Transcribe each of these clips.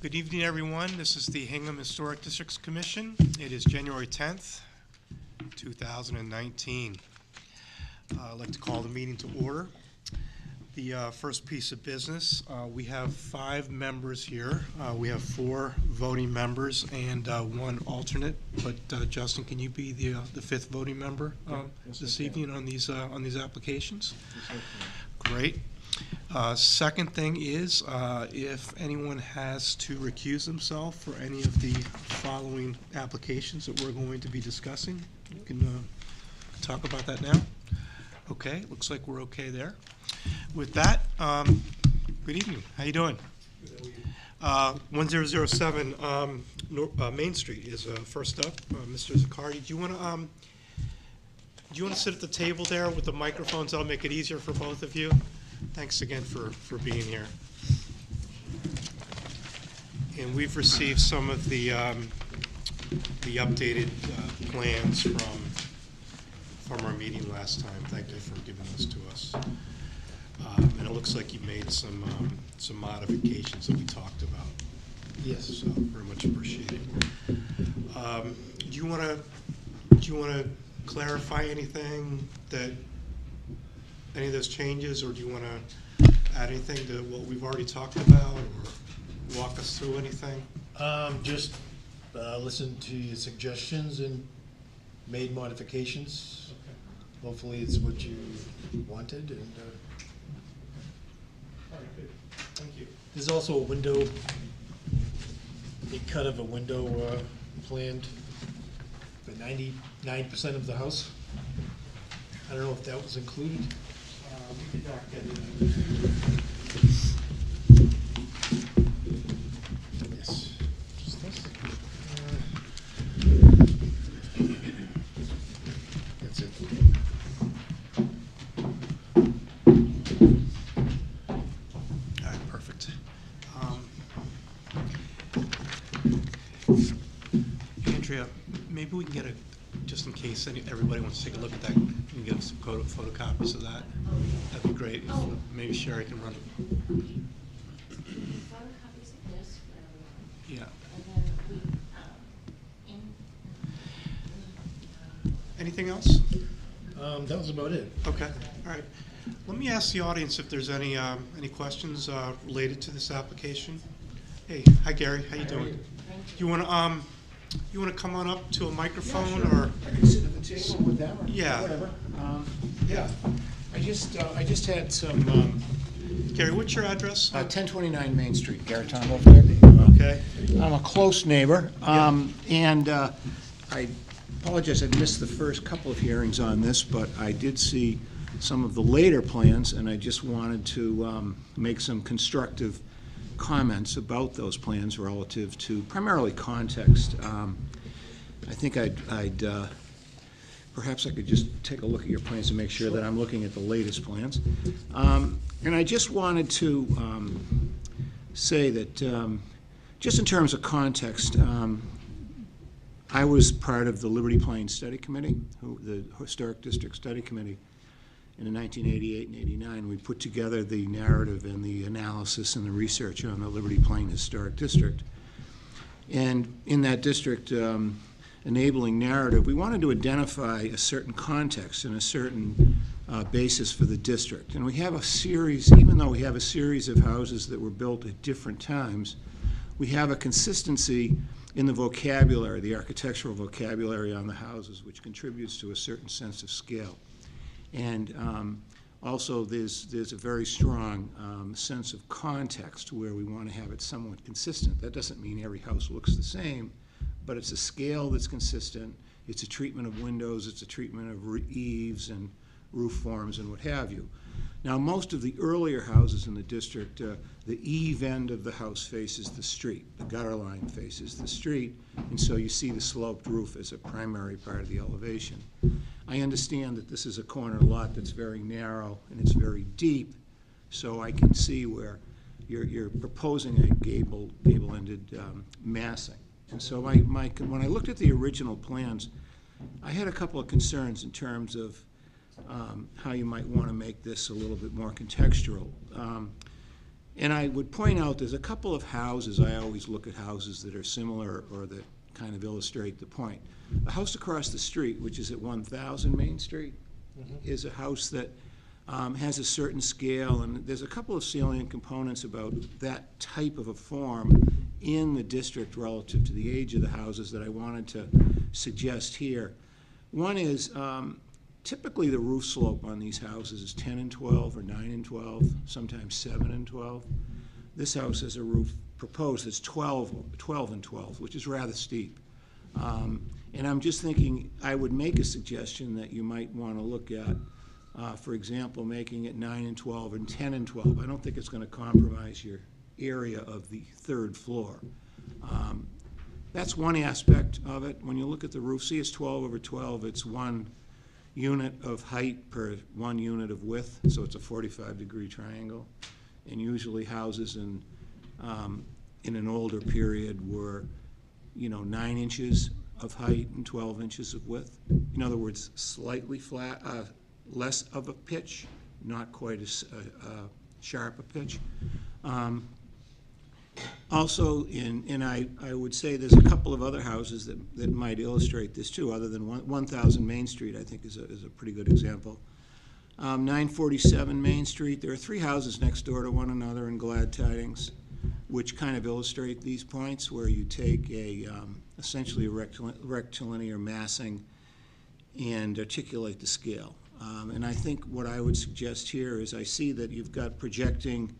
Good evening, everyone. This is the Hingham Historic Districts Commission. It is January 10th, 2019. I'd like to call the meeting to order. The first piece of business, we have 5 members here. We have 4 voting members and 1 alternate. But Justin, can you be the 5th voting member this evening on these applications? Yes, great. Second thing is, if anyone has to recuse themselves for any of the following applications that we're going to be discussing, you can talk about that now. Okay, looks like we're okay there. With that, good evening. How you doing? 1007 Main Street is first up. Mr. Zaccardi, do you want to sit at the table there with the microphones? That'll make it easier for both of you. Thanks again for being here. And we've received some of the updated plans from our meeting last time. Thank you for giving those to us. And it looks like you made some modifications that we talked about. Yes. So very much appreciated. Do you want to clarify anything that? Any of those changes, or do you want to add anything to what we've already talked about, or walk us through anything? Just listen to your suggestions and made modifications. Okay. Hopefully it's what you wanted. And all right, good. Thank you. There's also a window, a cut of a window planned for 99% of the house. I don't know if that was included. We did not get it. Yes. Just this? That's it. All right, perfect. Andrea, maybe we can get just in case everybody wants to take a look at that, you can get some photocopies of that. That'd be great. If maybe Sherry can run it. Photocopies of this for everyone. Yeah. And then Anything else? That was about it. Okay. All right. Let me ask the audience if there's any questions related to this application. Hey, hi Gary. How you doing? You want to come on up to a microphone? Yeah, sure. Or I can sit at the table with them, or yeah, whatever. Yeah, I just had some. Gary, what's your address? 1029 Main Street, Garretton over there. Okay. I'm a close neighbor, and I apologize. I missed the first couple of hearings on this, but I did see some of the later plans, and I just wanted to make some constructive comments about those plans relative to primarily context. I think perhaps I could just take a look at your plans to make sure that I'm looking at the latest plans. And I just wanted to say that just in terms of context, I was part of the Liberty Plain Study Committee, the Historic District Study Committee, in 1988 and 89. We put together the narrative and the analysis and the research on the Liberty Plain Historic District. And in that district enabling narrative, we wanted to identify a certain context and a certain basis for the district. And we have a series, even though we have a series of houses that were built at different times, we have a consistency in the vocabulary, the architectural vocabulary on the houses, which contributes to a certain sense of scale. And also there's a very strong sense of context where we want to have it somewhat consistent. That doesn't mean every house looks the same, but it's a scale that's consistent. It's a treatment of windows, it's a treatment of eaves and roof forms and what have you. Now, most of the earlier houses in the district, the eave end of the house faces the street. The gutter line faces the street, and so you see the sloped roof as a primary part of the elevation. I understand that this is a corner lot that's very narrow and it's very deep, so I can see where you're proposing a gable-ended massing. And so when I looked at the original plans, I had a couple of concerns in terms of how you might want to make this a little bit more contextual. And I would point out, there's a couple of houses, I always look at houses that are similar or that kind of illustrate the point. The house across the street, which is at 1000 Main Street, is a house that has a certain scale, and there's a couple of salient components about that type of a form in the district relative to the age of the houses that I wanted to suggest here. One is, typically the roof slope on these houses is 10 and 12 or 9 and 12, sometimes 7 and 12. This house has a roof proposed that's 12 and 12, which is rather steep. And I'm just thinking, I would make a suggestion that you might want to look at, for example, making it 9 and 12 and 10 and 12. I don't think it's going to compromise your area of the third floor. That's one aspect of it. When you look at the roof, see it's 12 over 12. It's 1 unit of height per 1 unit of width, so it's a 45-degree triangle. And usually houses in an older period were, 9 inches of height and 12 inches of width. In other words, slightly flat, less of a pitch, not quite as sharp a pitch. Also, and I would say there's a couple of other houses that might illustrate this too, other than 1000 Main Street, I think is a pretty good example. 947 Main Street, there are 3 houses next door to one another in Glad Tidings, which kind of illustrate these points, where you take essentially a rectilinear massing and articulate the scale. And I think what I would suggest here is, I see that you've got projecting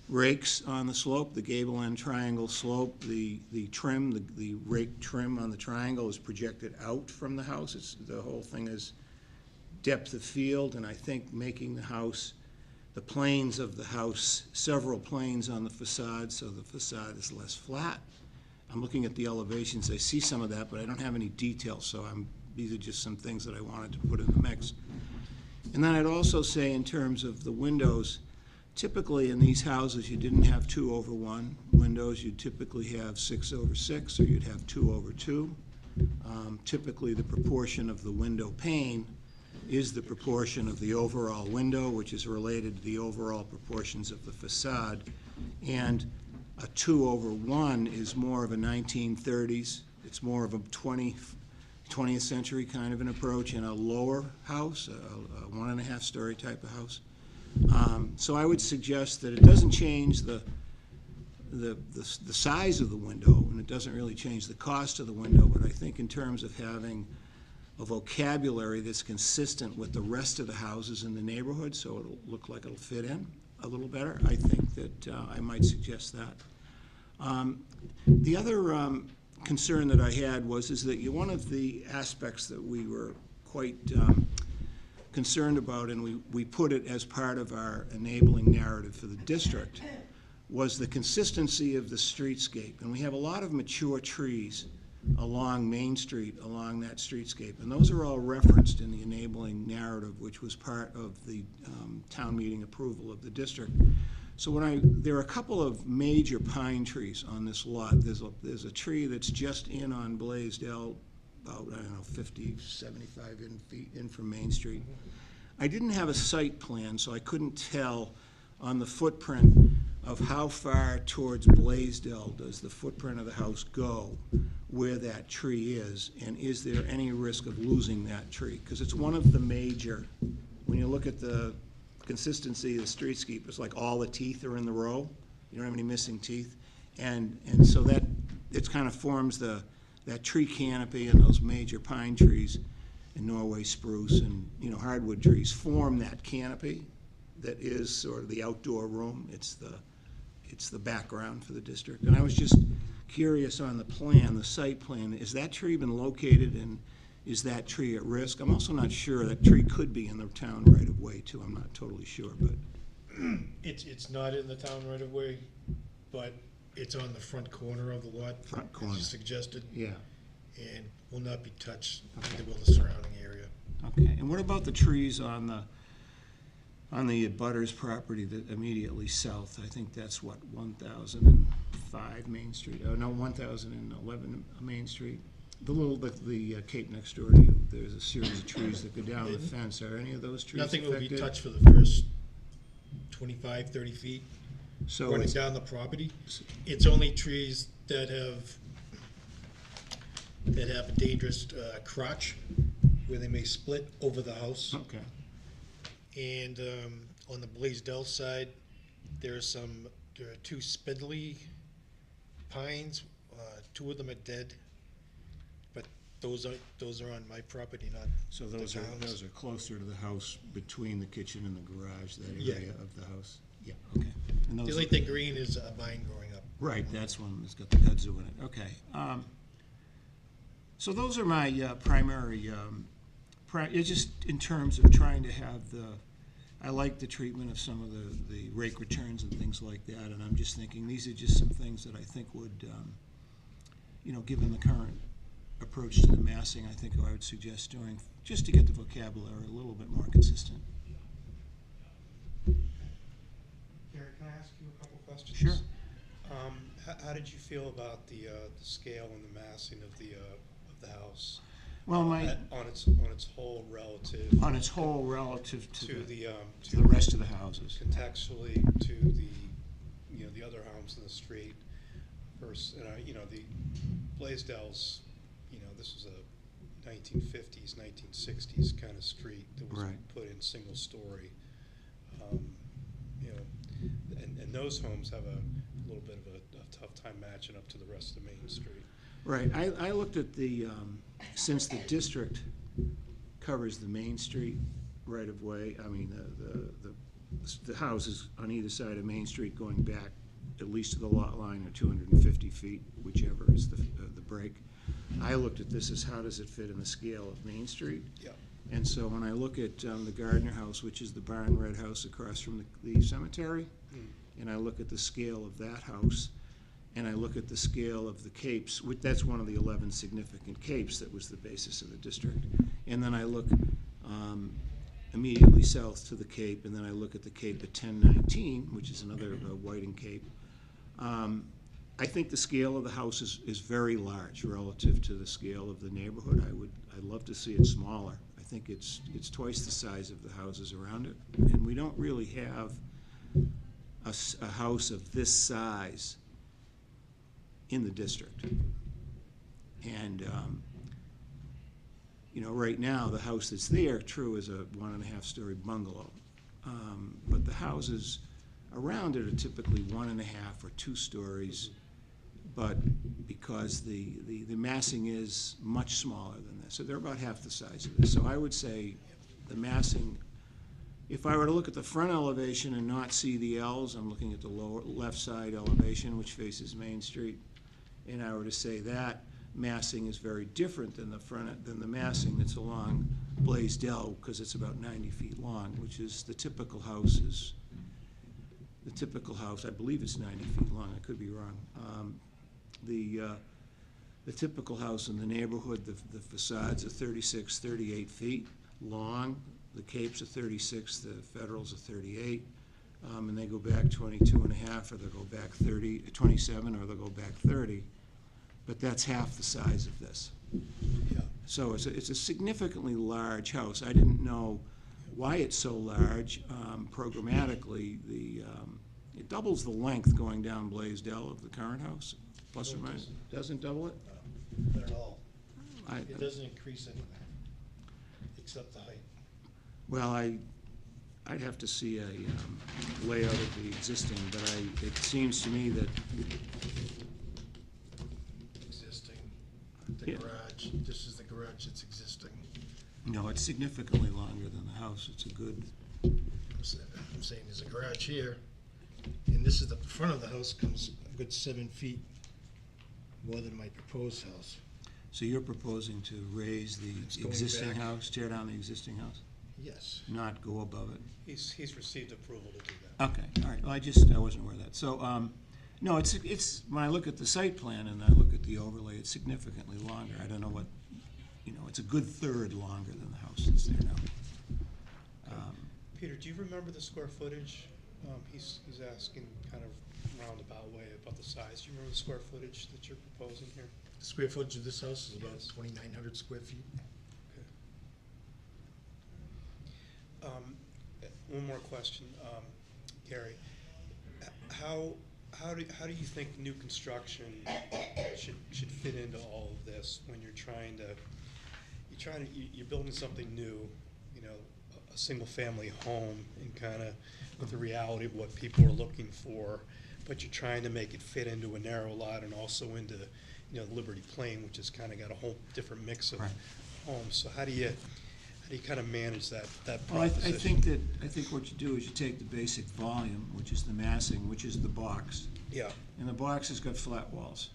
rakes on the slope, the gable end triangle slope, the trim, the rake trim on the triangle is projected out from the house. The whole thing is depth of field, and I think making the house, the planes of the house, several planes on the facade, so the facade is less flat. I'm looking at the elevations, I see some of that, but I don't have any details, so these are just some things that I wanted to put in the mix. And then I'd also say, in terms of the windows, typically in these houses you didn't have 2 over 1 windows. You'd typically have 6 over 6, or you'd have 2 over 2. Typically the proportion of the window pane is the proportion of the overall window, which is related to the overall proportions of the facade. And a 2 over 1 is more of a 1930s, it's more of a 20th century kind of an approach in a lower house, a 1.5 story type of house. So I would suggest that it doesn't change the size of the window, and it doesn't really change the cost of the window, but I think in terms of having a vocabulary that's consistent with the rest of the houses in the neighborhood, so it'll look like it'll fit in a little better, I think that I might suggest that. The other concern that I had is that one of the aspects that we were quite concerned about, and we put it as part of our enabling narrative for the district, was the consistency of the streetscape. And we have a lot of mature trees along Main Street, along that streetscape, and those are all referenced in the enabling narrative, which was part of the town meeting approval of the district. So there are a couple of major pine trees on this lot. There's a tree that's just in on Blaisdell, about, 50, 75 feet in from Main Street. I didn't have a site plan, so I couldn't tell on the footprint of how far towards Blaisdell does the footprint of the house go, where that tree is, and is there any risk of losing that tree? Because it's one of the major, when you look at the consistency of the streetscape, it's like all the teeth are in the row. You don't have any missing teeth. And so that, it kind of forms that tree canopy, and those major pine trees and Norway spruce and hardwood trees form that canopy that is sort of the outdoor room. It's the background for the district. And I was just curious on the plan, the site plan, is that tree been located, and is that tree at risk? I'm also not sure. That tree could be in the town right of way too. I'm not totally sure, but It's not in the town right of way, but it's on the front corner of the lot. Front corner. As you suggested. yeah. And will not be touched, neither will the surrounding area. Okay. And what about the trees on the Butters property that immediately south? I think that's what, 1005 Main Street. Oh no, 1011 Main Street. The cape next door to you. There's a series of trees that go down the fence. Are any of those trees Nothing will be affected? touched for the first 25, 30 feet. So running it's, down the property. It's only trees that have a dangerous crotch where they may split over the house. okay, And on the Blaisdell side, there are two spindly pines. Two of them are dead, but those are on my property, not so the those town's. are closer to the house, between the kitchen and the garage, that Yeah. area of the house? Yeah, okay. And The those, only thing green is a vine growing up. right, that's one that's got the kudzu in it, okay. So those are my primary, it's just in terms of trying to have I like the treatment of some of the rake returns and things like that, and I'm just thinking, these are just some things that I think would, given the current approach to the massing, I think I would suggest doing, just to get the vocabulary a little bit more consistent. Gary, can I ask you a couple questions? Sure. How did you feel about the scale and the massing of the house? Well, On its whole relative. on its whole relative To to the the rest of the houses. contextually to the other homes in the street versus, the Blaisdells, this is a 1950s, 1960s kind of street that was Right. put in single story. And those homes have a little bit of a tough time matching up to the rest of the main street. Right, I looked at since the district covers the Main Street right-of-way, I mean, the houses on either side of Main Street going back at least to the lot line are 250 feet, whichever is the break. I looked at this as how does it fit in the scale of Main Street? Yeah. And so when I look at the Gardner house, which is the barn red house across from the cemetery, and I look at the scale of that house, and I look at the scale of the capes, that's one of the 11 significant capes that was the basis of the district. And then I look immediately south to the cape, and then I look at the cape at 1019, which is another Whiting cape. I think the scale of the house is very large relative to the scale of the neighborhood. I'd love to see it smaller. I think it's twice the size of the houses around it, and we don't really have a house of this size in the district. And, right now, the house that's there, true, is a 1.5-story bungalow. But the houses around it are typically 1.5 or 2 stories, but because the massing is much smaller than this, so they're about half the size of this. So I would say the massing, if I were to look at the front elevation and not see the L's, I'm looking at the lower left side elevation, which faces Main Street, and I were to say that massing is very different than the massing that's along Blaisdell, because it's about 90 feet long, which is the typical house, I believe it's 90 feet long, I could be wrong. The typical house in the neighborhood, the facades are 36, 38 feet long. The capes are 36, the federals are 38, and they go back 22.5, or they'll go back 27, or they'll go back 30. But that's half the size of this. Yeah. So it's a significantly large house. I didn't know why it's so large. Programmatically, it doubles the length going down Blaisdell of the current house, plus or No, it minus. doesn't. Doesn't double it? Not at all. I- It doesn't increase anything, except the height. Well, I'd have to see a layout of the existing, but it seems to me that, Existing, the Yeah. garage, this is the garage that's existing. no, it's significantly longer than the house. It's a good, I'm saying there's a garage here, and this is the front of the house comes a good 7 feet more than my proposed house. so you're proposing to raise the It's going existing back. house, tear down the existing house, Yes. not go above it? He's received approval to do that. Okay, all right, well, I wasn't aware of that. So, no, it's, when I look at the site plan and I look at the overlay, it's significantly longer. I don't know what, it's a good third longer than the house that's there now. Peter, do you remember the square footage? He's asking kind of roundabout way about the size. Do you remember the square footage that you're proposing here? The square footage of this house is about 2,900 square feet. One more question, Gary. how do you think new construction should fit into all of this when you're building something new, you know, a single family home, and kind of with the reality of what people are looking for, but you're trying to make it fit into a narrow lot and also into, you know, Liberty Plain, which has kind of got a whole different mix of Right. homes. So how do you kind of manage that Well, I proposition? think what you do is you take the basic volume, which is the massing, which is the box, Yeah. and the box has got flat walls.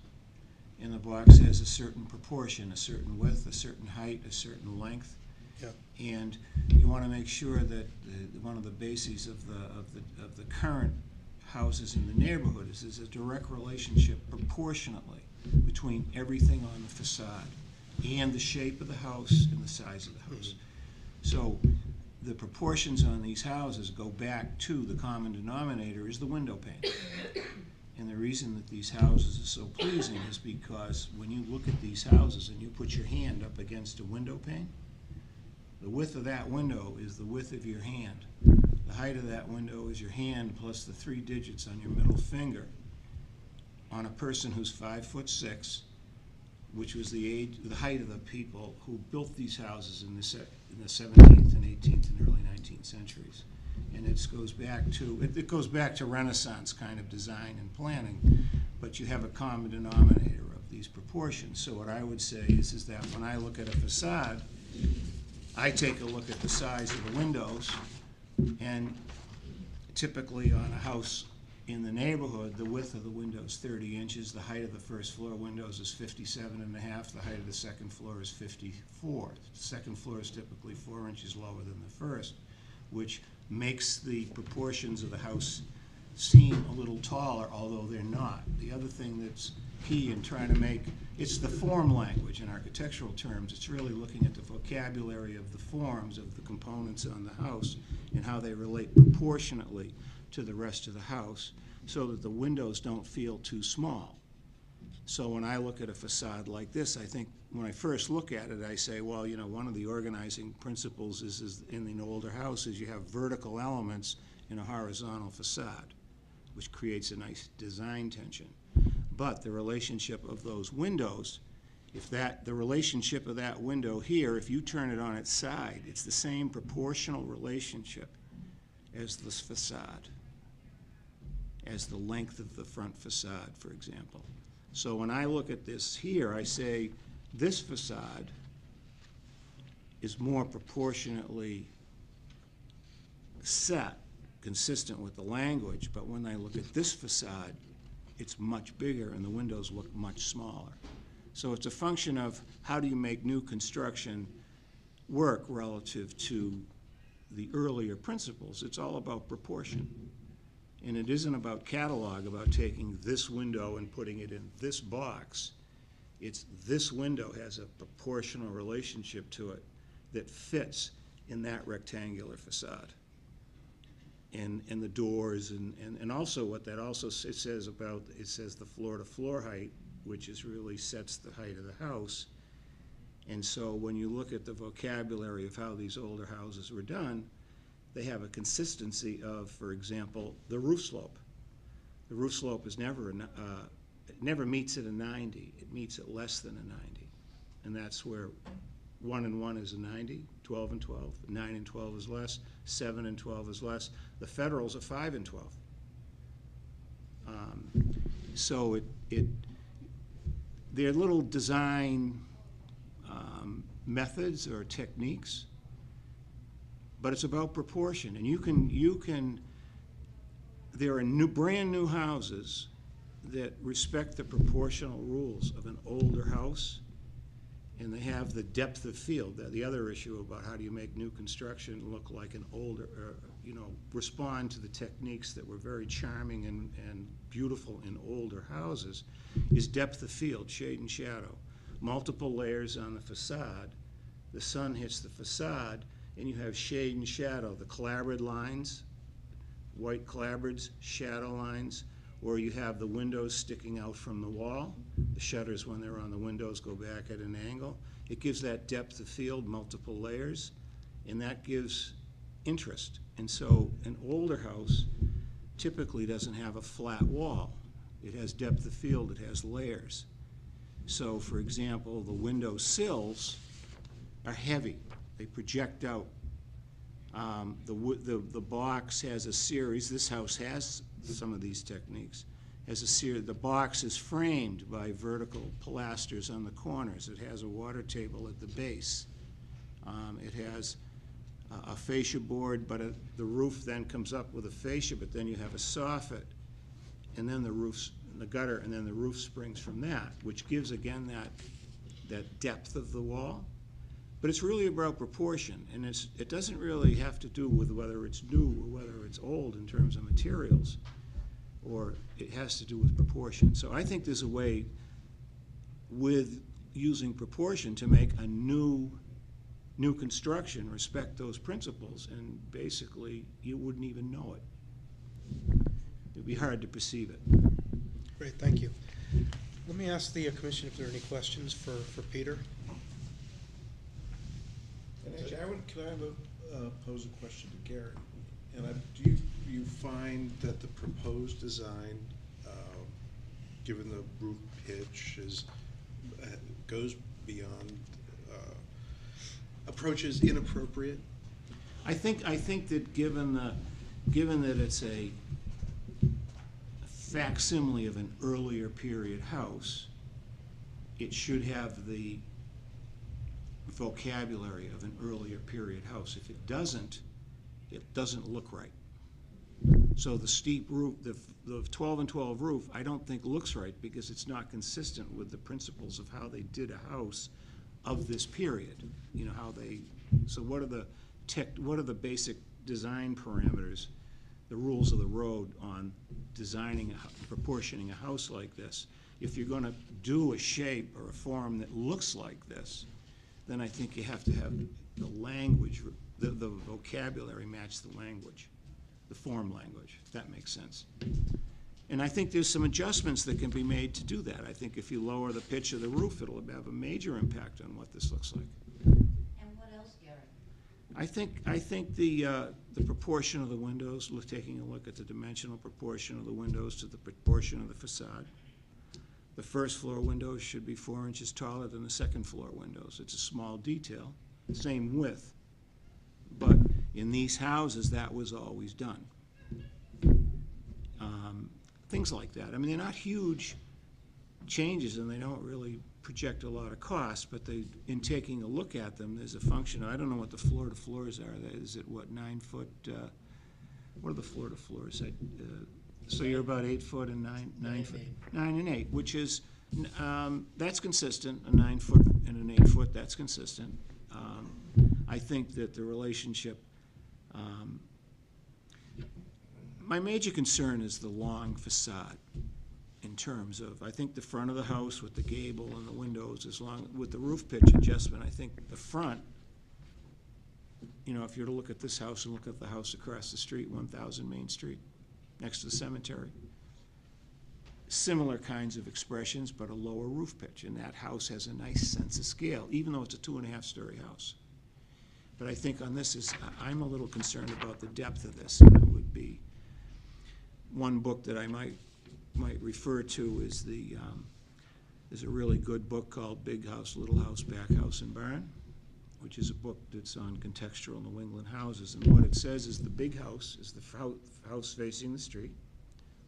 And the box has a certain proportion, a certain width, a certain height, a certain length. Yeah. And you want to make sure that one of the bases of the current houses in the neighborhood is there's a direct relationship proportionately between everything on the facade and the shape of the house and the size of the house. So the proportions on these houses go back to the common denominator is the window pane. And the reason that these houses are so pleasing is because when you look at these houses and you put your hand up against a window pane, the width of that window is the width of your hand. The height of that window is your hand plus the 3 digits on your middle finger. On a person who's 5'6", which was the height of the people who built these houses in the 17th and 18th and early 19th centuries. And it goes back to Renaissance kind of design and planning, but you have a common denominator of these proportions. So what I would say is that when I look at a facade, I take a look at the size of the windows, and typically on a house in the neighborhood, the width of the window is 30 inches, the height of the first floor windows is 57.5, the height of the second floor is 54. The second floor is typically 4 inches lower than the first, which makes the proportions of the house seem a little taller, although they're not. The other thing that's key in trying to make, it's the form language in architectural terms. It's really looking at the vocabulary of the forms of the components on the house and how they relate proportionately to the rest of the house so that the windows don't feel too small. So when I look at a facade like this, I think when I first look at it, I say, well, you know, one of the organizing principles is in an older house is you have vertical elements in a horizontal facade, which creates a nice design tension. But the relationship of those windows, the relationship of that window here, if you turn it on its side, it's the same proportional relationship as this facade, as the length of the front facade, for example. So when I look at this here, I say this facade is more proportionately set, consistent with the language, but when I look at this facade, it's much bigger and the windows look much smaller. So it's a function of how do you make new construction work relative to the earlier principles. It's all about proportion. And it isn't about catalog, about taking this window and putting it in this box. It's this window has a proportional relationship to it that fits in that rectangular facade. And the doors, and also what that also it says the floor-to-floor height, which really sets the height of the house. And so when you look at the vocabulary of how these older houses were done, they have a consistency of, for example, the roof slope. The roof slope is never it never meets at a 90. It meets at less than a 90. And that's where 1 and 1 is a 90, 12 and 12, 9 and 12 is less, 7 and 12 is less. The federals are 5 and 12. So they're little design methods or techniques, but it's about proportion. And you can there are brand new houses that respect the proportional rules of an older house, and they have the depth of field. The other issue about how do you make new construction look like an older, respond to the techniques that were very charming and beautiful in older houses, is depth of field, shade and shadow. Multiple layers on the facade. The sun hits the facade, and you have shade and shadow, the clapboard lines, white clapboards, shadow lines, or you have the windows sticking out from the wall. The shutters, when they're on the windows, go back at an angle. It gives that depth of field, multiple layers, and that gives interest. And so an older house typically doesn't have a flat wall. It has depth of field, it has layers. So, for example, the window sills are heavy. They project out. The box has a series. This house has some of these techniques. Has a series. The box is framed by vertical pilasters on the corners. It has a water table at the base. It has a fascia board, but the roof then comes up with a fascia, but then you have a soffit, and then the gutter, and then the roof springs from that, which gives, again, that depth of the wall. But it's really about proportion, and it doesn't really have to do with whether it's new or whether it's old in terms of materials, or it has to do with proportion. So I think there's a way with using proportion to make a new construction respect those principles, and basically you wouldn't even know it. It'd be hard to perceive it. Great, thank you. Let me ask the commission if there are any questions for Peter. Can I pose a question to Gary? And do you find that the proposed design, given the roof pitch, goes beyond, approaches inappropriate? I think that given that it's a facsimile of an earlier period house, it should have the vocabulary of an earlier period house. If it doesn't look right. So the steep roof, the 12 and 12 roof, I don't think looks right because it's not consistent with the principles of how they did a house of this period. You know, so what are the basic design parameters, the rules of the road on designing, proportioning a house like this? If you're going to do a shape or a form that looks like this, then I think you have to have the language, the vocabulary match the language, the form language, if that makes sense. And I think there's some adjustments that can be made to do that. I think if you lower the pitch of the roof, it'll have a major impact on what this looks like. And what else, Gary? I think the proportion of the windows, taking a look at the dimensional proportion of the windows to the proportion of the facade. The first floor windows should be 4 inches taller than the second floor windows. It's a small detail, same width. But in these houses, that was always done. Things like that. I mean, they're not huge changes, and they don't really project a lot of cost, but in taking a look at them, there's a function. I don't know what the floor-to-floors are. Is it, 9 foot? What are the floor-to-floors? So you're about 8 foot and 9 foot. 9 and 8, which is, that's consistent. A 9 foot and an 8 foot, that's consistent. I think that the relationship, my major concern is the long facade in terms of, I think the front of the house with the gable and the windows, with the roof pitch adjustment, I think the front, you know, if you were to look at this house and look at the house across the street, 1000 Main Street, next to the cemetery, similar kinds of expressions, but a lower roof pitch, and that house has a nice sense of scale, even though it's a 2.5-story house. But I think on this I'm a little concerned about the depth of this, and it would be one book that I might refer to is there's a really good book called Big House, Little House, Back House, and Barn, which is a book that's on contextual New England houses. And what it says is the big house is the house facing the street,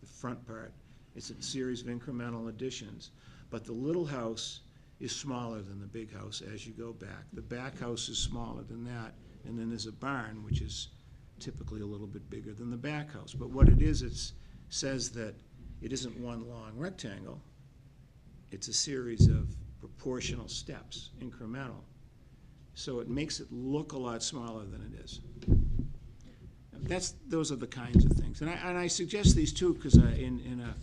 the front part. It's a series of incremental additions. But the little house is smaller than the big house as you go back. The back house is smaller than that. And then there's a barn, which is typically a little bit bigger than the back house. But what it says that it isn't one long rectangle. It's a series of proportional steps, incremental. So it makes it look a lot smaller than it is. Those are the kinds of things. And I suggest these too because in a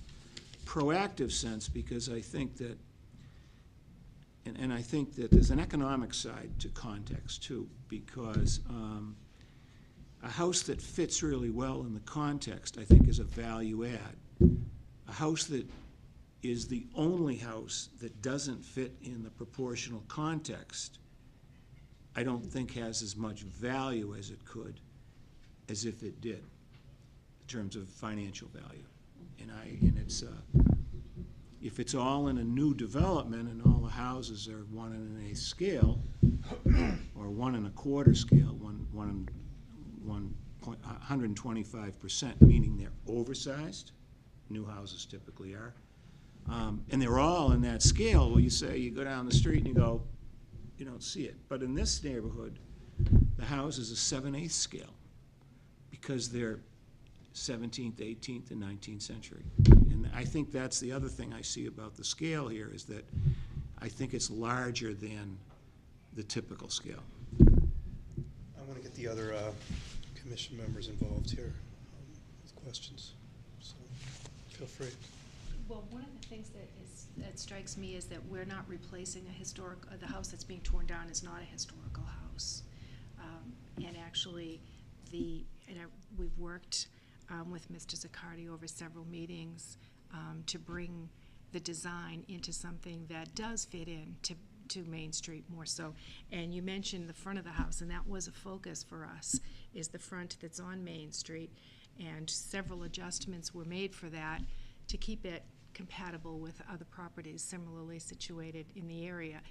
proactive sense, because I think that, and I think that there's an economic side to context too, because a house that fits really well in the context, I think, is a value add. A house that is the only house that doesn't fit in the proportional context, I don't think has as much value as it could as if it did. terms of financial value. And it's, if it's all in a new development and all the houses are 1 1/8 scale, or 1 1/4 scale, 125%, meaning they're oversized, new houses typically are, and they're all in that scale, well, you say, you go down the street and you go, you don't see it. But in this neighborhood, the house is a 7/8 scale, because they're 17th, 18th, and 19th century. And I think that's the other thing I see about the scale here, is that I think it's larger than the typical scale. I want to get the other commission members involved here with questions, so feel free. Well, one of the things that strikes me is that we're not replacing the house that's being torn down is not a historical house. And actually, we've worked with Mr. Zaccardi over several meetings to bring the design into something that does fit in to Main Street more so. And you mentioned the front of the house, and that was a focus for us, is the front that's on Main Street. And several adjustments were made for that to keep it compatible with other properties similarly situated in the area.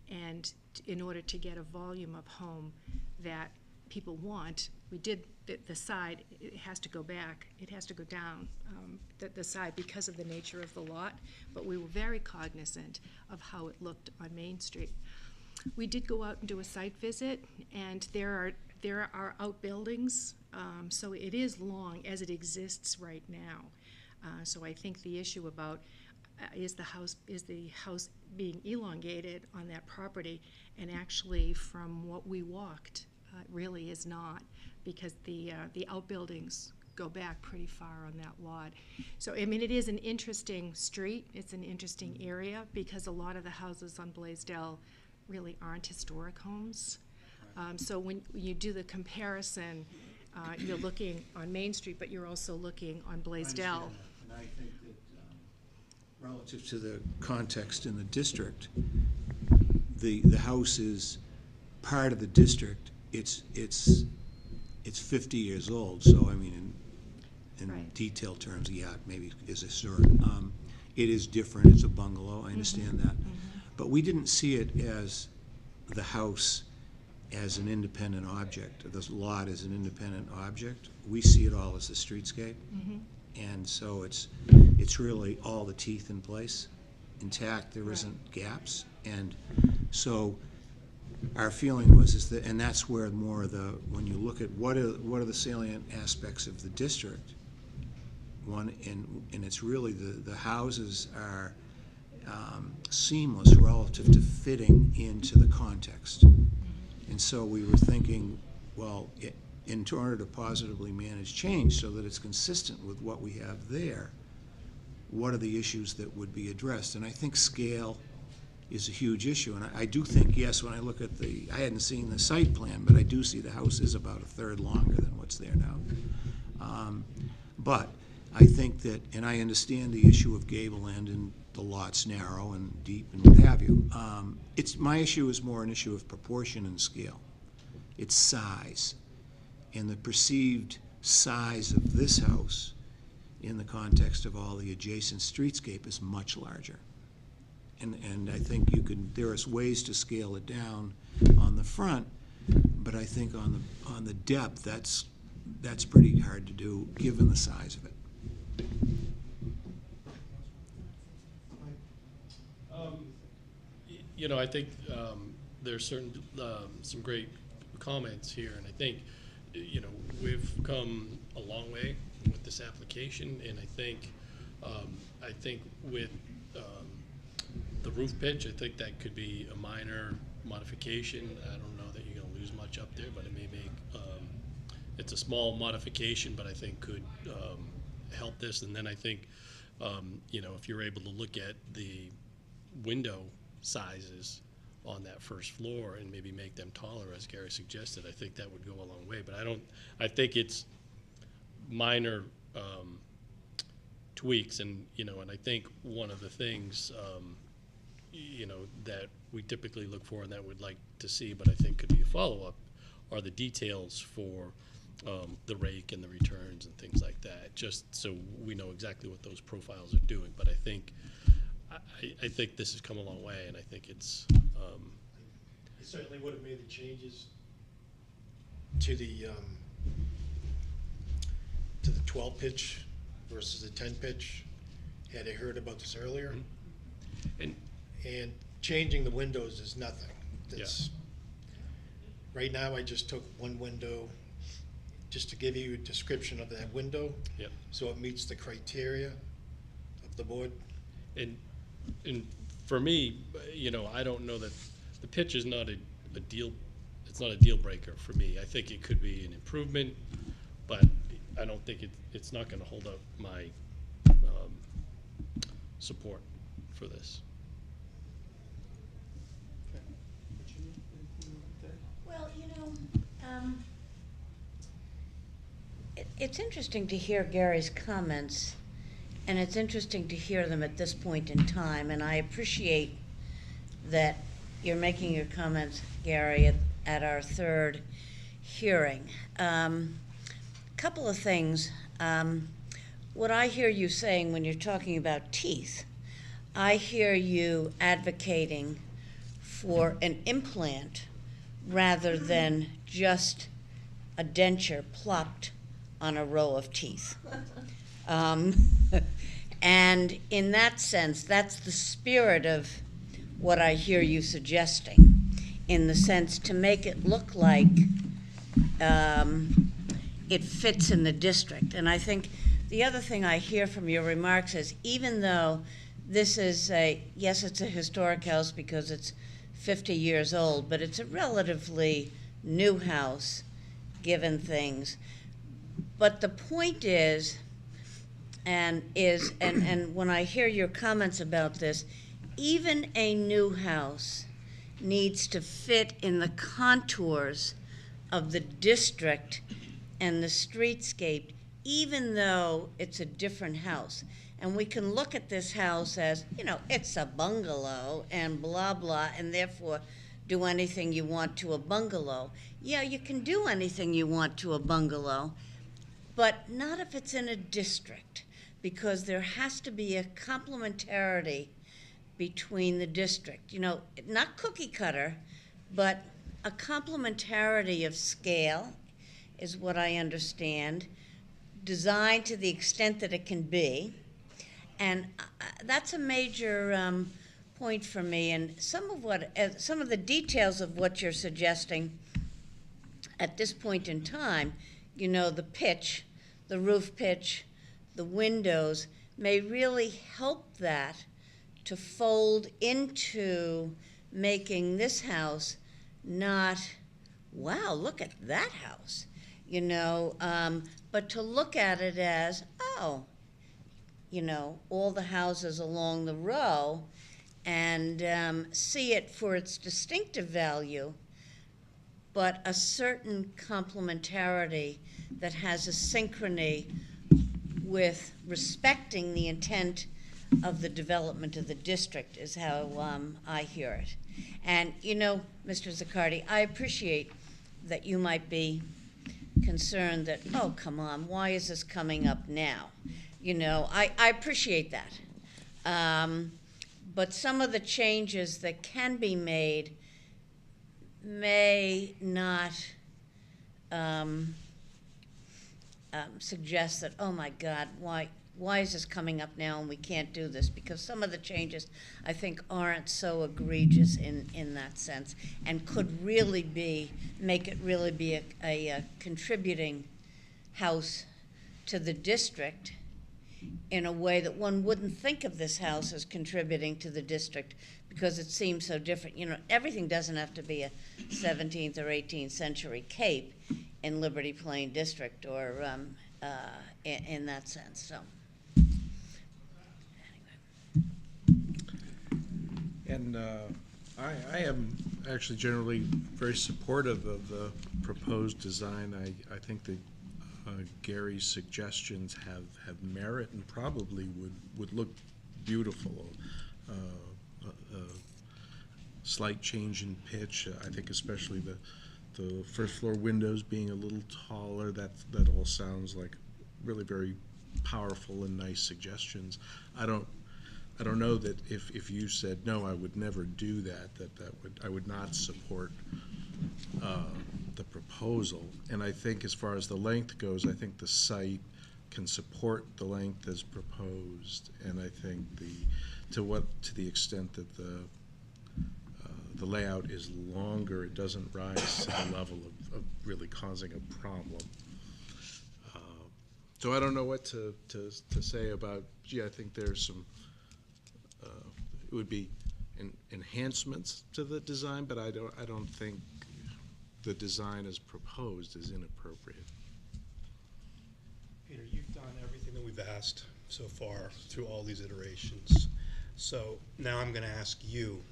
And in order to get a volume of home that people want, we did the side, it has to go back, it has to go down, the side, because of the nature of the lot, but we were very cognizant of how it looked on Main Street. We did go out and do a site visit, and there are outbuildings, so it is long as it exists right now. So I think the issue about is the house being elongated on that property, and actually from what we walked, it really is not, because the outbuildings go back pretty far on that lot. So I mean, it is an interesting street, it's an interesting area, because a lot of the houses on Blaisdell really aren't historic homes. So when you do the comparison, you're looking on Main Street, but you're also looking on Blaisdell. And I think that relative to the context in the district, the house is part of the district. It's 50 years old, so I mean, in Right. detailed terms, yeah, maybe is historic. It is different. It's a bungalow. I understand that, but we didn't see it as the house as an independent object. This lot as an independent object. We see it all as a streetscape, and so it's really all the teeth in place, intact. There isn't gaps, and so our feeling is that, and that's where more of the, when you look at what are the salient aspects of the district, and it's really the houses are seamless relative to fitting into the context. And so we were thinking, well, in order to positively manage change so that it's consistent with what we have there, what are the issues that would be addressed? And I think scale is a huge issue. And I do think, yes, when I look at I hadn't seen the site plan, but I do see the house is about a third longer than what's there now. But I think that, and I understand the issue of gable end and the lot's narrow and deep and what have you. My issue is more an issue of proportion and scale. It's size, and the perceived size of this house in the context of all the adjacent streetscape is much larger. And I think there are ways to scale it down on the front, but I think on the depth, that's pretty hard to do given the size of it. I think there's some great comments here, and I think, we've come a long way with this application, and I think with the roof pitch, I think that could be a minor modification. I don't know that you're going to lose much up there, but it may make it's a small modification, but I think could help this. And then I think if you're able to look at the window sizes on that first floor and maybe make them taller, as Gary suggested, I think that would go a long way. But I think it's minor tweaks, and I think one of the things that we typically look for and that we'd like to see, but I think could be a follow-up, are the details for the rake and the returns and things like that, just so we know exactly what those profiles are doing. But I think this has come a long way, and I think it's. It certainly would have made the changes to the 12 pitch versus the 10 pitch, had I heard about this earlier. And changing the windows is nothing. Right now, I just took one window just to give you a description of that window. Yep. So it meets the criteria of the board. And for me, I don't know that the pitch is not a deal. It's not a deal breaker for me. I think it could be an improvement, but I don't think it's not going to hold up my support for this. Well, it's interesting to hear Gary's comments, and it's interesting to hear them at this point in time, and I appreciate that you're making your comments, Gary, at our third hearing. Couple of things. What I hear you saying when you're talking about teeth, I hear you advocating for an implant rather than just a denture plopped on a row of teeth. And in that sense, that's the spirit of what I hear you suggesting, in the sense to make it look like it fits in the district. And I think the other thing I hear from your remarks is, even though this is yes, it's a historic house because it's 50 years old, but it's a relatively new house, given things. But the point is, and when I hear your comments about this, even a new house needs to fit in the contours of the district and the streetscape, even though it's a different house. And we can look at this house as, it's a bungalow and blah, blah, and therefore do anything you want to a bungalow. Yeah, you can do anything you want to a bungalow, but not if it's in a district, because there has to be a complementarity between the district. Not cookie cutter, but a complementarity of scale is what I understand, designed to the extent that it can be. And that's a major point for me. And some of the details of what you're suggesting at this point in time, the pitch, the roof pitch, the windows, may really help that to fold into making this house not, wow, look at that house, but to look at it as, oh, all the houses along the row, and see it for its distinctive value, but a certain complementarity that has a synchrony with respecting the intent of the development of the district is how I hear it. And, Mr. Zaccardi, I appreciate that you might be concerned that, oh, come on, why is this coming up now? I appreciate that. But some of the changes that can be made may not suggest that, oh my God, why is this coming up now and we can't do this? Because some of the changes, I think, aren't so egregious in that sense, and could really make it really be a contributing house to the district in a way that one wouldn't think of this house as contributing to the district, because it seems so different. Everything doesn't have to be a 17th or 18th century cape in Liberty Plain District, or in that sense. So, anyway. And I am actually generally very supportive of the proposed design. I think that Gary's suggestions have merit and probably would look beautiful. Slight change in pitch, I think especially the first floor windows being a little taller, that all sounds like really very powerful and nice suggestions. I don't know that if you said, no, I would never do that, I would not support the proposal. And I think as far as the length goes, I think the site can support the length as proposed, and I think to the extent that the layout is longer, it doesn't rise to the level of really causing a problem. So I don't know what to say about, gee, I think there's some, it would be enhancements to the design, but I don't think the design as proposed is inappropriate. Peter, you've done everything that we've asked so far through all these iterations. So now I'm going to ask you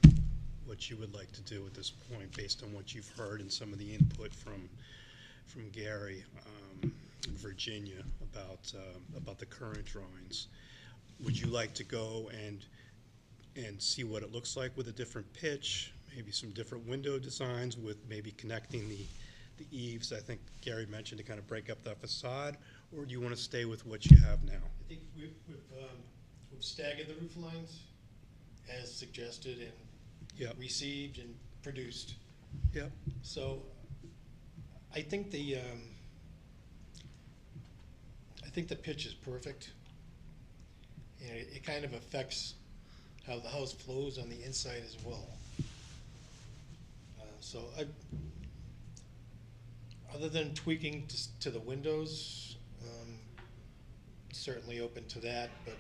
what you would like to do at this point based on what you've heard and some of the input from Gary and Virginia about the current drawings. Would you like to go and see what it looks like with a different pitch, maybe some different window designs with maybe connecting the eaves, I think Gary mentioned, to kind of break up that facade, or do you want to stay with what you have now? I think we've staggered the roof lines as suggested and Yep. received and produced. Yep. So I think the pitch is perfect, and it kind of affects how the house flows on the inside as well. So other than tweaking to the windows, certainly open to that, but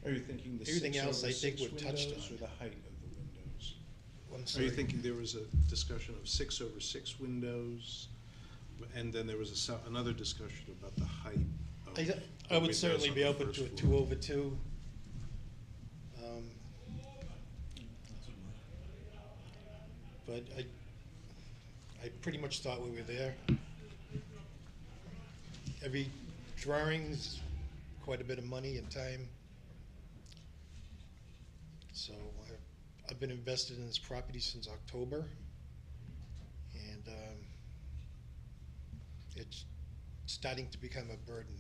Are you thinking the everything 6 else over I think 6 we've touched windows on. or the height of the windows? I'm Are sorry. you thinking there was a discussion of 6 over 6 windows, and then there was another discussion about the height of the I would windows certainly on be the open first to a floor? 2 over 2. But I pretty much thought we were there. Every drawing's quite a bit of money and time. So I've been invested in this property since October, and it's starting to become a burden.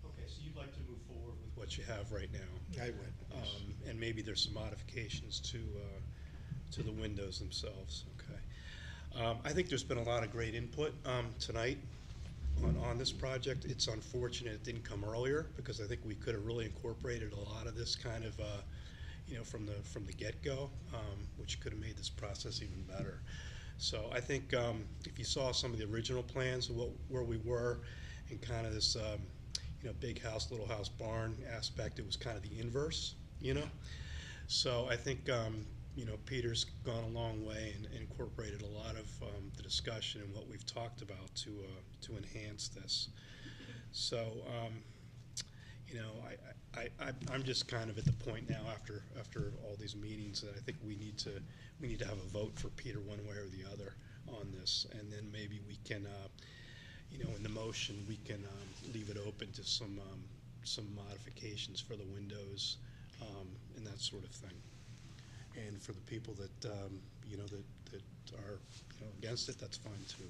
Okay, so you'd like to move forward with what you have right now. I would. And maybe there's some modifications to the windows themselves, okay. I think there's been a lot of great input tonight on this project. It's unfortunate it didn't come earlier, because I think we could have really incorporated a lot of this kind of, from the get-go, which could have made this process even better. So I think if you saw some of the original plans of where we were, and kind of this big house, little house, barn aspect, it was kind of the inverse, So I think, Peter's gone a long way and incorporated a lot of the discussion and what we've talked about to enhance this. So, I'm just kind of at the point now after all these meetings that I think we need to have a vote for Peter one way or the other on this, and then maybe we can, in the motion, we can leave it open to some modifications for the windows and that sort of thing. And for the people that that are against it, that's fine too.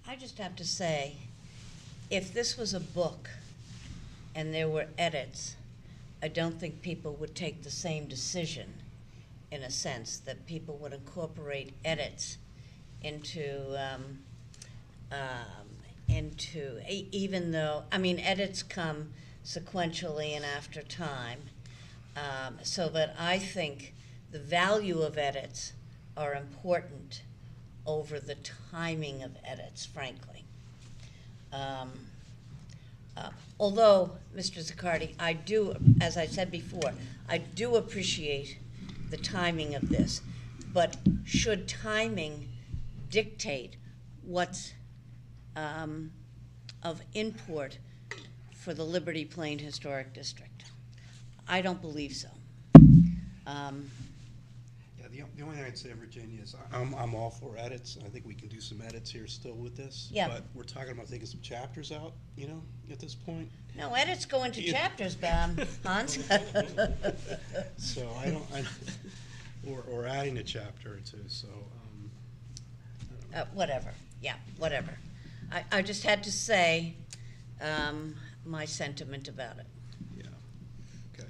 I just have to say, if this was a book and there were edits, I don't think people would take the same decision, in a sense, that people would incorporate edits into even though, edits come sequentially and after time, so that I think the value of edits are important over the timing of edits, frankly. Although, Mr. Zaccardi, I do, as I said before, I do appreciate the timing of this, but should timing dictate what's of import for the Liberty Plain Historic District? I don't believe so. Yeah, the only thing I'd say, Virginia, is I'm all for edits. I think we can do some edits here still with this. Yeah. But we're talking about taking some chapters out, at this point. No, edits go into Yeah. chapters, Hans. So or adding a chapter or two, so, I don't know. Whatever, yeah, whatever. I just had to say my sentiment about it. Yeah, okay.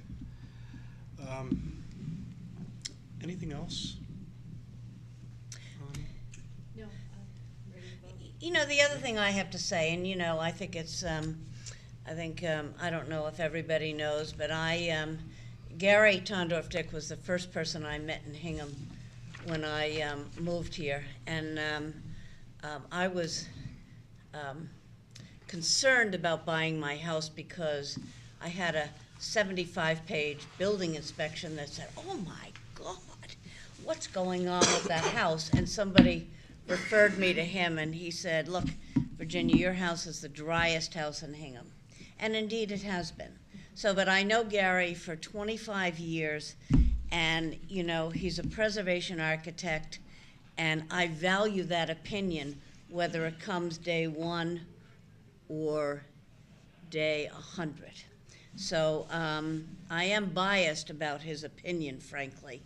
Anything else? No, ready to vote? The other thing I have to say, and I think it's, I don't know if everybody knows, but Gary Tondorf Dick was the first person I met in Hingham when I moved here, and I was concerned about buying my house because I had a 75-page building inspection that said, "Oh my God, what's going on with that house?" And somebody referred me to him, and he said, "Look, Virginia, your house is the driest house in Hingham." And indeed it has been. So, but I know Gary for 25 years, and, he's a preservation architect, and I value that opinion, whether it comes day 1 or day 100. So I am biased about his opinion, frankly,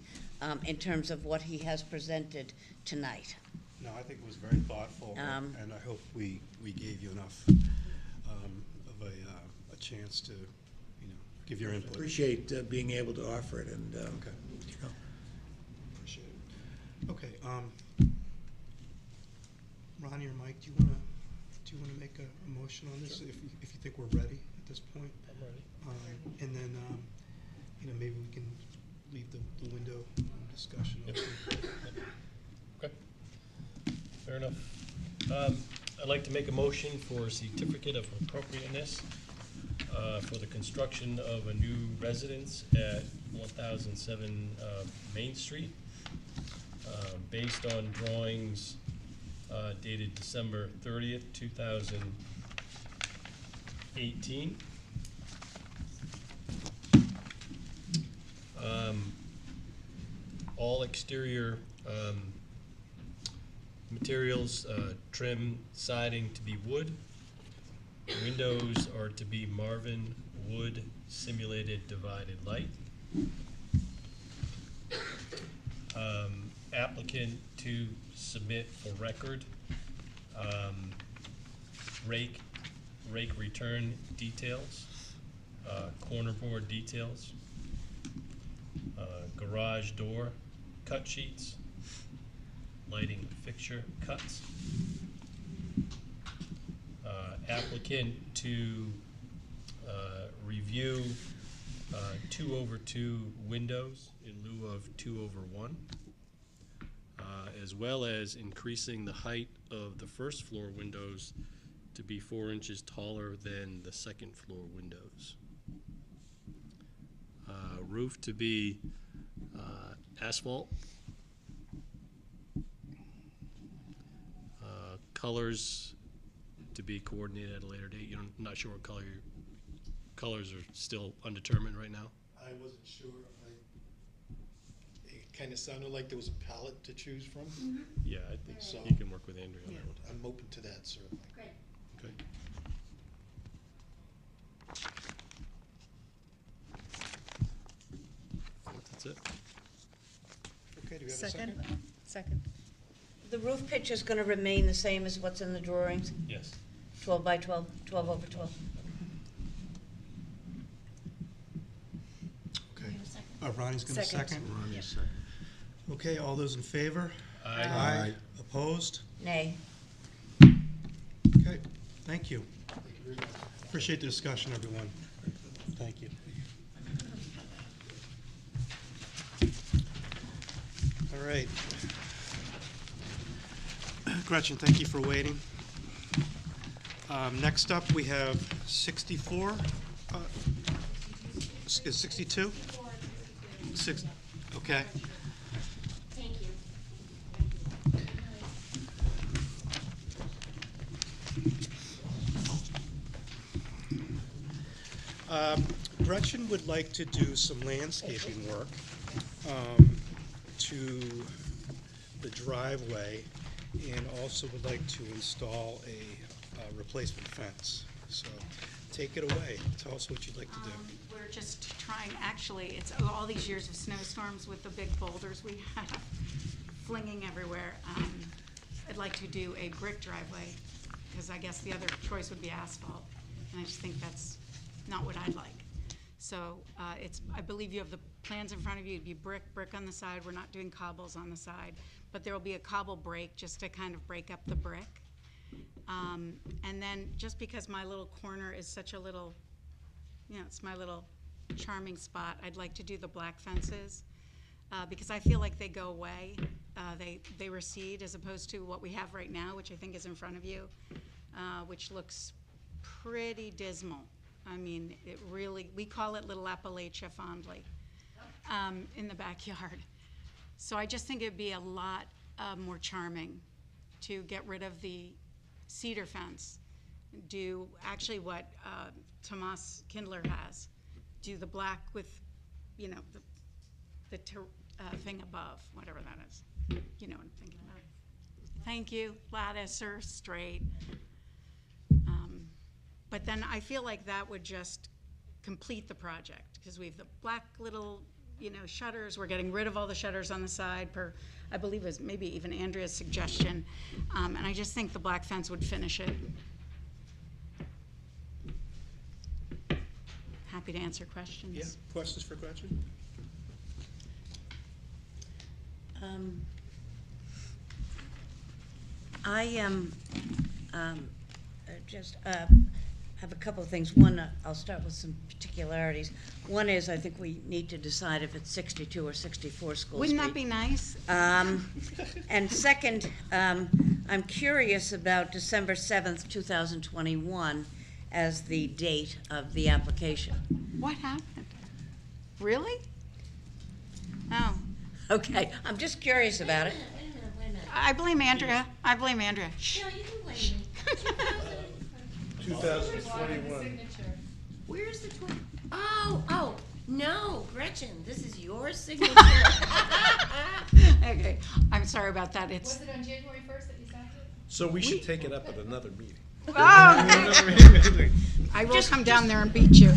in terms of what he has presented tonight. No, I think it was very thoughtful, Um, and I hope we gave you enough of a chance to, give your input. Appreciate being able to offer it, and, Okay. Appreciate it. Okay, Ronnie or Mike, do you wanna make a motion on this, Sure. if you think we're ready at this point? I'm ready. And then, maybe we can leave the window discussion Yep. open. Okay, fair enough. I'd like to make a motion for a certificate of appropriateness for the construction of a new residence at 1007 Main Street, based on drawings dated December 30th, 2018. All exterior materials, trim, siding to be wood. Windows are to be Marvin wood simulated divided light. Applicant to submit for record rake return details, corner board details, garage door cut sheets, lighting fixture cuts. Applicant to review 2/2 windows in lieu of 2/1, as well as increasing the height of the first floor windows to be 4 inches taller than the second floor windows. Roof to be asphalt. Colors to be coordinated at a later date. I'm not sure what colors are still undetermined right now. I wasn't sure. It kind of sounded like there was a palette to choose from. Yeah, I think So- you can work with Andrea on Yeah. that one. I'm open to that, certainly. Great. Okay. That's it. Okay, do we have a second? Second. The roof pitch is going to remain the same as what's in the drawings, Yes. 12 by 12, 12 over 12. Okay. Ronnie's gonna Second. second? Okay, all those in favor? Aye. Opposed? Nay. Okay, thank you. Appreciate the discussion, everyone. Thank you. All right. Gretchen, thank you for waiting. Next up, we have 64. Is 62? Okay. Thank you. Gretchen would like to do some landscaping work to the driveway and also would like to install a replacement fence. So take it away. Tell us what you'd like to do. We're just trying, actually, it's all these years of snowstorms with the big boulders we have flinging everywhere. I'd like to do a brick driveway, because I guess the other choice would be asphalt, and I just think that's not what I'd like. So I believe you have the plans in front of you. It'd be brick on the side. We're not doing cobbles on the side, but there will be a cobble break just to kind of break up the brick. And then just because my little corner is such a little, it's my little charming spot, I'd like to do the black fences, because I feel like they go away. They recede as opposed to what we have right now, which I think is in front of you, which looks pretty dismal. I mean, it really, we call it Little Appalachia fondly, in the backyard. So I just think it'd be a lot more charming to get rid of the cedar fence, do actually what Tomas Kindler has, do the black with, the thing above, whatever that is. You know what I'm thinking about. Thank you, lattice or straight. But then I feel like that would just complete the project, because we have the black little, shutters. We're getting rid of all the shutters on the side per, I believe it was maybe even Andrea's suggestion. And I just think the black fence would finish it. Happy to answer questions. Yeah, questions for Gretchen? I am just have a couple of things. One, I'll start with some particularities. One is I think we need to decide if it's 62 or 64 School Wouldn't Street. that be nice? And second, I'm curious about December 7th, 2021 as the date of the application. What happened? Really? Oh, Okay, I'm just curious about it. Wait a minute. I blame Andrea. I blame Andrea. Shh. No, you can blame me. 2021. Where's the Oh, no, Gretchen, this is your signature. Okay, I'm sorry about that. It's, Was it on January 1st that you signed it? So we should take it up at another meeting. oh, I will come down there and beat you.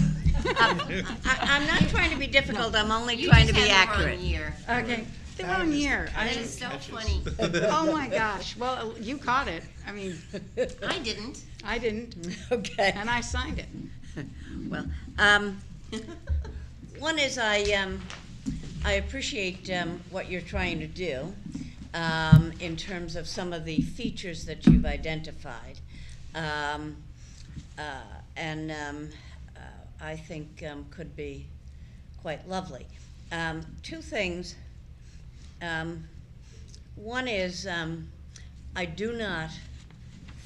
I'm not trying to be difficult, I'm only You trying to just be had the accurate. wrong year. Okay, the wrong year. That is so funny. Oh my gosh, well, you caught it. I mean, I didn't. I didn't, Okay. and I signed it. Well, one is I appreciate what you're trying to do in terms of some of the features that you've identified. And I think could be quite lovely. Two things. One is I do not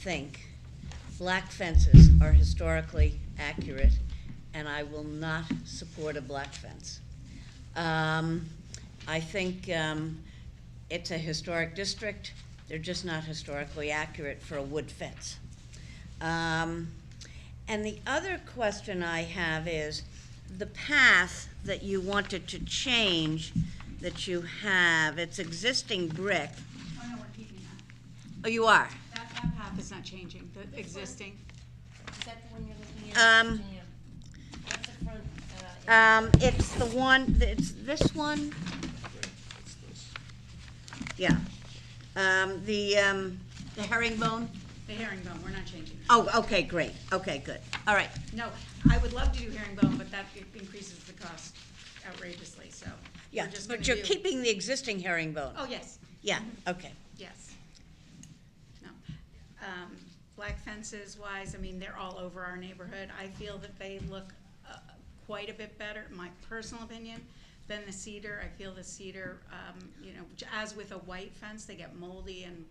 think black fences are historically accurate, and I will not support a black fence. I think it's a historic district. They're just not historically accurate for a wood fence. And the other question I have is the path that you wanted to change that you have, it's existing brick. Oh, no, we're keeping that. Oh, you are? That path is not changing, the existing. Is that the one you're looking at? Um, That's the front, It's the one, it's this one? Yeah. The herringbone? The herringbone, we're not changing that. Oh, okay, great. Okay, good. All right. No, I would love to do herringbone, but that increases the cost outrageously, so. Yeah, we're just but gonna you're do- keeping the existing herringbone? Oh, yes, Yeah, okay. yes. No. Black fences wise, I mean, they're all over our neighborhood. I feel that they look quite a bit better, my personal opinion, than the cedar. I feel the cedar, as with a white fence, they get moldy and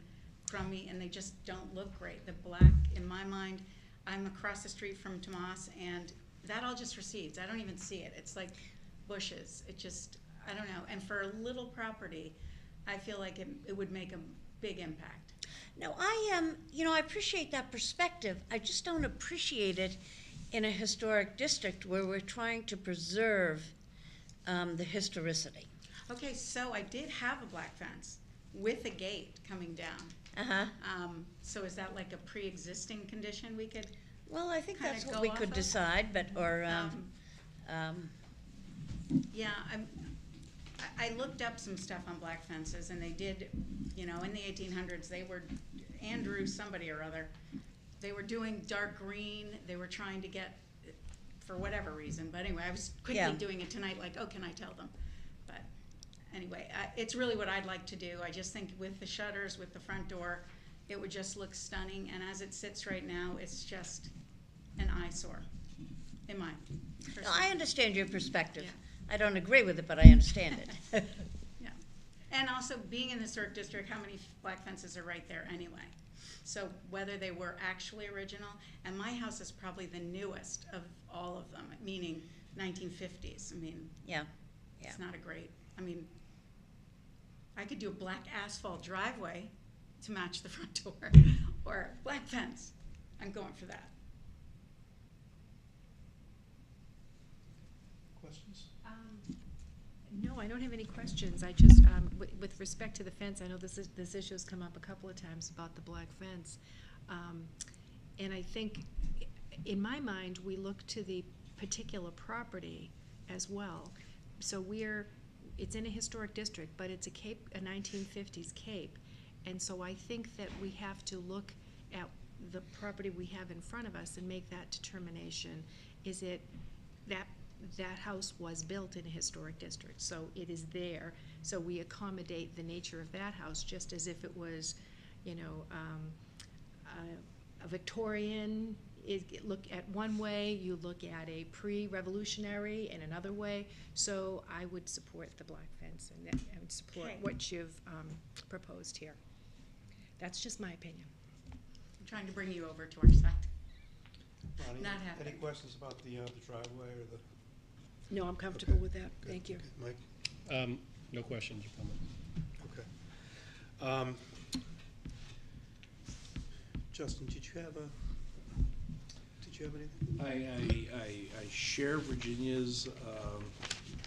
crummy, and they just don't look great. The black, in my mind, I'm across the street from Tomas, and that all just recedes. I don't even see it. It's like bushes. It just, I don't know. And for a little property, I feel like it would make a big impact. No, I appreciate that perspective. I just don't appreciate it in a historic district where we're trying to preserve the historicity. Okay, so I did have a black fence with a gate coming down. Uh-huh. So is that like a pre-existing condition we could? Well, I think Kinda that's go what we off could of? decide, but, or, Yeah, I looked up some stuff on black fences, and they did, you know, in the 1800s, they were, Andrew somebody or other, they were doing dark green, they were trying to get, for whatever reason, but anyway, I was Yeah. quickly doing it tonight, like, oh, can I tell them? But anyway, it's really what I'd like to do. I just think with the shutters, with the front door, it would just look stunning, and as it sits right now, it's just an eyesore, in my no, I understand your perspective. Yeah. I don't agree with it, but I understand it. Yeah, and also being in the historic district, how many black fences are right there anyway? So whether they were actually original, and my house is probably the newest of all of them, meaning 1950s. I mean, Yeah, yeah. it's not a great, I mean, I could do a black asphalt driveway to match the front door, or black fence. I'm going for that. Questions? No, I don't have any questions. I just, with respect to the fence, I know this issue's come up a couple of times about the black fence. And I think, in my mind, we look to the particular property as well. So it's in a historic district, but it's a 1950s Cape. And so I think that we have to look at the property we have in front of us and make that determination. Is it that house was built in a historic district, so it is there. So we accommodate the nature of that house just as if it was, you know, a Victorian. Look at one way, you look at a pre-revolutionary in another way. So I would support the black fence, and I would support Okay. what you've proposed here. That's just my opinion. I'm trying to bring you over to our side. Ronnie, Not any happening. questions about the driveway or the? No, I'm comfortable Okay, with that. good, Thank you. okay. Mike? No questions or comments. Okay. Justin, did you have anything? I share Virginia's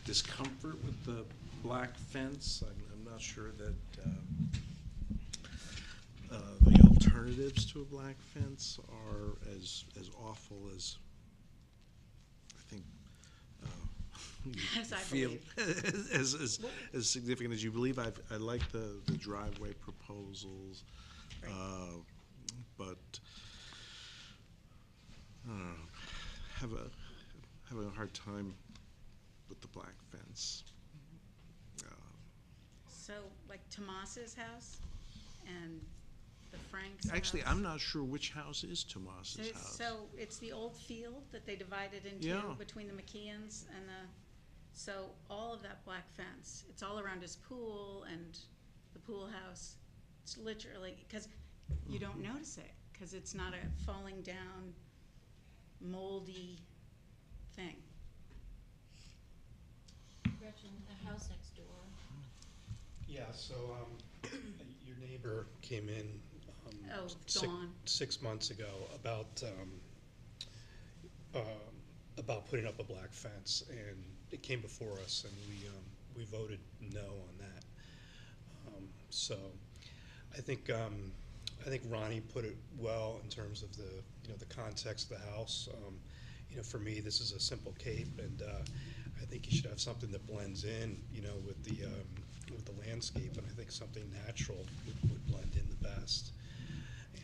discomfort with the black fence. I'm not sure that the alternatives to a black fence are as awful as I think you As I feel believe. as significant as you believe. I like the driveway proposals, Right. but I don't know, having a hard time with the black fence. So, like Tomas's house and the Frank's Actually, house? I'm not sure which house is Tomas's house. So it's the old field that they divided into Yeah. between the McKeons and so all of that black fence, it's all around his pool and the pool house. It's literally, because you don't notice it, because it's not a falling down, moldy thing. Gretchen, the house next door. Yeah, so, your neighbor came in, Oh, six- Dawn. 6 months ago about putting up a black fence, and it came before us, and we voted no on that. So, I think Ronnie put it well in terms of the context of the house. For me, this is a simple cape, and I think you should have something that blends in, with the landscape, and I think something natural would blend in the best.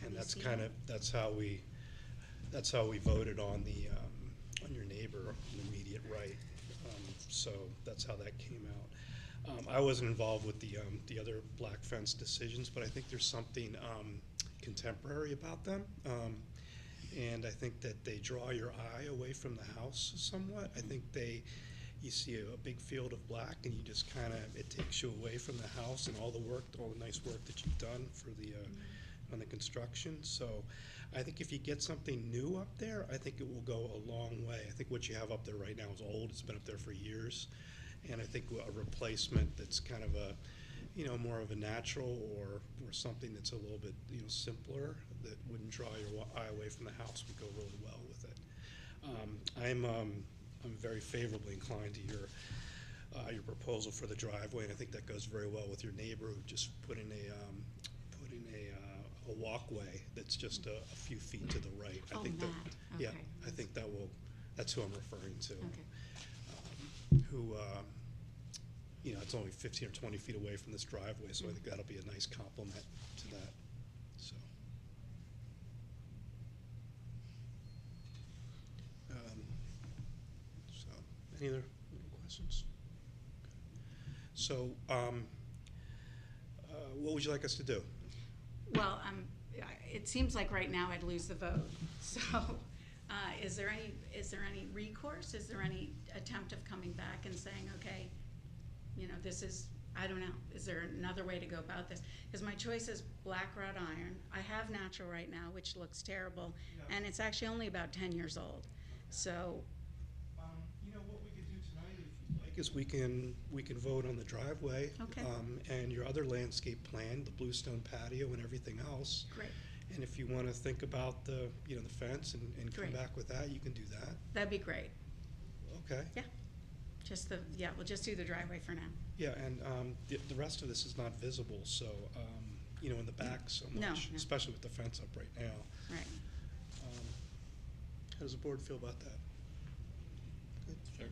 And Have you seen that's how we voted on on your neighbor on the immediate right. So that's how that came out. I wasn't involved with the other black fence decisions, but I think there's something contemporary about them. And I think that they draw your eye away from the house somewhat. I think you see a big field of black, and you just it takes you away from the house and all the nice work that you've done for on the construction. So I think if you get something new up there, I think it will go a long way. I think what you have up there right now is old. It's been up there for years. And I think a replacement that's kind of more of a natural or something that's a little bit, simpler, that wouldn't draw your eye away from the house would go really well with it. I'm very favorably inclined to your proposal for the driveway, and I think that goes very well with your neighbor who just put in a walkway that's just a few feet to the right. I Oh, think that, Matt, yeah, okay. I think that's who I'm referring to. Okay. Who, it's only 15 or 20 feet away from this driveway, so I think that'll be a nice complement to that, so. Any other questions? So, what would you like us to do? Well, it seems like right now I'd lose the vote. So, is there any recourse? Is there any attempt of coming back and saying, okay, this is, I don't know, is there another way to go about this? Because my choice is black wrought iron. I have natural right now, which looks terrible, and it's actually only about 10 years old. So, What we could do tonight, if you'd like, is we can vote on the driveway. Okay. And your other landscape plan, the bluestone patio and everything else. great. And if you want to think about the fence and come Great. back with that, you can do that. That'd be great. Okay. Yeah. We'll just do the driveway for now. Yeah, and the rest of this is not visible, so, in the back so No, much, no. especially with the fence up right now. Right. How does the board feel about that? Good. Sure.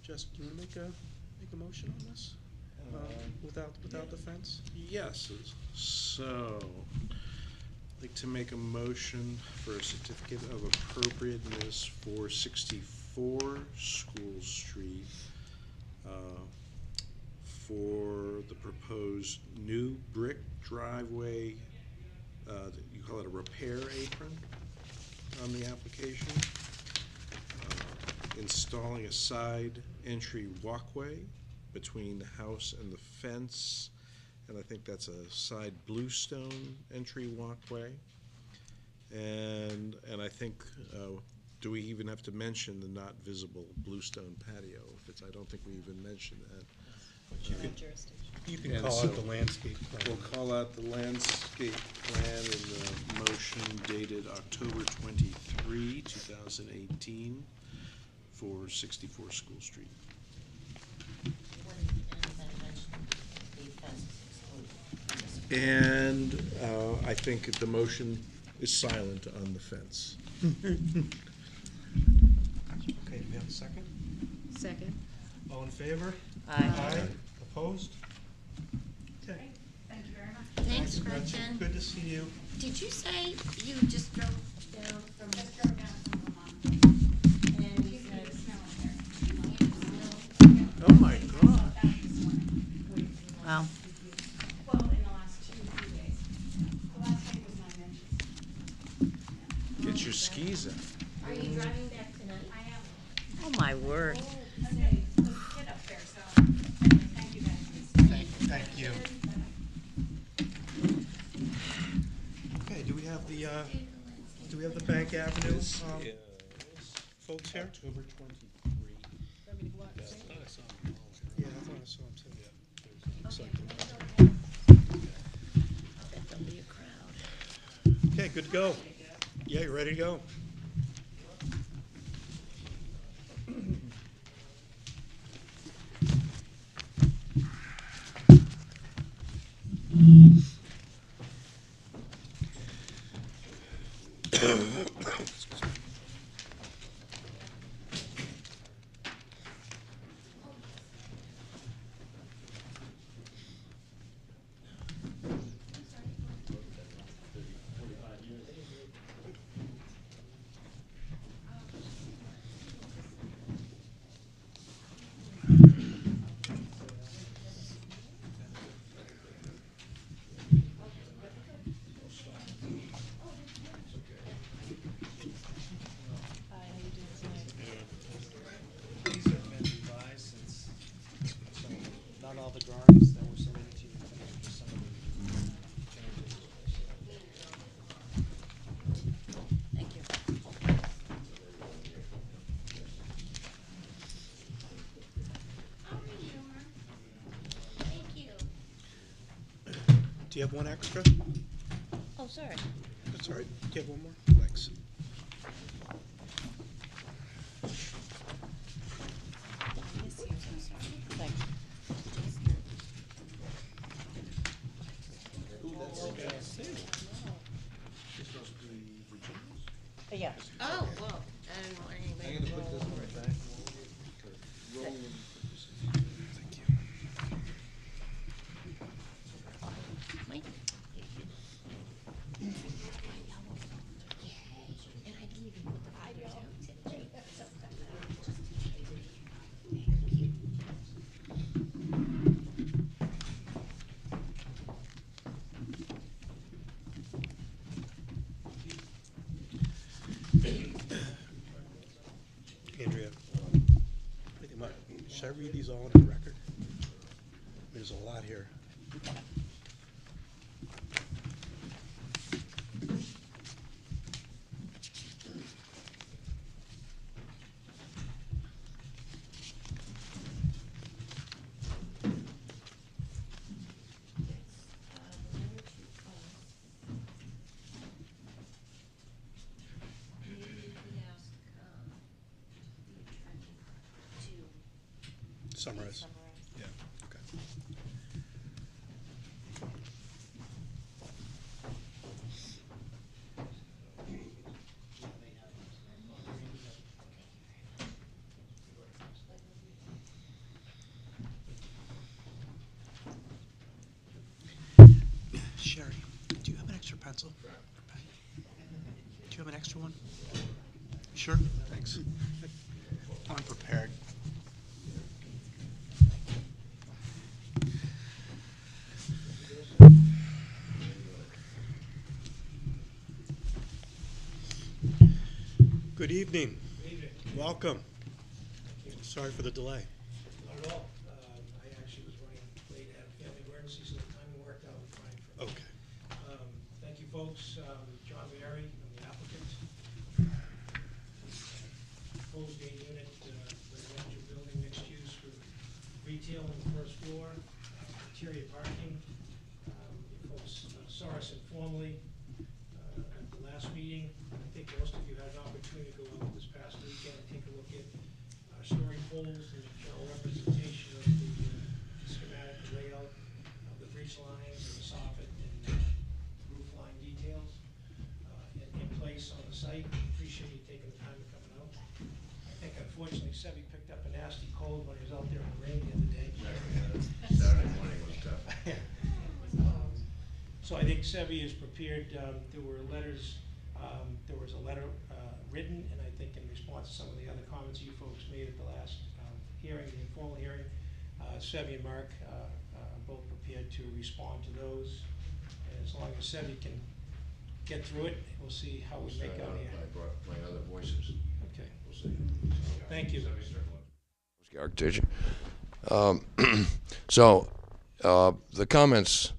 Jess, do you want to make a motion on this? Without the fence? Yes, so, I'd like to make a motion for a certificate of appropriateness for 64 School Street for the proposed new brick driveway, you call it a repair apron on the application, installing a side entry walkway between the house and the fence, and I think that's a side bluestone entry walkway. And I think, do we even have to mention the not visible bluestone patio? I don't think we even mentioned that. You can And call so out the landscape plan. We'll call out the landscape plan in the motion dated October 23, 2018 for 64 School Street. And I think the motion is silent on the fence. Okay, do we have a second? Second. All in favor? Aye. Opposed? Okay. Thank you very much. Thanks, Gretchen. Good to see you. Did you say you just drove down from? Just drove down from Vermont. And you Feet said, of snow in there. Oh, my God. That this morning. Wow. Well, in the last 2 days. The last day was 9 inches. Get your skis out. are you driving back tonight? I am. Oh, my word. Okay, let's get up there, so, thank you guys. Thank you. Okay, do we have the Bank Avenue, folks here? October 23. Yeah, I thought I saw him too. Looks like them. I bet there'll be a crowd. Okay, good to go. Yeah, you ready to go? These have been revised since, so not all the drawings that were submitted to you, just some of the changes. Thank you. How are you? Thank you. Do you have one extra? Oh, sorry. That's all right. Do you have one more? Thanks. This here's Yeah. Oh, well, I didn't want anybody to roll over it. Mike? And I didn't even put the figures out today. Andrea, should I read these all into the record? There's a lot here. Summarize. Yeah, okay. Sherry, do you have an extra pencil? Do you have an extra one? Sure, thanks. I'm prepared. Good evening. Good evening. Welcome. Sorry for the delay. Not at all. I actually was running late, had a family emergency, so the timing worked out fine for me. Okay. Thank you, folks. John Mary, I'm the applicant. Proposed 8-unit residential building, mixed use with retail on the first floor, interior parking. You folks saw us informally at the last meeting. I think most of you had an opportunity to go out this past weekend and take a look at story poles and general representation of the schematic layout of the breach lines and the soffit and roof line details in place on the site. Appreciate you taking the time to come out. I think unfortunately Sebi picked up a nasty cold when he was out there in the rain the other day. Saturday morning was tough. So I think Sebi is prepared. There were letters, there was a letter written, and I think in response to some of the other comments you folks made at the last hearing, the informal hearing, Sebi and Mark are both prepared to respond to those. And as long as Sebi can get through it, we'll see how we make out here. I brought my other voices. Okay, We'll see. thank you. Architecture. So, the comments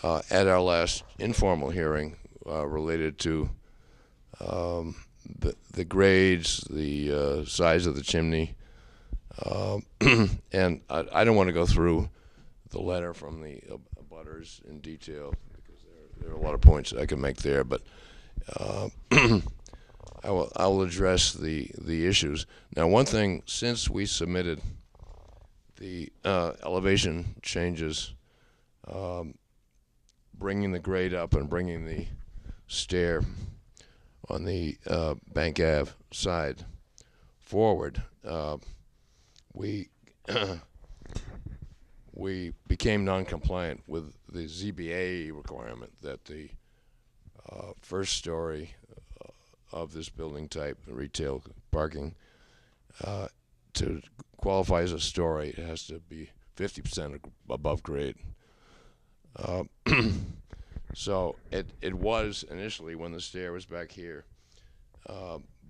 at our last informal hearing related to the grades, the size of the chimney, and I don't want to go through the letter from the abutters in detail because there are a lot of points I can make there, but I will address the issues. Now, one thing, since we submitted the elevation changes, bringing the grade up and bringing the stair on the Bank Ave side forward, we we became non-compliant with the ZBA requirement that the first story of this building type, retail parking, to qualify as a story, it has to be 50% above grade. So it was initially when the stair was back here.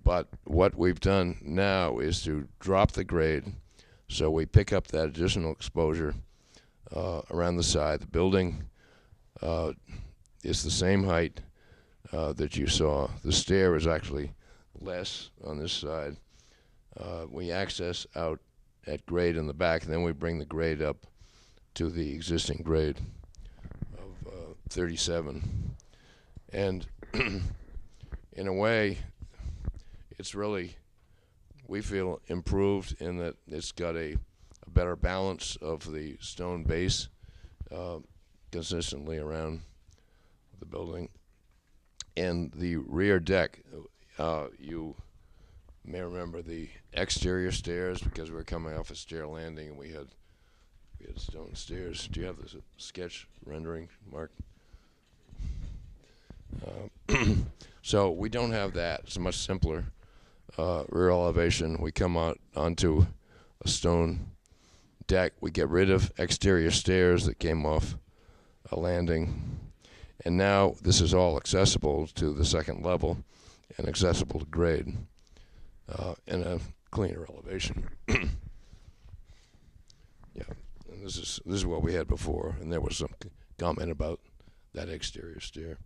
But what we've done now is to drop the grade so we pick up that additional exposure around the side. The building is the same height that you saw. The stair is actually less on this side. We access out at grade in the back, and then we bring the grade up to the existing grade of 37. And in a way, it's really, we feel, improved in that it's got a better balance of the stone base consistently around the building. And the rear deck, You may remember the exterior stairs because we were coming off a stair landing and we had stone stairs. Do you have the sketch rendering, Mark? So we don't have that. It's much simpler. Rear elevation. We come out onto a stone deck. We get rid of exterior stairs that came off a landing. And now this is all accessible to the second level and accessible to grade in a cleaner elevation. Yeah, and this is what we had before, and there was some comment about that exterior stair.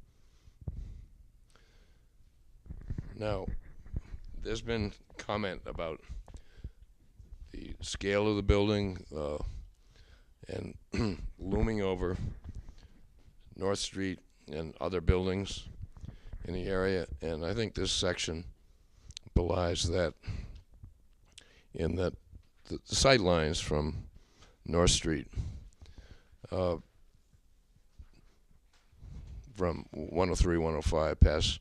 Now, there's been comment about the scale of the building and looming over North Street and other buildings in the area, and I think this section belies that, in that the sight lines from North Street from 103, 105 pass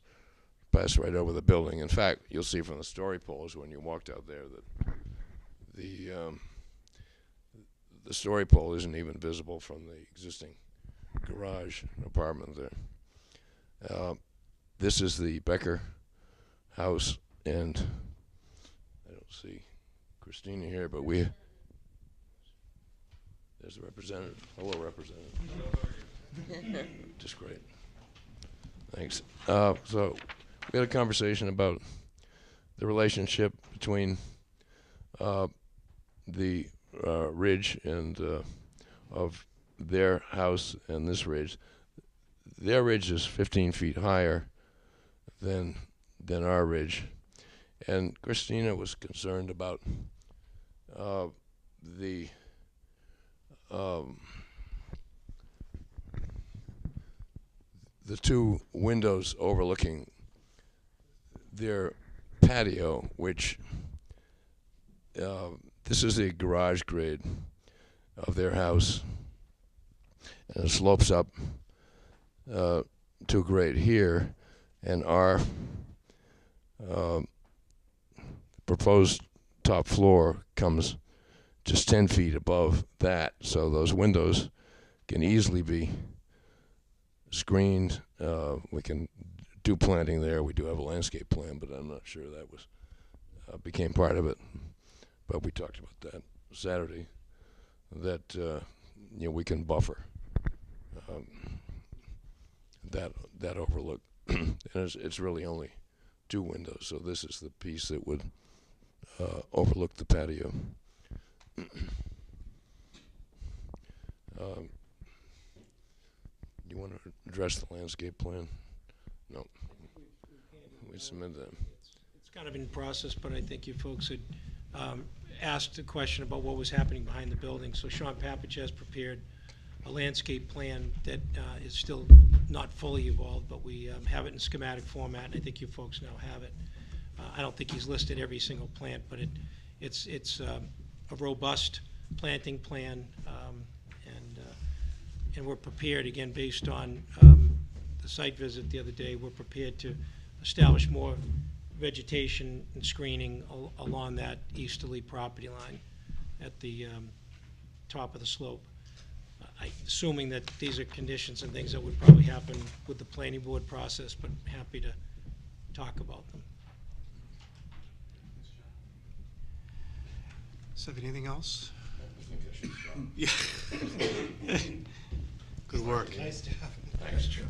right over the building. In fact, you'll see from the story poles when you walked out there that the story pole isn't even visible from the existing garage apartment there. This is the Becker house, and I don't see Christina here, but there's the representative. Hello, representative. Just great. Thanks. So we had a conversation about the relationship between the ridge and of their house and this ridge. Their ridge is 15 feet higher than our ridge, and Christina was concerned about the two windows overlooking their patio, which this is the garage grade of their house, and it slopes up to grade here, and our proposed top floor comes just 10 feet above that, so those windows can easily be screened. We can do planting there. We do have a landscape plan, but I'm not sure that was became part of it. But we talked about that Saturday, that we can buffer that overlook. And it's really only two windows, so this is the piece that would overlook the patio. You want to address the landscape plan? No. We submitted that. It's kind of in process, but I think you folks had asked a question about what was happening behind the building. So Sean Papich has prepared a landscape plan that is still not fully evolved, but we have it in schematic format, and I think you folks now have it. I don't think he's listed every single plant, but it's a robust planting plan, and we're prepared, again, based on the site visit the other day, we're prepared to establish more vegetation and screening along that easterly property line at the top of the slope. Assuming that these are conditions and things that would probably happen with the planning board process, but happy to talk about them. So, anything else? Yeah. Good work. Nice job. Thanks, Joe.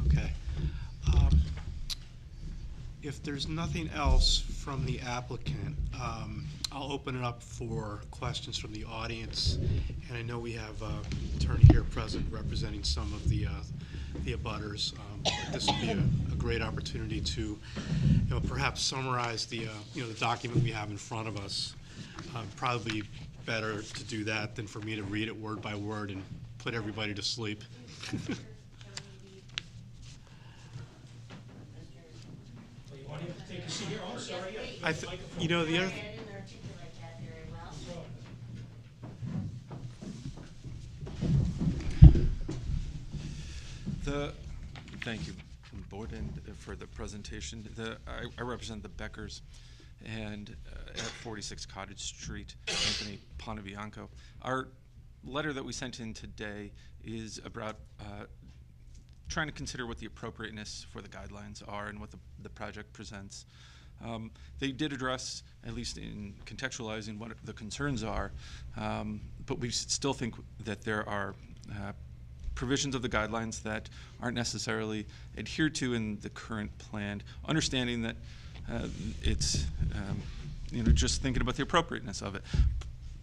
Okay. If there's nothing else from the applicant, I'll open it up for questions from the audience. And I know we have an attorney here present representing some of the abutters. This would be a great opportunity to, perhaps summarize the document we have in front of us. Probably better to do that than for me to read it word by word and put everybody to sleep. The other. I didn't articulate that very well. Thank you, board, and for the presentation. I represent the Beckers and at 46 Cottage Street, Anthony Pontebianco. Our letter that we sent in today is about trying to consider what the appropriateness for the guidelines are and what the project presents. They did address, at least in contextualizing what the concerns are, but we still think that there are provisions of the guidelines that aren't necessarily adhered to in the current plan, understanding that it's just thinking about the appropriateness of it.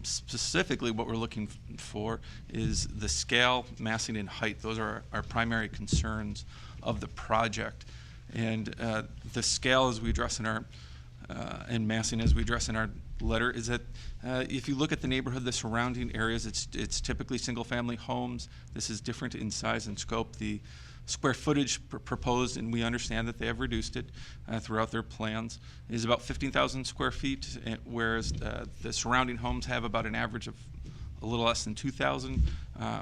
Specifically, what we're looking for is the scale, massing, and height. Those are our primary concerns of the project. And the scale, as we address in our, and massing as we address in our letter, is that if you look at the neighborhood, the surrounding areas, it's typically single-family homes. This is different in size and scope. The square footage proposed, and we understand that they have reduced it throughout their plans, is about 15,000 square feet, whereas the surrounding homes have about an average of a little less than 2,000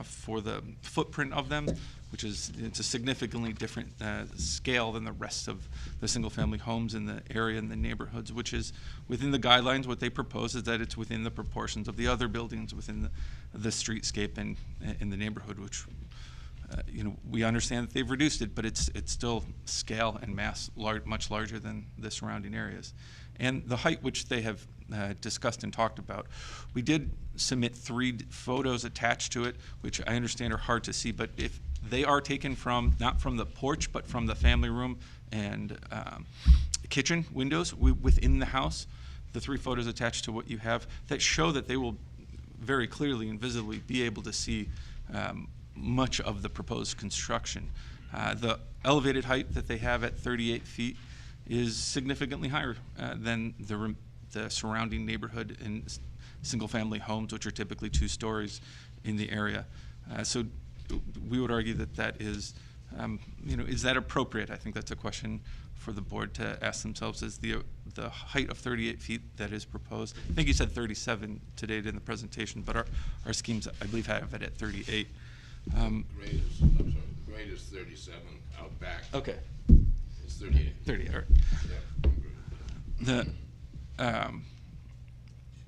for the footprint of them, which is it's a significantly different scale than the rest of the single-family homes in the area and the neighborhoods, which is within the guidelines. What they propose is that it's within the proportions of the other buildings within the streetscape and in the neighborhood, which we understand that they've reduced it, but it's still scale and mass much larger than the surrounding areas. And the height, which they have discussed and talked about, we did submit 3 photos attached to it, which I understand are hard to see, but if they are taken from, not from the porch, but from the family room and kitchen windows within the house, the 3 photos attached to what you have that show that they will very clearly and visibly be able to see much of the proposed construction. The elevated height that they have at 38 feet is significantly higher than the surrounding neighborhood and single-family homes, which are typically 2 stories in the area. So we would argue that that is, is that appropriate? I think that's a question for the board to ask themselves. Is the height of 38 feet that is proposed? I think you said 37 today in the presentation, but our schemes, I believe, have it at 38. Grade is 37 out back. Okay. It's 38. 38, all right. Yeah.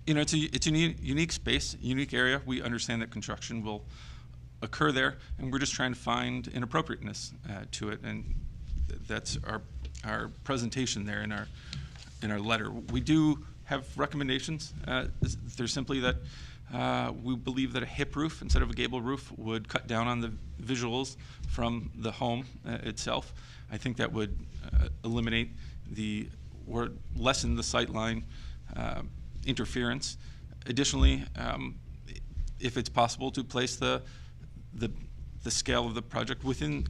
It's a unique space, unique area. We understand that construction will occur there, and we're just trying to find an appropriateness to it, and that's our presentation there in our letter. We do have recommendations. They're simply that we believe that a hip roof instead of a gable roof would cut down on the visuals from the home itself. I think that would eliminate or lessen the sightline interference. Additionally, if it's possible to place the scale of the project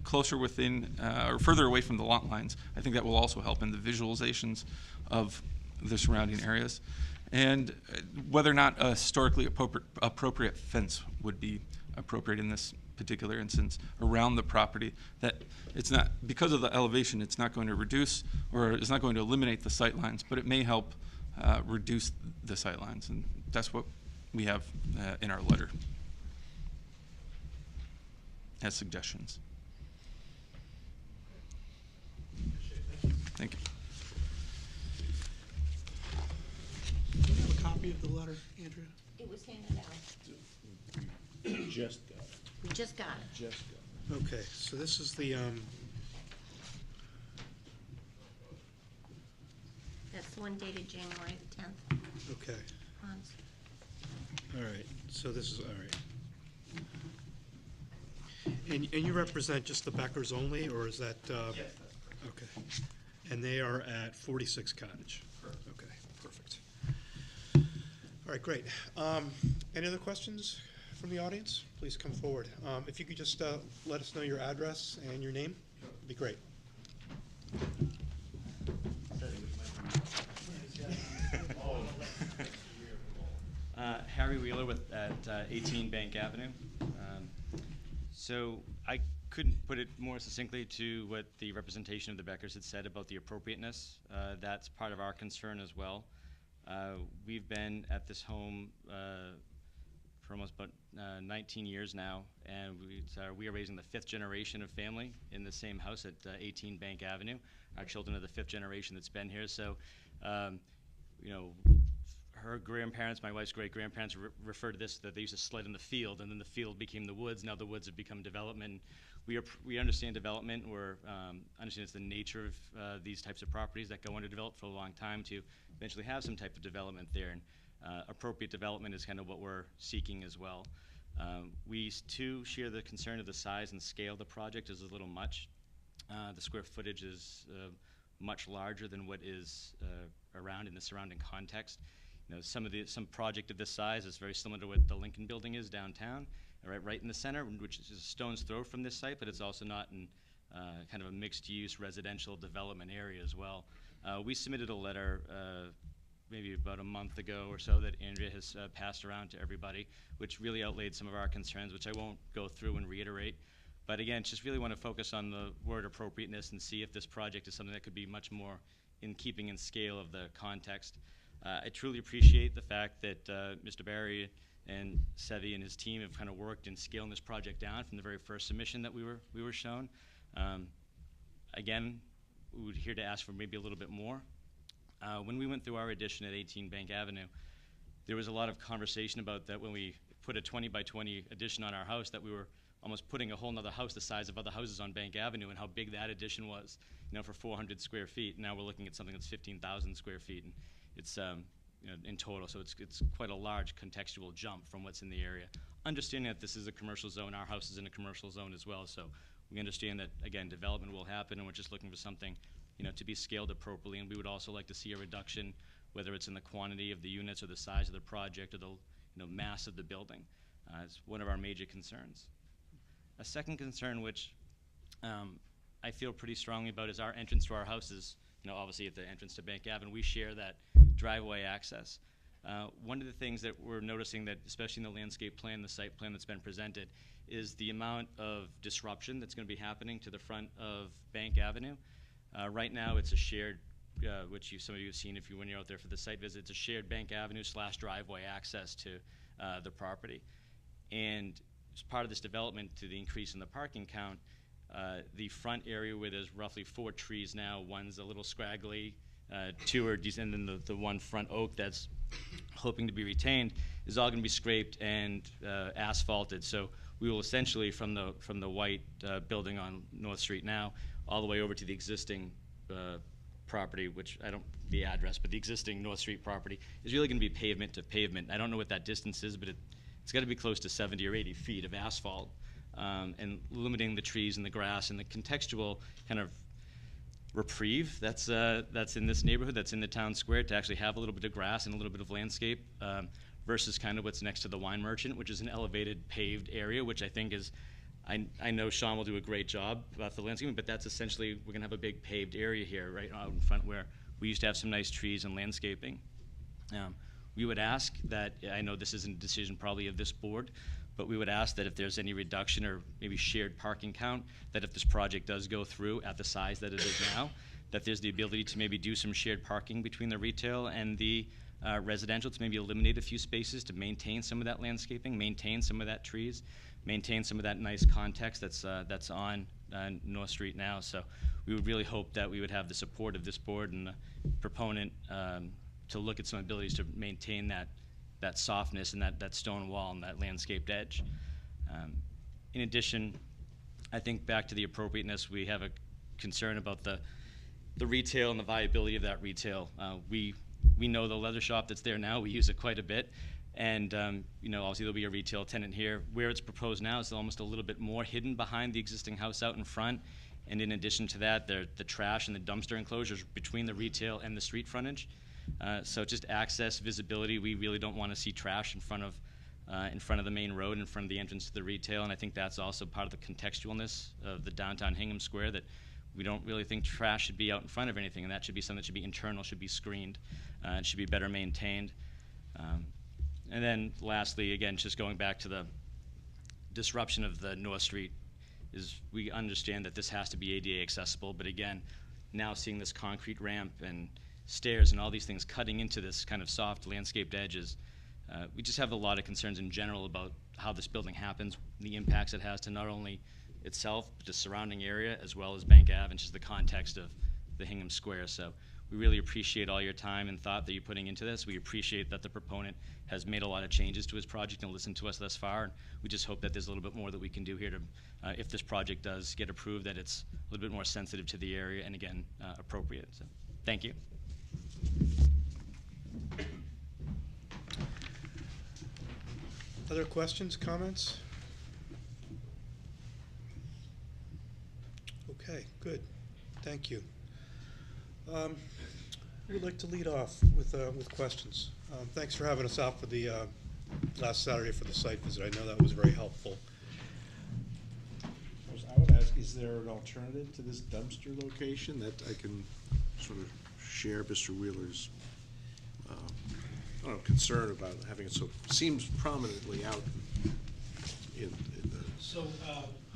closer within or further away from the lot lines, I think that will also help in the visualizations of the surrounding areas. And whether or not a historically appropriate fence would be appropriate in this particular instance around the property, that it's not, because of the elevation, it's not going to reduce or it's not going to eliminate the sight lines, but it may help reduce the sight lines, and that's what we have in our letter as suggestions. Thank you. Do you have a copy of the letter, Andrea? It was handed out. Just got it. We just got it. Just got it. Okay, so this is the, That's the one dated January the 10th. okay, Hans. all right, so this is, all right. And you represent just the Beckers only, or is that? Yes, that's correct. Okay. And they are at 46 Cottage? Correct. Okay, perfect. All right, great. Any other questions from the audience? Please come forward. If you could just let us know your address and your name, it'd be great. Harry Wheeler at 18 Bank Avenue. So I couldn't put it more succinctly to what the representation of the Beckers had said about the appropriateness. That's part of our concern as well. We've been at this home for almost about 19 years now, and we are raising the 5th generation of family in the same house at 18 Bank Avenue. Our children are the 5th generation that's been here, so you know, her grandparents, my wife's great-grandparents refer to this, that they used to sled in the field, and then the field became the woods. Now the woods have become development. We understand development. We understand it's the nature of these types of properties that go underdeveloped for a long time to eventually have some type of development there. And appropriate development is kind of what we're seeking as well. We too share the concern of the size and scale of the project is a little much. The square footage is much larger than what is around in the surrounding context. You know, some project of this size is very similar to what the Lincoln Building is downtown, right in the center, which is a stone's throw from this site, but it's also not in kind of a mixed-use residential development area as well. We submitted a letter maybe about a month ago or so that Andrea has passed around to everybody, which really outlaid some of our concerns, which I won't go through and reiterate. But again, just really want to focus on the word appropriateness and see if this project is something that could be much more in keeping in scale of the context. I truly appreciate the fact that Mr. Barry and Sevi and his team have kind of worked in scaling this project down from the very first submission that we were shown. Again, we were here to ask for maybe a little bit more. When we went through our addition at 18 Bank Avenue, there was a lot of conversation about that when we put a 20 by 20 addition on our house, that we were almost putting a whole nother house the size of other houses on Bank Avenue, and how big that addition was, you know, for 400 square feet. Now we're looking at something that's 15,000 square feet, and it's you know, in total, so it's quite a large contextual jump from what's in the area. Understanding that this is a commercial zone, our house is in a commercial zone as well, so we understand that, again, development will happen, and we're just looking for something, you know, to be scaled appropriately. And we would also like to see a reduction, whether it's in the quantity of the units or the size of the project or the, you know, mass of the building. It's one of our major concerns. A second concern, which I feel pretty strongly about, is our entrance to our house is, you know, obviously at the entrance to Bank Avenue. We share that driveway access. One of the things that we're noticing, that especially in the landscape plan, the site plan that's been presented, is the amount of disruption that's going to be happening to the front of Bank Avenue. Right now, it's a shared, which some of you have seen when you're out there for the site visit. It's a shared Bank Avenue / driveway access to the property. And as part of this development, to the increase in the parking count, the front area where there's roughly 4 trees now, one's a little scraggly, 2 are decent, and then the one front oak that's hoping to be retained is all going to be scraped and asphalted. So we will essentially, from the white building on North Street now, all the way over to the existing property, which I don't, the address, but the existing North Street property is really going to be pavement to pavement. I don't know what that distance is, but it's got to be close to 70 or 80 feet of asphalt, and limiting the trees and the grass and the contextual kind of reprieve that's in this neighborhood, that's in the town square, to actually have a little bit of grass and a little bit of landscape, versus kind of what's next to the wine merchant, which is an elevated paved area, which I think is, I know Sean will do a great job about the landscaping, but that's essentially, we're gonna have a big paved area here right out in front where we used to have some nice trees and landscaping. We would ask that, I know this isn't a decision probably of this board, but we would ask that if there's any reduction or maybe shared parking count, that if this project does go through at the size that it is now, that there's the ability to maybe do some shared parking between the retail and the residential, to maybe eliminate a few spaces to maintain some of that landscaping, maintain some of that trees, maintain some of that nice context that's on North Street now. So we would really hope that we would have the support of this board and the proponent to look at some abilities to maintain that softness and that stone wall and that landscaped edge. In addition, I think back to the appropriateness, we have a concern about the retail and the viability of that retail. We know the leather shop that's there now, we use it quite a bit, and you know, obviously there'll be a retail tenant here. Where it's proposed now is almost a little bit more hidden behind the existing house out in front, and in addition to that, the trash and the dumpster enclosures between the retail and the street frontage. So just access, visibility, we really don't want to see trash in front of the main road, in front of the entrance to the retail, and I think that's also part of the contextualness of the downtown Hingham Square, that we don't really think trash should be out in front of anything, and that should be something that should be internal, should be screened, it should be better maintained. And then lastly, again, just going back to the disruption of the North Street, is we understand that this has to be ADA accessible, but again, now seeing this concrete ramp and stairs and all these things cutting into this kind of soft landscaped edges, We just have a lot of concerns in general about how this building happens, the impacts it has to not only itself, but the surrounding area, as well as Bank Ave, and just the context of the Hingham Square. So we really appreciate all your time and thought that you're putting into this. We appreciate that the proponent has made a lot of changes to his project and listened to us thus far. And we just hope that there's a little bit more that we can do here to, if this project does get approved, that it's a little bit more sensitive to the area and, again, appropriate. So thank you. Other questions, comments? Okay, good. Thank you. Who would like to lead off with questions? Thanks for having us out for the last Saturday for the site visit. I know that was very helpful. I would ask, is there an alternative to this dumpster location that I can sort of share Mr. Wheeler's I don't know, concern about having it so, seems prominently out in the. So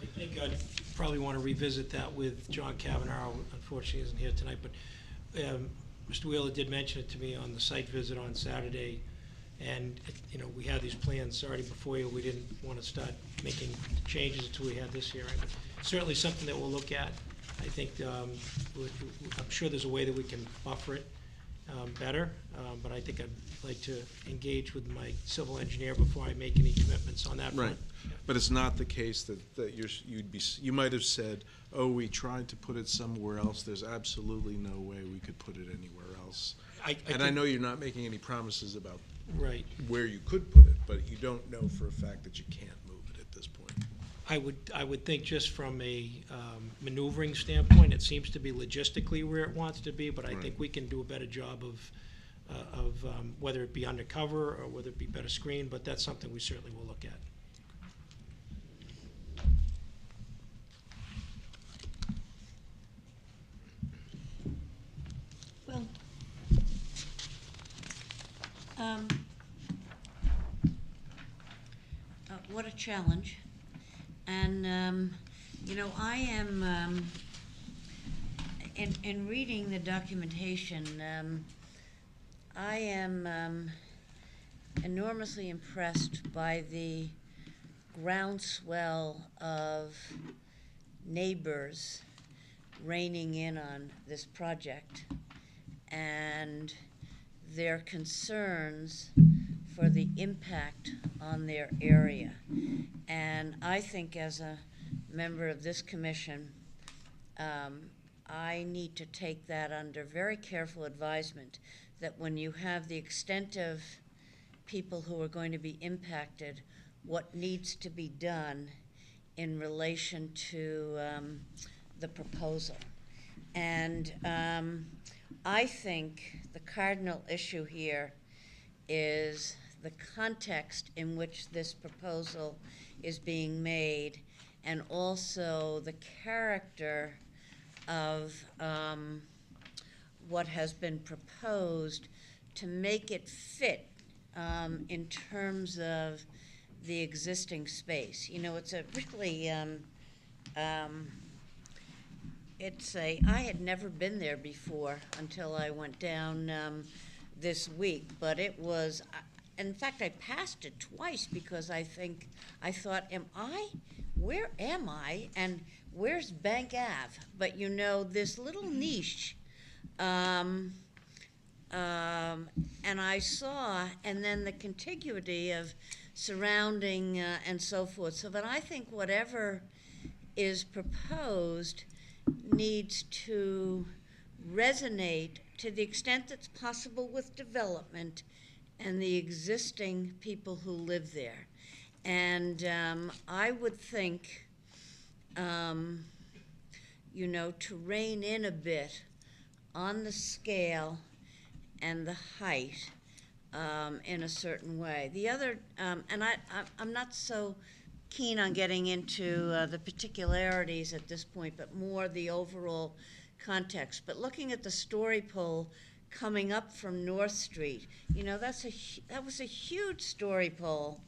I think I'd probably want to revisit that with John Kavanaugh. Unfortunately, he isn't here tonight, but Mr. Wheeler did mention it to me on the site visit on Saturday. And, you know, we had these plans already before you. We didn't want to start making changes until we had this hearing. But certainly something that we'll look at. I think, I'm sure there's a way that we can buffer it better, but I think I'd like to engage with my civil engineer before I make any commitments on that front. Right, but it's not the case that you might have said, oh, we tried to put it somewhere else. There's absolutely no way we could put it anywhere else. I know you're not making any promises about right where you could put it, but you don't know for a fact that you can't move it at this point. I would think just from a maneuvering standpoint, it seems to be logistically where it wants to be, but I think we can do a better job of whether it be undercover or whether it be better screened, but that's something we certainly will look at. Well, what a challenge. And, you know, I am, in reading the documentation, I am enormously impressed by the groundswell of neighbors reining in on this project and their concerns for the impact on their area. And I think as a member of this commission, I need to take that under very careful advisement, that when you have the extent of people who are going to be impacted, what needs to be done in relation to the proposal. And I think the cardinal issue here is the context in which this proposal is being made, and also the character of what has been proposed to make it fit in terms of the existing space. You know, it's a really, I had never been there before until I went down this week, but it was, in fact, I passed it twice because I thought, where am I, and where's Bank Ave? But you know, this little niche, and I saw, and then the contiguity of surrounding and so forth. So, but I think whatever is proposed needs to resonate to the extent that's possible with development and the existing people who live there. And I would think, you know, to rein in a bit on the scale and the height in a certain way. The other, and I'm not so keen on getting into the particularities at this point, but more the overall context. But looking at the story pole coming up from North Street, you know, that was a huge story pole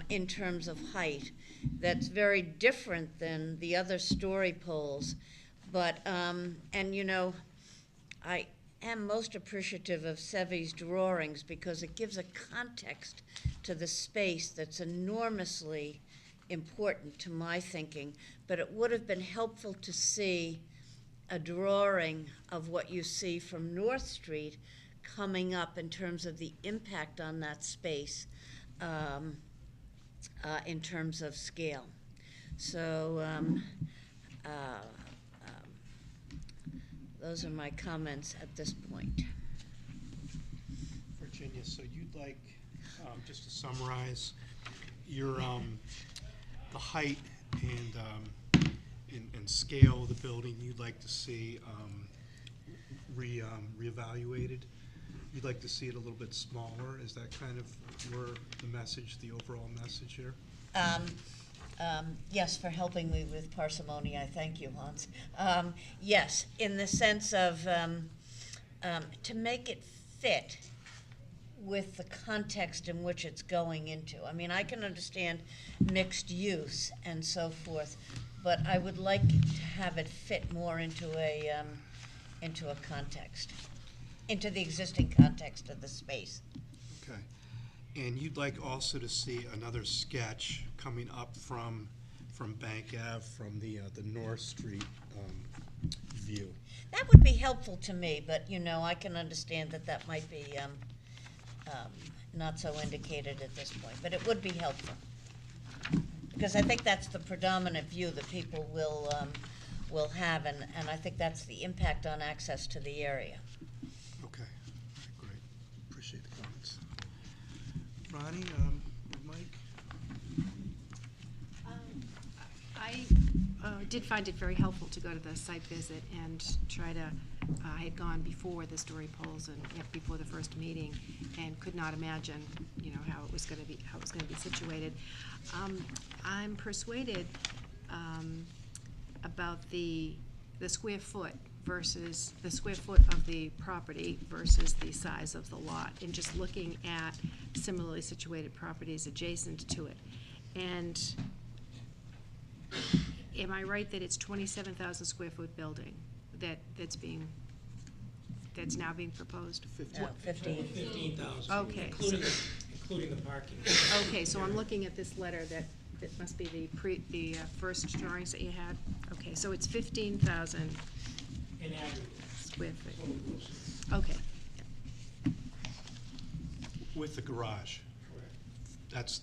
in terms of height. That's very different than the other story poles. But and you know, am most appreciative of Sevi's drawings because it gives a context to the space that's enormously important to my thinking, but it would have been helpful to see a drawing of what you see from North Street coming up in terms of the impact on that space in terms of scale. So those are my comments at this point. Virginia, so you'd like, just to summarize, your, the height and scale of the building you'd like to see reevaluated? You'd like to see it a little bit smaller? Is that kind of where the message, the overall message here? Yes, for helping me with parsimony, I thank you, Hans. Yes, in the sense of to make it fit with the context in which it's going into. I mean, I can understand mixed use and so forth, but I would like to have it fit more into a context, into the existing context of the space. Okay. And you'd like also to see another sketch coming up from Bank Ave, from the North Street view. That would be helpful to me, but, you know, I can understand that that might be not so indicated at this point, but it would be helpful. Because I think that's the predominant view that people will have, and I think that's the impact on access to the area. Okay, great. Appreciate the comments. Ronnie, Mike? I did find it very helpful to go to the site visit and try to, I had gone before the story polls and before the first meeting and could not imagine, you know, how it was going to be situated. I'm persuaded about the square foot versus the square foot of the property versus the size of the lot, and just looking at similarly situated properties adjacent to it. And am I right that it's 27,000 square foot building that's now being proposed? 15. 15,000. Okay. Including the parking. Okay, so I'm looking at this letter that must be the first drawings that you had. Okay, so it's 15,000 In aggregate. square feet. Okay, With the garage. Correct.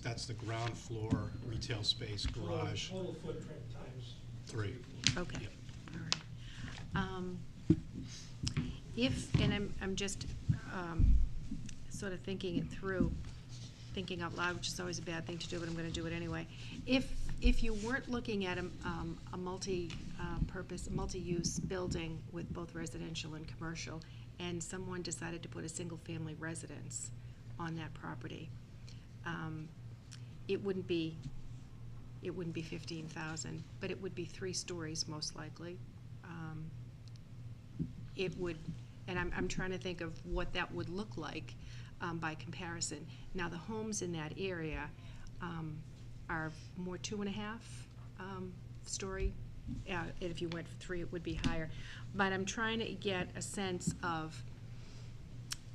That's the ground floor retail space garage. Total footprint times 3. okay, Yep. all right. And I'm just sort of thinking it through, thinking out loud, which is always a bad thing to do, but I'm going to do it anyway. If you weren't looking at a multi-purpose, multi-use building with both residential and commercial, and someone decided to put a single-family residence on that property, it wouldn't be 15,000, but it would be 3 stories most likely. It would, and I'm trying to think of what that would look like by comparison. Now, the homes in that area are more 2.5 story. If you went for 3, it would be higher. But I'm trying to get a sense of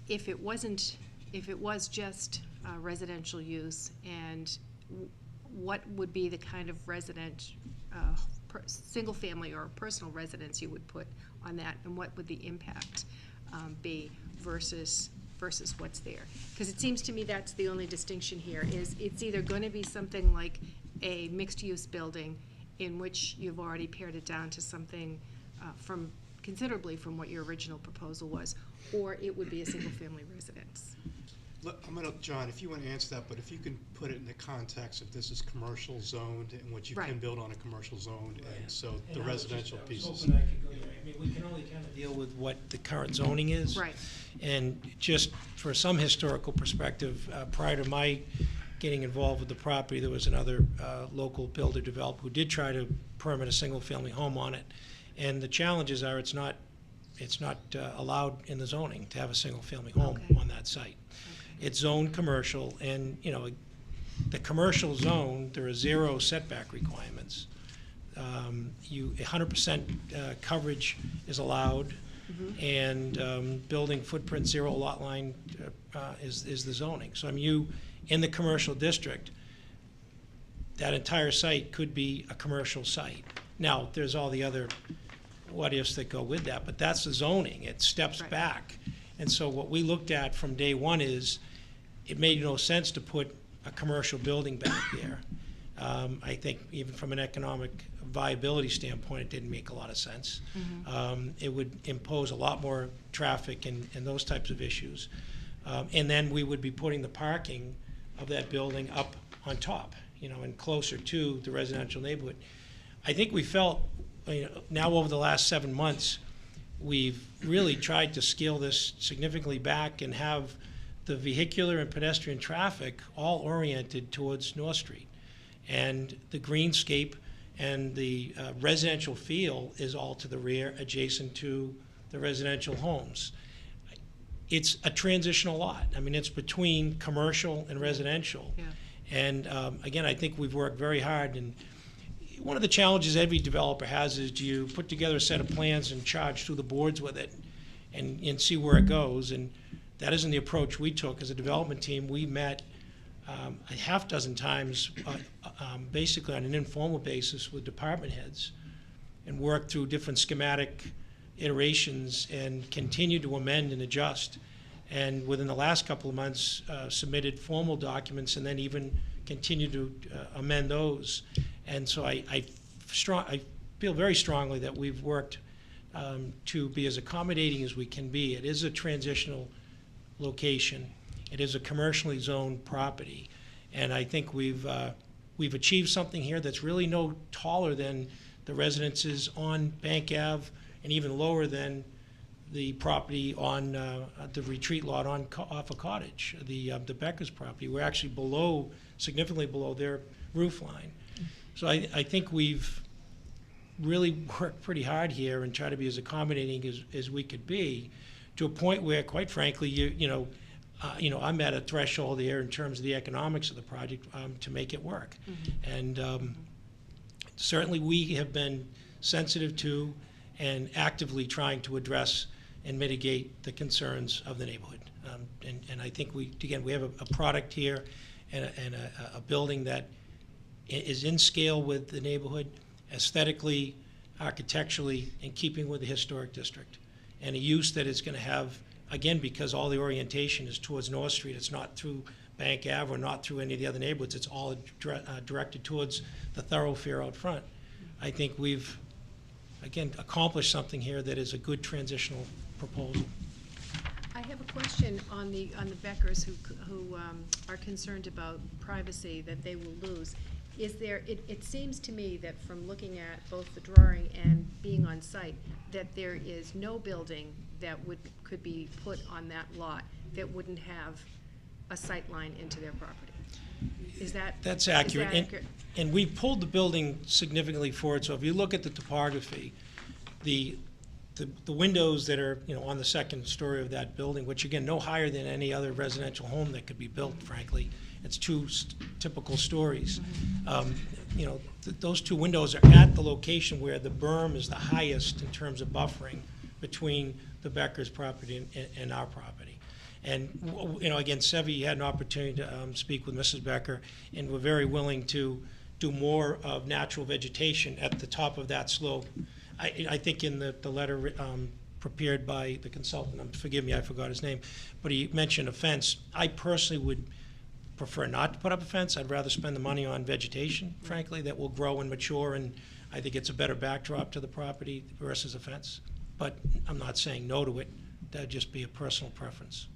if it was just residential use, and what would be the kind of single family or personal residence you would put on that, and what would the impact be versus what's there. Because it seems to me that's the only distinction here, is it's either going to be something like a mixed-use building in which you've already pared it down to something considerably from what your original proposal was, or it would be a single-family residence. I'm going to, John, if you want to answer that, but if you can put it in the context of this is commercial zoned and what you can Right. build on a commercial zone, and so And the I was residential just- pieces. I was hoping I could go there. I mean, we can only kind of deal with what the current zoning is. Right. And just for some historical perspective, prior to my getting involved with the property, there was another local builder developer who did try to permit a single-family home on it. And the challenges are it's not allowed in the zoning to have a single-family home Okay. on that site. It's zoned commercial, and, you know, the commercial zone, there are 0 setback requirements. 100% coverage is allowed. and building footprint 0 lot line is the zoning. So I mean, you, in the commercial district, that entire site could be a commercial site. Now, there's all the other what-ifs that go with that, but that's the zoning. It steps Right. back. And so what we looked at from day one is, it made no sense to put a commercial building back there. I think even from an economic viability standpoint, it didn't make a lot of sense. It would impose a lot more traffic and those types of issues. And then we would be putting the parking of that building up on top, you know, and closer to the residential neighborhood. I think we felt, you know, now over the last 7 months, we've really tried to scale this significantly back and have the vehicular and pedestrian traffic all oriented towards North Street. And the greenscape and the residential feel is all to the rear, adjacent to the residential homes. It's a transitional lot. I mean, it's between commercial and residential. Yeah. And again, I think we've worked very hard. And one of the challenges every developer has is, do you put together a set of plans and charge through the boards with it and see where it goes? And that isn't the approach we took as a development team. We met a half dozen times, basically on an informal basis with department heads, and worked through different schematic iterations and continued to amend and adjust. And within the last couple of months, submitted formal documents and then even continued to amend those. And so I feel very strongly that we've worked to be as accommodating as we can be. It is a transitional location. It is a commercially zoned property. And I think we've achieved something here that's really no taller than the residences on Bank Ave and even lower than the property on the retreat lot off a cottage, the Becker's property. We're actually below, significantly below their roof line. So I think we've really worked pretty hard here and try to be as accommodating as we could be, to a point where, quite frankly, you know, I'm at a threshold here in terms of the economics of the project to make it work. And certainly we have been sensitive to and actively trying to address and mitigate the concerns of the neighborhood. And I think we have a product here and a building that is in scale with the neighborhood, aesthetically, architecturally, in keeping with the historic district. And a use that is going to have, again, because all the orientation is towards North Street, it's not through Bank Ave or not through any of the other neighborhoods, it's all directed towards the thoroughfare out front. I think we've, again, accomplished something here that is a good transitional proposal. I have a question on the Beckers who are concerned about privacy that they will lose. Is there, it seems to me that from looking at both the drawing and being on site, that there is no building that could be put on that lot that wouldn't have a sight line into their property. Is that? That's accurate. Is that accurate? And we pulled the building significantly forward. So if you look at the topography, the windows that are, you know, on the second story of that building, which again, no higher than any other residential home that could be built, frankly. It's two typical stories. You know, those two windows are at the location where the berm is the highest in terms of buffering between the Becker's property and our property. And, you know, again, Sevi had an opportunity to speak with Mrs. Becker, and we're very willing to do more of natural vegetation at the top of that slope. I think in the letter prepared by the consultant, forgive me, I forgot his name, but he mentioned a fence. I personally would prefer not to put up a fence. I'd rather spend the money on vegetation, frankly, that will grow and mature, and I think it's a better backdrop to the property versus a fence. But I'm not saying no to it. That'd just be a personal preference.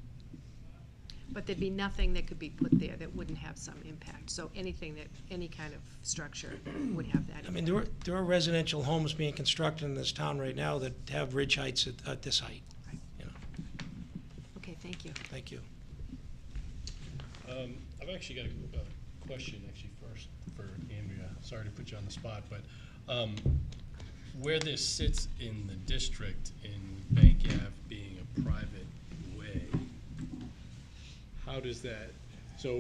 But there'd be nothing that could be put there that wouldn't have some impact. So anything that, any kind of structure would have that impact. I mean, there are residential homes being constructed in this town right now that have ridge heights at this height. Right. You know. Okay, thank you. Thank you. I've actually got a question actually first for Andrea. Sorry to put you on the spot, but where this sits in the district, in Bank Ave being a private way, how does that, so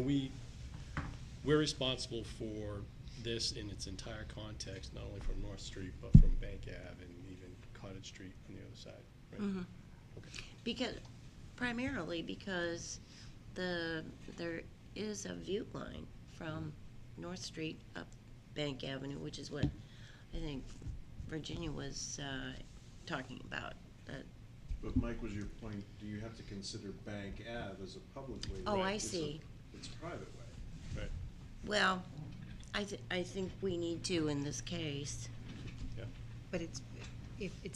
we're responsible for this in its entire context, not only from North Street, but from Bank Ave and even Cottage Street on the other side. Because, primarily because there is a view line from North Street up Bank Avenue, which is what I think Virginia was talking about. But Mike, was your point, do you have to consider Bank Ave as a public way? Oh, Right, I it's a- see. It's a private way. Right. Well, I think we need to in this case. But it's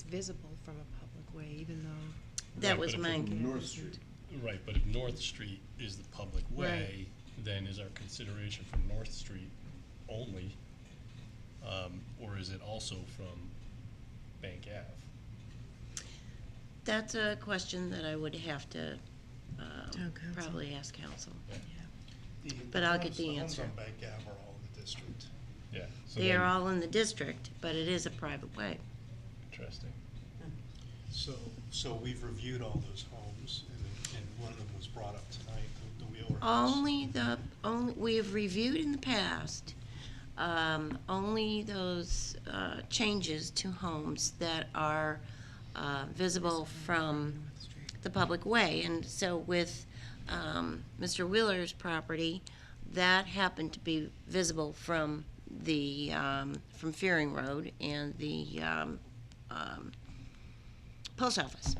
visible from a public way, even though. That Right, was but if my, it- North Street. Right, but if North Street is the public way, then is our consideration for North Street only, or is it also from Bank Ave? that's a question that I would have to Town council. probably ask council. The But I'll get homes- the homes answer. on Bank Ave are all in the district. Yeah. So They then- are all in the district, but it is a private way. Interesting. So we've reviewed all those homes, and one of them was brought up tonight, the Wheeler House. We have reviewed in the past, only those changes to homes that are visible from the public way. And so with Mr. Wheeler's property, that happened to be visible from from Fearing Road and the post office.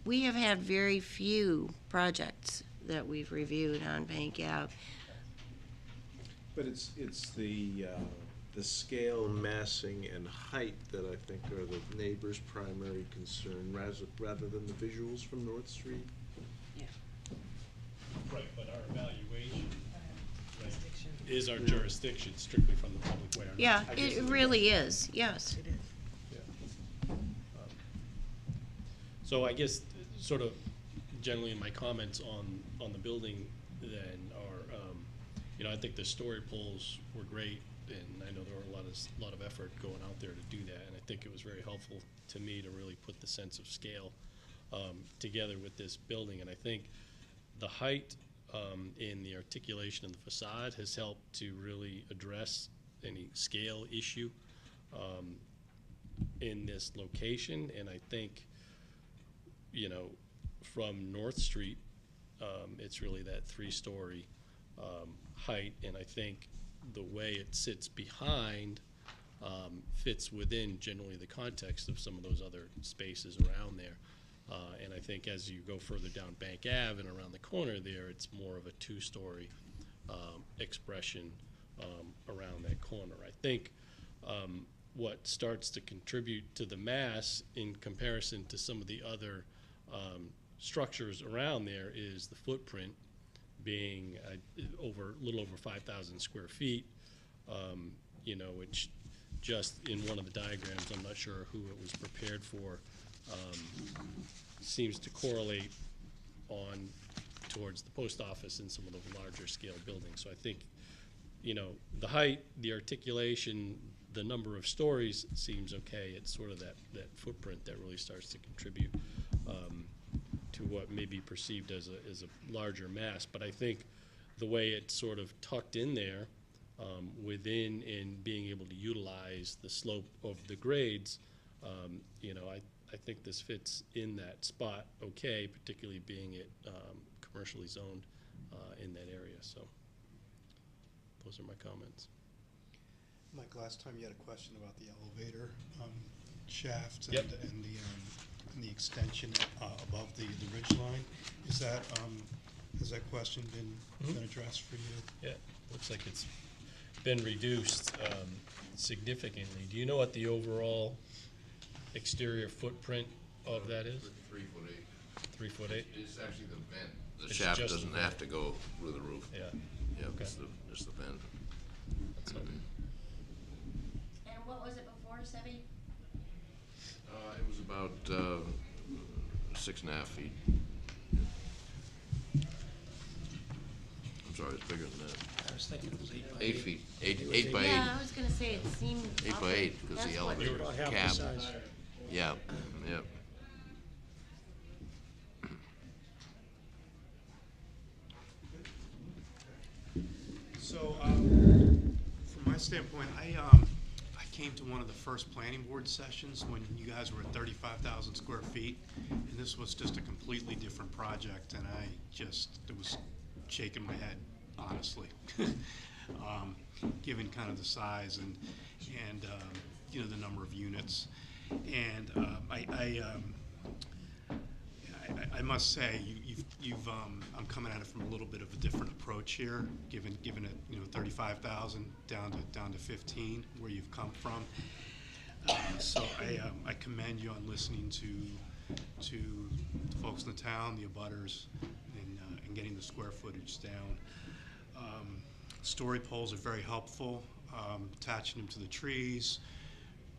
We have had very few projects that we've reviewed on Bank Ave. But it's the scale, massing, and height that I think are the neighbor's primary concern, rather than the visuals from North Street. Right, but our evaluation is our jurisdiction strictly from the public way. or not. Yeah, it really is, yes. It is. So I guess, sort of, generally in my comments on the building then are, I think the story polls were great, and I know there were a lot of effort going out there to do that, and I think it was very helpful to me to really put the sense of scale together with this building, and I think the height in the articulation of the facade has helped to really address any scale issue in this location, and I think, from North Street, it's really that 3-story height, and I think the way it sits behind fits within generally the context of some of those other spaces around there. And I think as you go further down Bank Ave and around the corner there, it's more of a 2-story expression around that corner. I think what starts to contribute to the mass in comparison to some of the other structures around there is the footprint being a little over 5,000 square feet, which just in one of the diagrams, I'm not sure who it was prepared for, seems to correlate on towards the post office and some of the larger scale buildings. So I think, the height, the articulation, the number of stories seems okay. It's sort of that footprint that really starts to contribute to what may be perceived as a larger mass. But I think the way it's sort of tucked in there within and being able to utilize the slope of the grades, I think this fits in that spot okay, particularly being it commercially zoned in that area. So those are my comments. Mike, last time you had a question about the elevator shaft Yep. and the extension above the ridge line. Is that, has that question been addressed for you? Yeah, looks like it's been reduced significantly. Do you know what the overall exterior footprint of that is? 3'8". 3'8"? It's actually the vent. The It's shaft just the doesn't vent. have to go through the roof. Yeah. Yeah, Okay. just the vent. That's all. And what was it before, Sebby? It was about 6.5 feet. I'm sorry, it's bigger than that. I was thinking it was 8 feet, 8 by 8. Yeah, I was gonna say it seemed. 8 by 8, because That's the what- elevator about half the cab. size. Yeah, yeah. So, from my standpoint, I came to one of the first planning board sessions when you guys were at 35,000 square feet, and this was just a completely different project, and it was shaking my head, honestly, given kind of the size and the number of units. And I must say, I'm coming at it from a little bit of a different approach here, given it 35,000 down to 15, where you've come from. So I commend you on listening to the folks in the town, the abutters, and getting the square footage down. Story poles are very helpful, attaching them to the trees,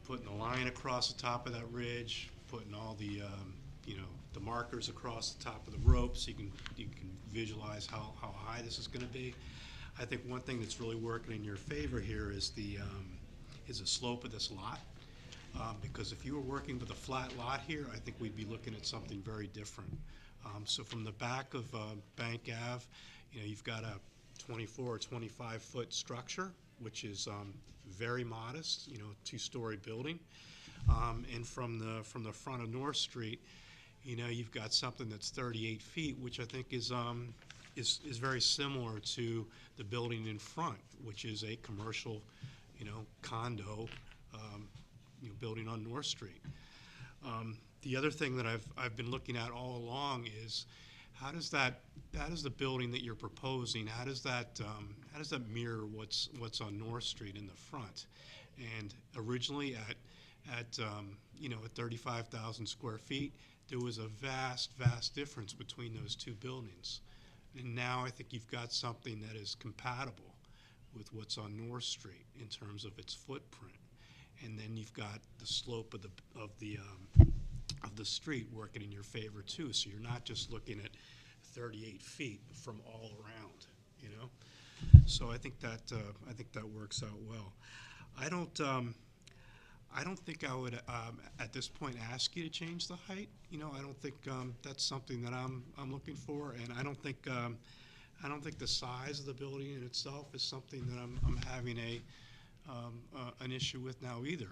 putting a line across the top of that ridge, putting all the the markers across the top of the rope, so you can visualize how high this is going to be. I think one thing that's really working in your favor here is the slope of this lot. Because if you were working with a flat lot here, I think we'd be looking at something very different. So from the back of Bank Ave, you've got a 24 or 25 foot structure, which is very modest, two-story building. And from the front of North Street, you've got something that's 38 feet, which I think is very similar to the building in front, which is a commercial, condo, building on North Street. The other thing that I've been looking at all along is how does the building that you're proposing, how does that mirror what's on North Street in the front? And originally at 35,000 square feet, there was a vast difference between those two buildings. And now I think you've got something that is compatible with what's on North Street in terms of its footprint. And then you've got the slope of the street working in your favor too. So you're not just looking at 38 feet from all around, So I think that works out well. I don't think I would at this point ask you to change the height. I don't think that's something that I'm looking for, and I don't think the size of the building in itself is something that I'm having an issue with now either,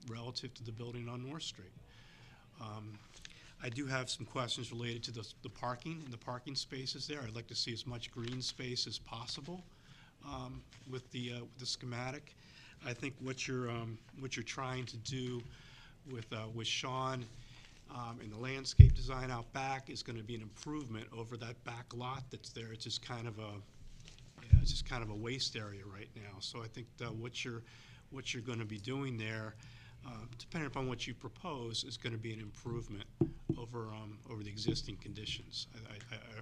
relative to the building on North Street. I do have some questions related to the parking and the parking spaces there. I'd like to see as much green space as possible with the schematic. I think what you're trying to do with Sean and the landscape design out back is going to be an improvement over that back lot that's there. It's just kind of a waste area right now. So I think what you're going to be doing there, depending upon what you propose, is going to be an improvement over the existing conditions.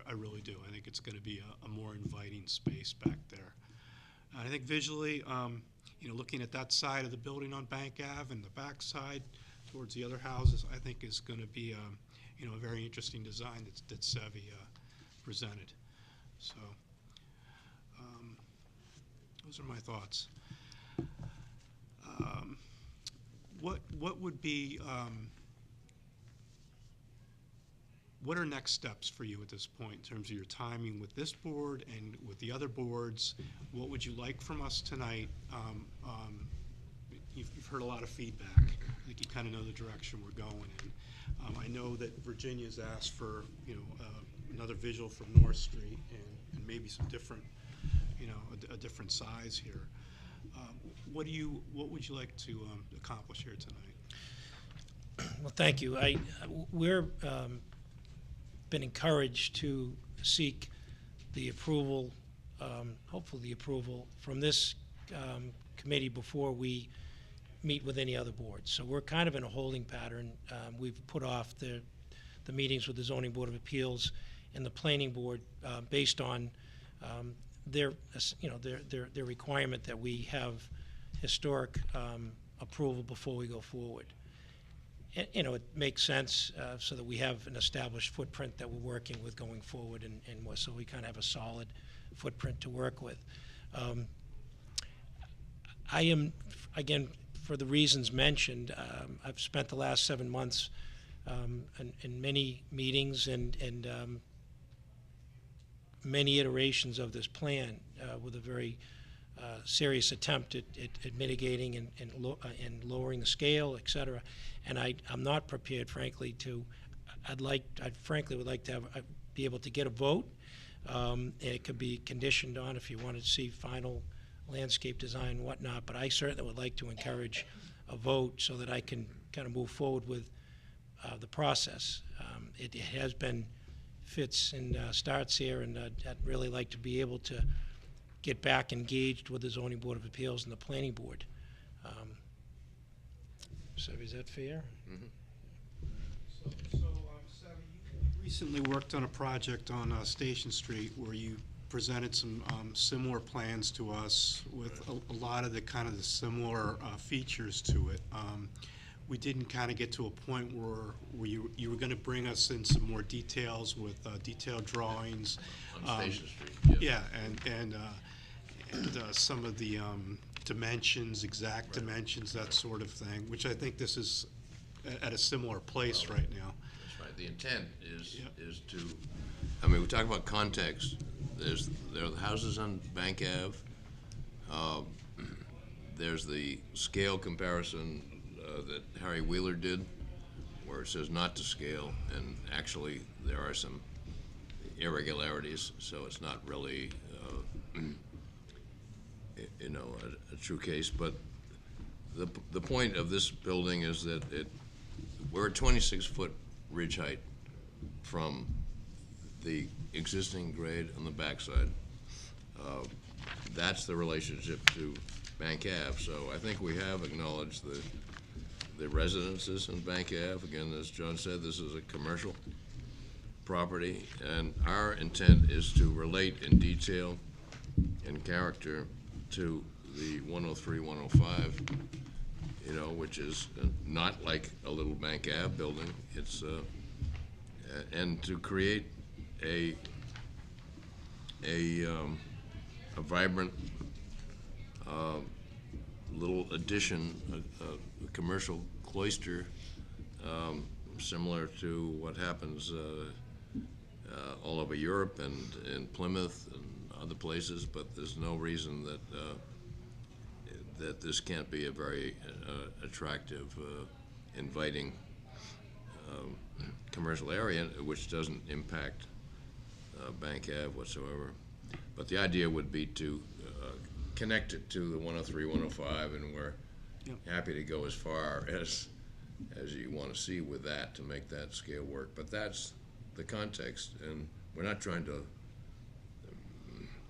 I really do. I think it's going to be a more inviting space back there. I think visually, looking at that side of the building on Bank Ave and the back side towards the other houses, I think is going to be a very interesting design that Sevi presented. So those are my thoughts. What would be what are next steps for you at this point in terms of your timing with this board and with the other boards? What would you like from us tonight? You've heard a lot of feedback. I think you kind of know the direction we're going in. I know that Virginia's asked for another visual from North Street and maybe some different, a different size here. What would you like to accomplish here tonight? Well, thank you. We're been encouraged to seek the approval, hopefully the approval from this committee before we meet with any other boards. So we're kind of in a holding pattern. We've put off the meetings with the Zoning Board of Appeals and the Planning Board based on their requirement that we have historic approval before we go forward. It makes sense so that we have an established footprint that we're working with going forward, and so we kind of have a solid footprint to work with. I am, again, for the reasons mentioned, I've spent the last 7 months in many meetings and many iterations of this plan with a very serious attempt at mitigating and lowering the scale, et cetera. And I'm not prepared, frankly, to, I frankly would like to have, be able to get a vote. It could be conditioned on if you wanted to see final landscape design and whatnot, but I certainly would like to encourage a vote so that I can kind of move forward with the process. It has been fits and starts here, and I'd really like to be able to get back engaged with the Zoning Board of Appeals and the Planning Board. So is that fair? So, Savvy, you recently worked on a project on Station Street where you presented some similar plans to us with a lot of the kind of the similar features to it. We didn't kind of get to a point where you were going to bring us in some more details with detailed drawings. On Station Street, yeah. And some of the dimensions, exact dimensions, that sort of thing, which I think this is at a similar place right now. That's right. The intent is to, I mean, we talk about context. There are the houses on Bank Ave. There's the scale comparison that Harry Wheeler did, where it says not to scale, and actually there are some irregularities, so it's not really, you know, a true case. But the point of this building is that we're at 26-foot ridge height from the existing grade on the backside. That's the relationship to Bank Ave. So I think we have acknowledged the residences in Bank Ave. Again, as John said, this is a commercial property, and our intent is to relate in detail and character to the 103, 105, you know, which is not like a little Bank Ave building. It's and to create a vibrant little addition, a commercial cloister, similar to what happens all over Europe and in Plymouth and other places. But there's no reason that this can't be a very attractive, inviting commercial area, which doesn't impact Bank Ave whatsoever. But the idea would be to connect it to the 103, 105, and we're happy to go as far as you want to see with that to make that scale work. But that's the context, and we're not trying to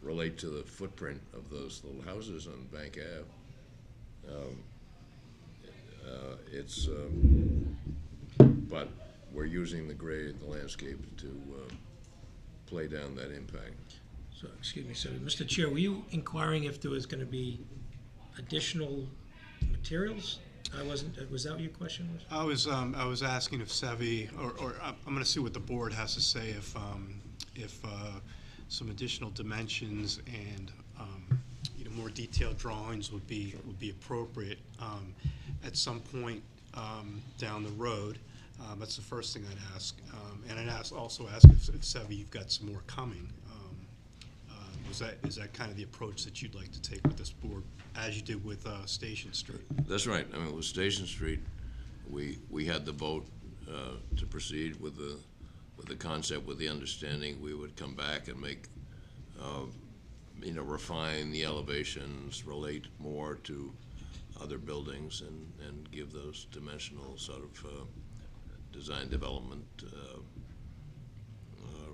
relate to the footprint of those little houses on Bank Ave. But we're using the grade, the landscape, to play down that impact. So, excuse me, so, Mr. Chair, were you inquiring if there was going to be additional materials? Was that what your question was? I was asking if Sevi, or I'm going to see what the board has to say if some additional dimensions and you know, more detailed drawings would be appropriate at some point down the road. That's the first thing I'd ask, and I'd also ask if Sevi, you've got some more coming. Is that kind of the approach that you'd like to take with this board, as you did with Station Street? That's right. I mean, with Station Street, we had the vote to proceed with the concept, with the understanding we would come back and make, you know, refine the elevations, relate more to other buildings, and give those dimensional sort of design development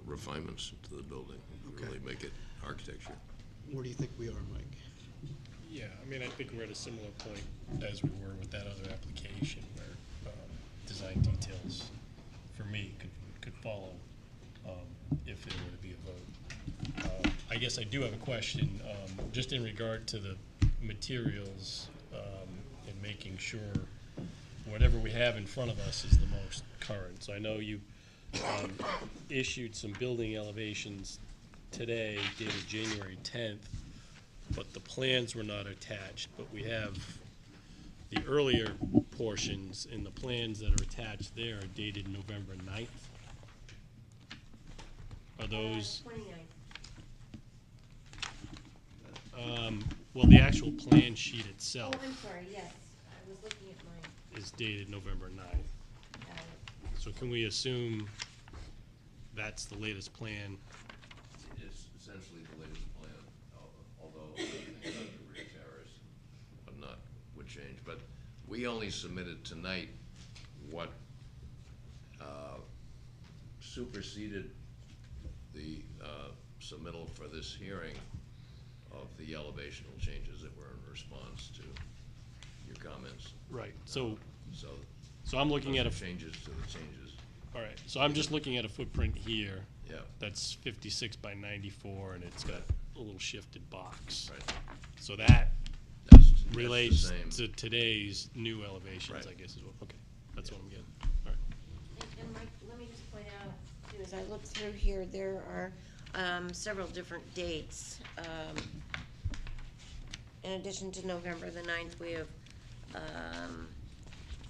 refinements to the building. Okay. Really make it architecture. Where do you think we are, Mike? Yeah, I mean, I think we're at a similar point as we were with that other application where design details, for me, could follow if there were to be a vote. I guess I do have a question, just in regard to the materials and making sure whatever we have in front of us is the most current. So I know you issued some building elevations today, dated January 10th, but the plans were not attached. But we have the earlier portions, and the plans that are attached there are dated November 9th. Are those? 29th. Well, the actual plan sheet itself I'm sorry, yes, I was looking at mine. is dated November 9th. So can we assume that's the latest plan? It's essentially the latest plan, although things like the rear terrace would not, would change. But we only submitted tonight what superseded the submittal for this hearing of the elevational changes that were in response to your comments. Right. So So I'm looking at a, changes to the changes. all right, so I'm just looking at a footprint here. Yeah. That's 56 by 94, and it's got a little shifted box. Right. So that That's the relates same. to today's new elevations, Right. I guess, as well. Okay, that's what I'm getting. All right. And Mike, let me just point out, too, as I look through here, there are several different dates. In addition to November the 9th, we have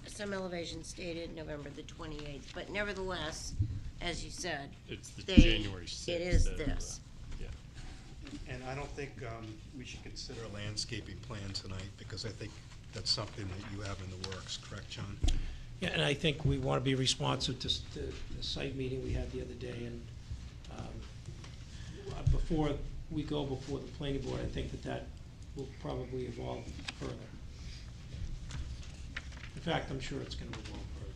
some elevations dated November the 28th, but nevertheless, as you said, It's the they- January 6th. it is that, this. Yeah. And I don't think we should consider a landscaping plan tonight, because I think that's something that you have in the works, correct, John? Yeah, and I think we want to be responsive to the site meeting we had the other day, and before we go before the planning board, I think that will probably evolve further. In fact, I'm sure it's going to evolve further.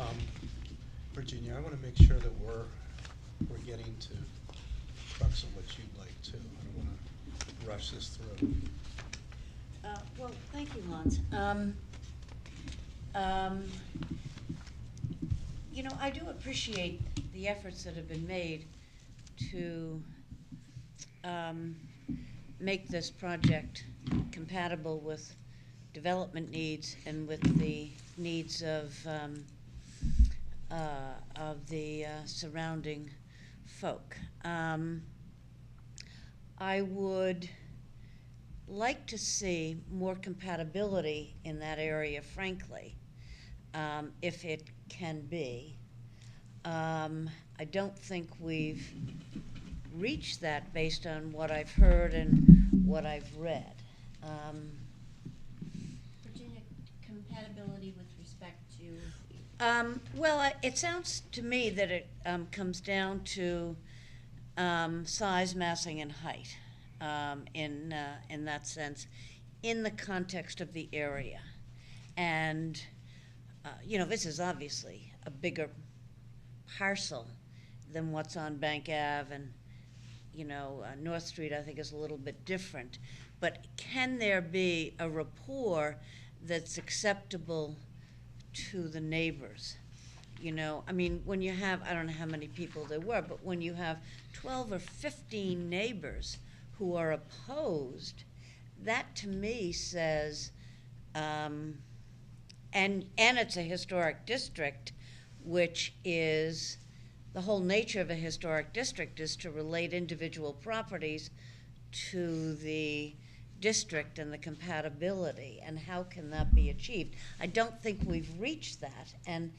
Okay. Virginia, I want to make sure that we're getting to crux of what you'd like to. I don't want to rush this through. Well, thank you, Lance. You know, I do appreciate the efforts that have been made to make this project compatible with development needs and with the needs of the surrounding folk. I would like to see more compatibility in that area, frankly, if it can be. I don't think we've reached that based on what I've heard and what I've read. Virginia, compatibility with respect to? Well, it sounds to me that it comes down to size, massing, and height in that sense, in the context of the area. And, you know, this is obviously a bigger parcel than what's on Bank Ave, and, you know, North Street I think is a little bit different. But can there be a rapport that's acceptable to the neighbors? You know, I mean, when you have, I don't know how many people there were, but when you have 12 or 15 neighbors who are opposed, that to me says, and it's a historic district, which is, the whole nature of a historic district is to relate individual properties to the district and the compatibility, and how can that be achieved? I don't think we've reached that, and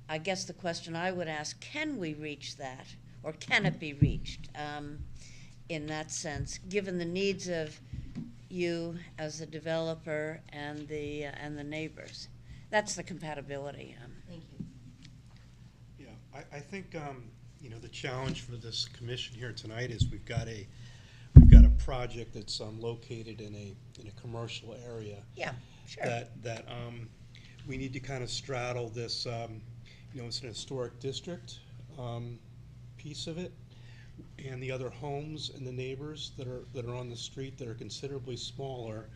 I guess the question I would ask, can we reach that, or can it be reached in that sense, given the needs of you as a developer and the neighbors? That's the compatibility. Thank you. Yeah, I think, you know, the challenge for this commission here tonight is we've got a project that's located in a commercial area. Yeah, sure. That we need to kind of straddle this, you know, it's an historic district piece of it, and the other homes and the neighbors that are on the street that are considerably smaller,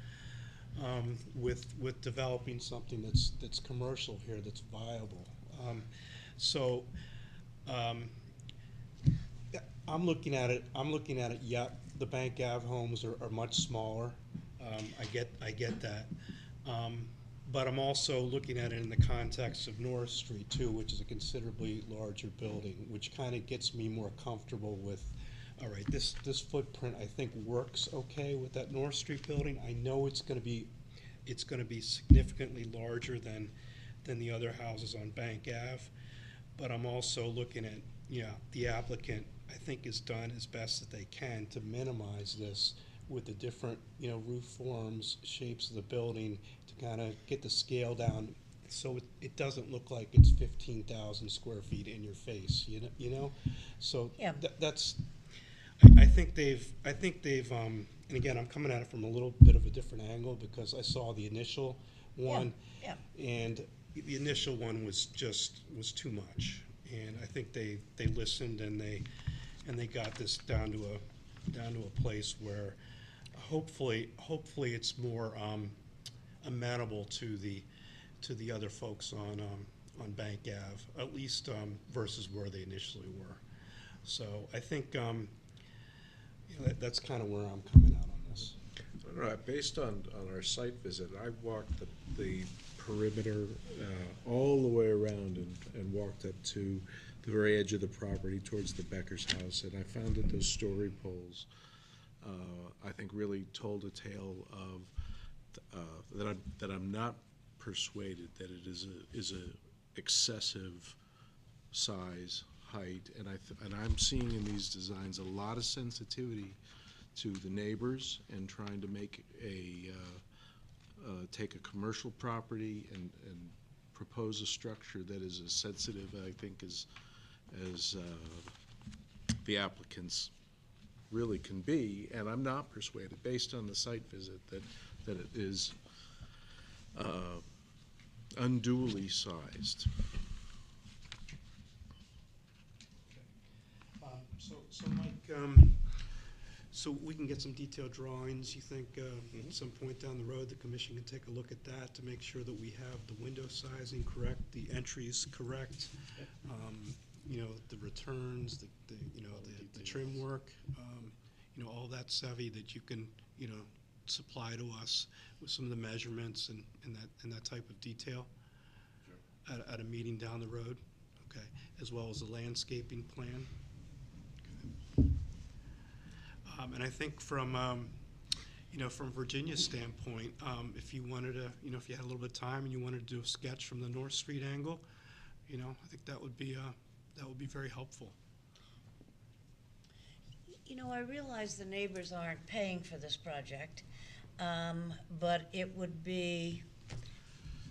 with developing something that's commercial here, that's viable. I'm looking at it. Yeah, the Bank Ave homes are much smaller. I get that. But I'm also looking at it in the context of North Street too, which is a considerably larger building, which kind of gets me more comfortable with, all right, this footprint I think works okay with that North Street building. I know it's going to be significantly larger than the other houses on Bank Ave, but I'm also looking at, yeah, the applicant I think, is done as best as they can to minimize this with the different, roof forms, shapes of the building, to kind of get the scale down so it doesn't look like it's 15,000 square feet in your face, you know? So Yeah. that's, I think they've, and again, I'm coming at it from a little bit of a different angle because I saw the initial one. Yeah. And the initial one was too much. And I think they listened and they got this down to a place where hopefully it's more amenable to the other folks on Bank Ave, at least versus where they initially were. So I think that's kind of where I'm coming out on this. All right, based on our site visit, I walked the perimeter all the way around and walked up to the very edge of the property towards the Becker's house, and I found that those story poles, I think, really told a tale of that I'm not persuaded that it is a excessive size, height, and I'm seeing in these designs a lot of sensitivity to the neighbors and trying to make take a commercial property and propose a structure that is as sensitive, I think, as the applicants really can be. And I'm not persuaded, based on the site visit, that it is unduly sized. So Mike, so we can get some detailed drawings, you think, at some point down the road, the commission can take a look at that to make sure that we have the window sizing correct, the entries correct, the returns, the trim work, all that savvy that you can, supply to us with some of the measurements and that type of detail at a meeting down the road, okay, as well as the landscaping plan. And I think from Virginia's standpoint, if you wanted to, if you had a little bit of time and you wanted to do a sketch from the North Street angle, I think that would be very helpful. I realize the neighbors aren't paying for this project, but it would be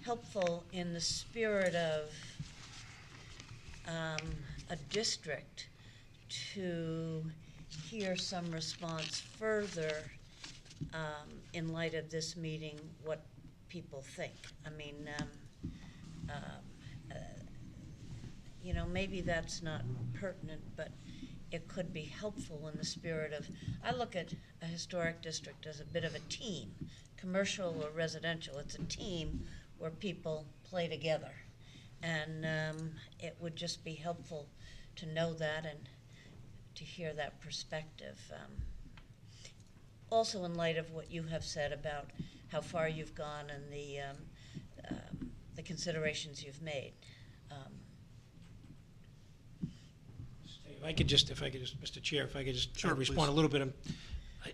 helpful in the spirit of a district to hear some response further in light of this meeting, what people think. I mean, maybe that's not pertinent, but it could be helpful in the spirit of, I look at a historic district as a bit of a team, commercial or residential. It's a team where people play together. And it would just be helpful to know that and to hear that perspective. Also in light of what you have said about how far you've gone and the considerations you've made. If I could just, Mr. Chair, if I could just Sure, respond please. a little bit.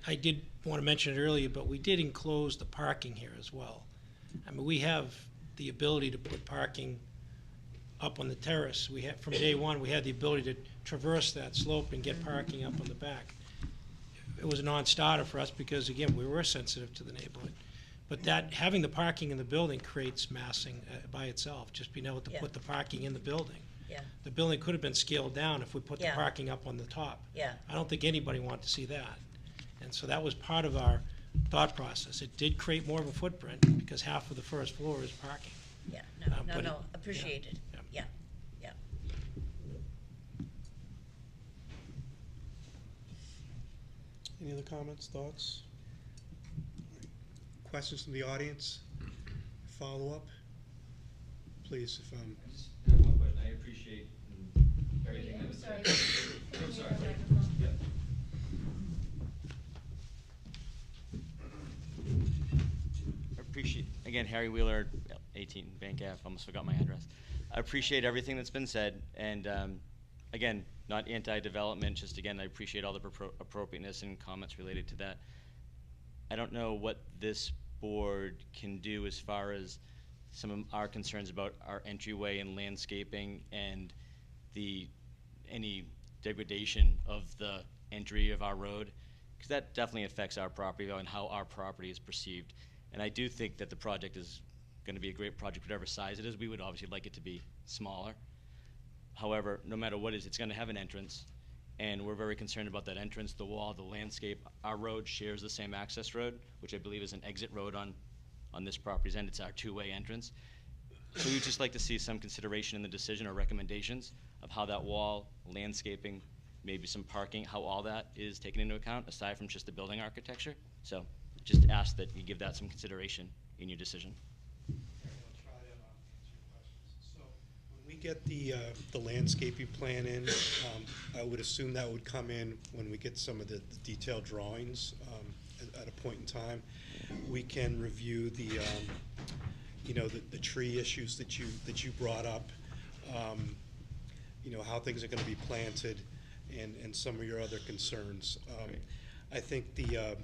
I did want to mention it earlier, but we did enclose the parking here as well. I mean, we have the ability to put parking up on the terrace. We had, from day one, we had the ability to traverse that slope and get parking up on the back. It was a non-starter for us because, again, we were sensitive to the neighborhood. But that, having the parking in the building creates massing by itself, just being able to Yeah. put the parking in the building. Yeah, The building could have been scaled down if we put the Yeah. parking up on the top. yeah, I don't think anybody wanted to see that. And so that was part of our thought process. It did create more of a footprint because half of the first floor is parking. yeah, but it- appreciated, yeah. yeah, yeah. Any other comments, thoughts? Questions from the audience? Follow-up? Please, if I just have one question. I appreciate everything that was said. I'm sorry. Yep. I appreciate, again, Harry Wheeler, 18 Bank Ave, almost forgot my address. I appreciate everything that's been said, and again, not anti-development, just again, I appreciate all the appropriateness and comments related to that. I don't know what this board can do as far as some of our concerns about our entryway and landscaping and any degradation of the entry of our road, because that definitely affects our property and how our property is perceived. And I do think that the project is going to be a great project, whatever size it is. We would obviously like it to be smaller. However, no matter what it is, it's going to have an entrance, and we're very concerned about that entrance, the wall, the landscape. Our road shares the same access road, which I believe is an exit road on this property's end. It's our two-way entrance. So we'd just like to see some consideration in the decision or recommendations of how that wall, landscaping, maybe some parking, how all that is taken into account, aside from just the building architecture. So just ask that you give that some consideration in your decision. So when we get the landscaping plan in, I would assume that would come in when we get some of the detailed drawings at a point in time. We can review the tree issues that you brought up, how things are going to be planted, and some of your other concerns. I think the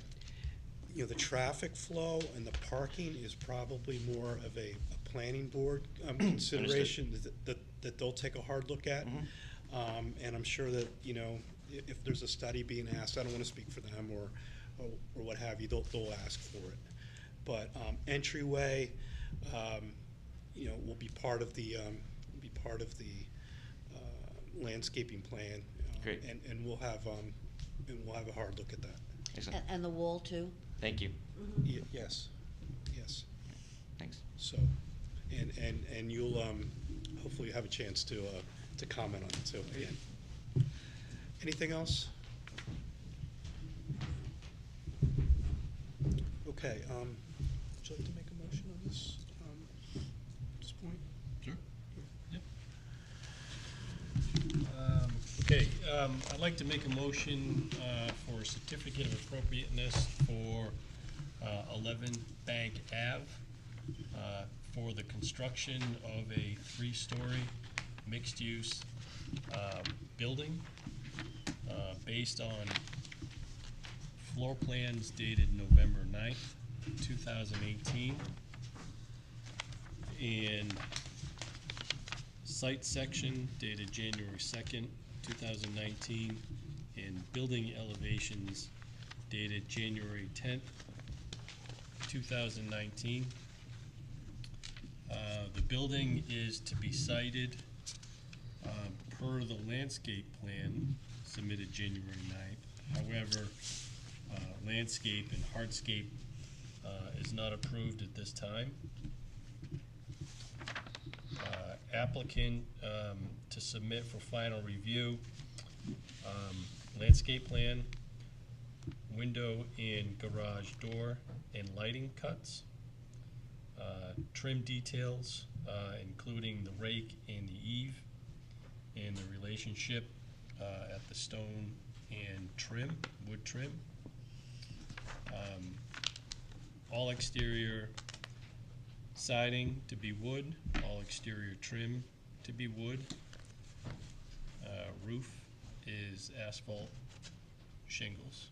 traffic flow and the parking is probably more of a planning board consideration that they'll take a hard look at. And I'm sure that, if there's a study being asked, I don't want to speak for them or what have you, they'll ask for it. But entryway, will be part of the landscaping plan. Great. And we'll have a hard look at that. Excellent. And the wall too? Thank you. Yes. Thanks. So, and you'll hopefully have a chance to comment on it too. Again. Anything else? Okay. Would you like to make a motion on this at this point? Sure. Yep. Okay, I'd like to make a motion for a certificate of appropriateness for 11 Bank Ave for the construction of a 3-story mixed-use building based on floor plans dated November 9th, 2018, and site section dated January 2nd, 2019, and building elevations dated January 10th, 2019. The building is to be sited per the landscape plan submitted January 9th. However, landscape and hardscape is not approved at this time. Applicant to submit for final review landscape plan, window and garage door and lighting cuts, trim details including the rake and the eave, and the relationship at the stone and trim, wood trim. All exterior siding to be wood, all exterior trim to be wood. Roof is asphalt shingles.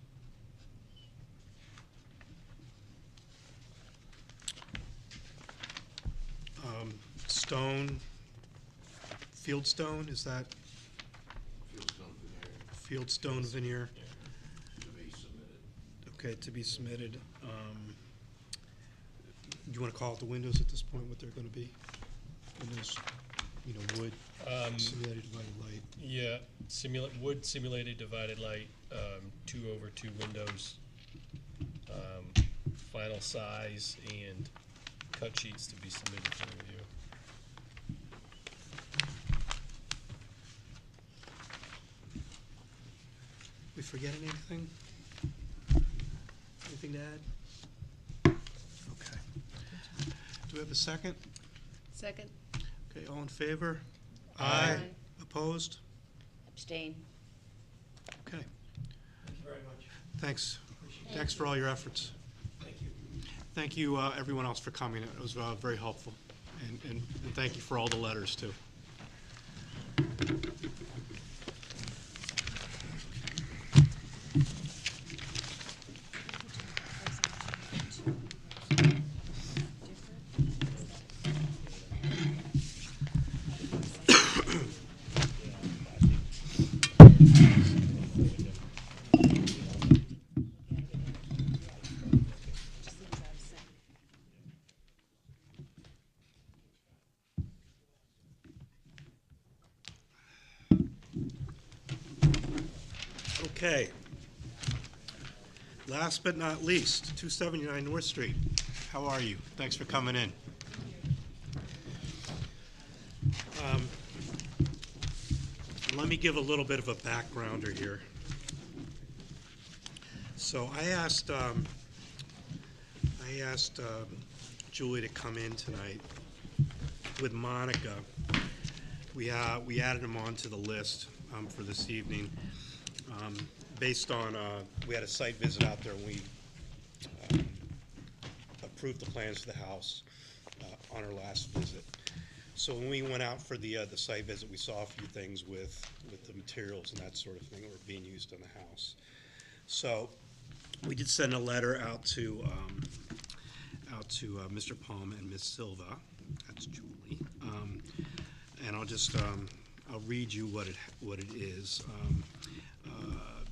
Stone, field stone, is that? Field stone veneer. To be submitted. Okay, to be submitted. Do you want to call out the windows at this point, what they're going to be? Windows, wood, simulated divided light. Yeah, wood simulated divided light, 2/2 windows, final size, and cut sheets to be submitted for review. We forgetting anything? Anything to add? Okay. Do we have a second? Second. Okay, all in favor? Aye. Opposed? Abstain. Okay, Thank you very much. thanks. Thanks for all your efforts. Thank you. Thank you, everyone else, for coming. It was very helpful. And thank you for all the letters, too. Okay. Last but not least, 279 North Street. How are you? Thanks for coming in. Let me give a little bit of a backgrounder here. So I asked Julie to come in tonight with Monica. We added him onto the list for this evening based on we had a site visit out there and we approved the plans for the house on our last visit. So when we went out for the site visit, we saw a few things with the materials and that sort of thing that were being used on the house. So we did send a letter out to Mr. Palmer and Ms. Silva. That's Julie. And I'll read you what it is.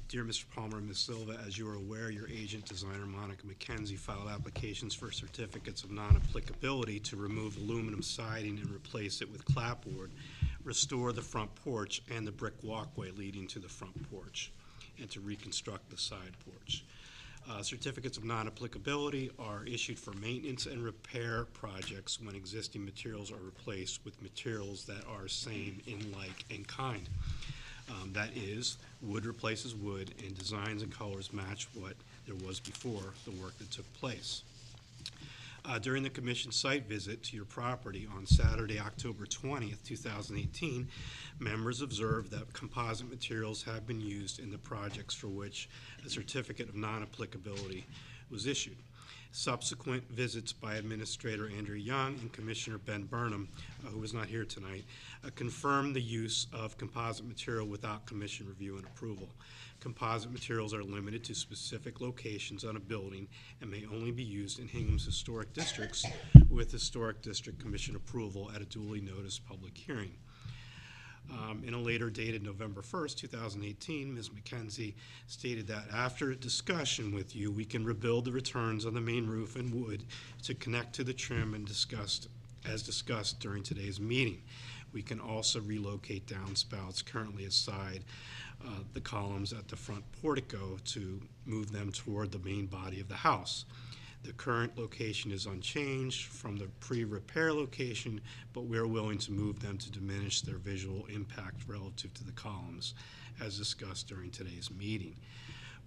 Dear Mr. Palmer and Ms. Silva, as you are aware, your agent designer Monica McKenzie filed applications for certificates of non-applicability to remove aluminum siding and replace it with clapboard, restore the front porch and the brick walkway leading to the front porch, and to reconstruct the side porch. Certificates of non-applicability are issued for maintenance and repair projects when existing materials are replaced with materials that are same in like and kind. That is, wood replaces wood and designs and colors match what there was before the work that took place. During the commission site visit to your property on Saturday, October 20th, 2018, members observed that composite materials have been used in the projects for which a certificate of non-applicability was issued. Subsequent visits by Administrator Andrew Young and Commissioner Ben Burnham, who was not here tonight, confirmed the use of composite material without commission review and approval. Composite materials are limited to specific locations on a building and may only be used in Hingham's historic districts with Historic District Commission approval at a duly noticed public hearing. In a later dated November 1st, 2018, Ms. McKenzie stated that after a discussion with you, we can rebuild the returns on the main roof in wood to connect to the trim and as discussed during today's meeting. We can also relocate downspouts currently aside the columns at the front portico to move them toward the main body of the house. The current location is unchanged from the pre-repair location, but we're willing to move them to diminish their visual impact relative to the columns, as discussed during today's meeting.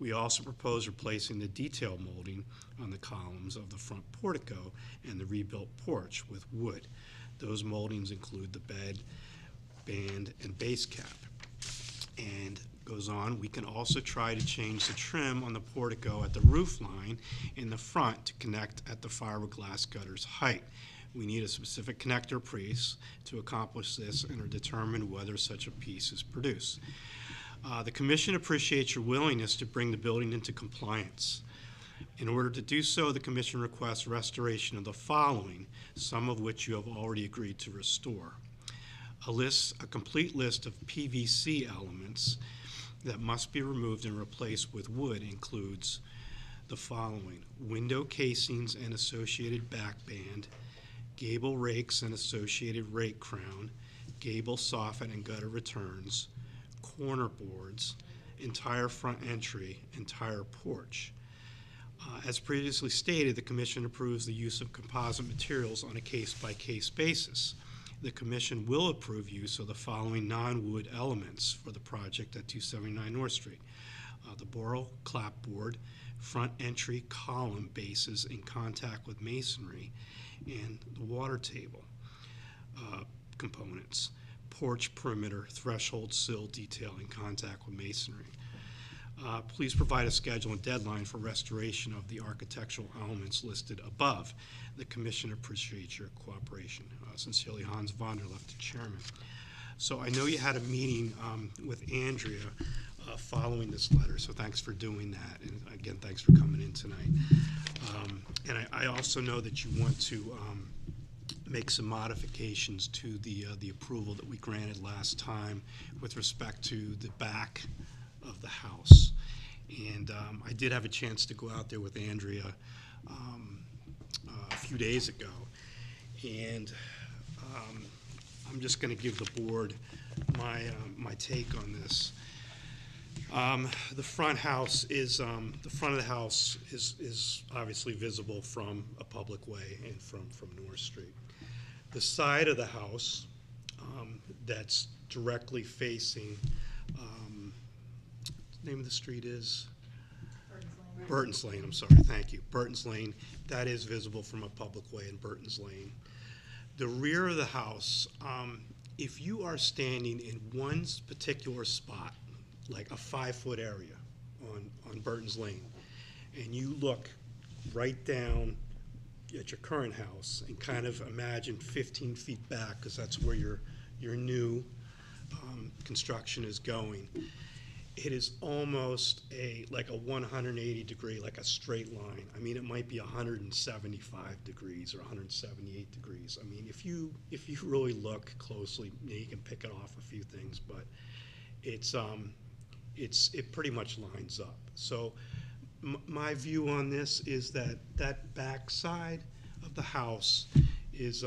We also propose replacing the detail molding on the columns of the front portico and the rebuilt porch with wood. Those moldings include the bed, band, and base cap. And goes on, we can also try to change the trim on the portico at the roof line in the front to connect at the fiberglass gutter's height. We need a specific connector piece to accomplish this and are determined whether such a piece is produced. The Commission appreciates your willingness to bring the building into compliance. In order to do so, the Commission requests restoration of the following, some of which you have already agreed to restore. A complete list of PVC elements that must be removed and replaced with wood includes the following: window casings and associated back band, gable rakes and associated rake crown, gable soffit and gutter returns, corner boards, entire front entry, entire porch. As previously stated, the Commission approves the use of composite materials on a case-by-case basis. The Commission will approve use of the following non-wood elements for the project at 279 North Street. The Boral clapboard, front entry column bases in contact with masonry, and the water table components. Porch perimeter, threshold sill detail in contact with masonry. Please provide a schedule and deadline for restoration of the architectural elements listed above. The Commission appreciates your cooperation. Sincerely, Hans Vonderleft, Chairman. So I know you had a meeting with Andrea following this letter, so thanks for doing that. And again, thanks for coming in tonight. And I also know that you want to make some modifications to the approval that we granted last time with respect to the back of the house. And I did have a chance to go out there with Andrea a few days ago, and I'm just going to give the board my take on this. The front house is, the front of the house is obviously visible from a public way and from North Street. The side of the house, that's directly facing, the name of the street is? Burton's Lane, I'm sorry, thank you. Burton's Lane, that is visible from a public way in Burton's Lane. The rear of the house, if you are standing in one particular spot, like a 5-foot area on Burton's Lane, and you look right down at your current house and kind of imagine 15 feet back, because that's where your new construction is going, it is almost like a 180 degree, like a straight line. I mean, it might be 175 degrees or 178 degrees. I mean, if you really look closely, you can pick it off a few things, but it pretty much lines up. So my view on this is that back side of the house is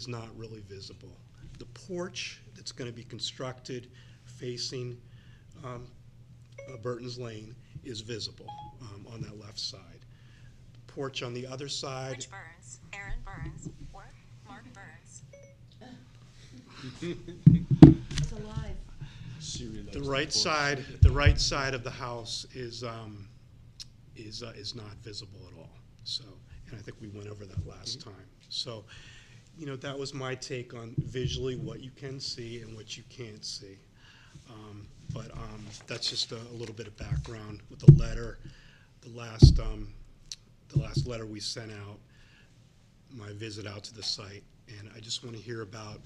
not really visible. The porch that's going to be constructed facing Burton's Lane is visible on that left side. The porch on the other side. Rich Burns, Aaron Burns, or Mark Burns. It's alive. The right side of the house is not visible at all. So, and I think we went over that last time. So, that was my take on visually what you can see and what you can't see. But that's just a little bit of background with the letter. The last letter we sent out, my visit out to the site, and I just want to hear about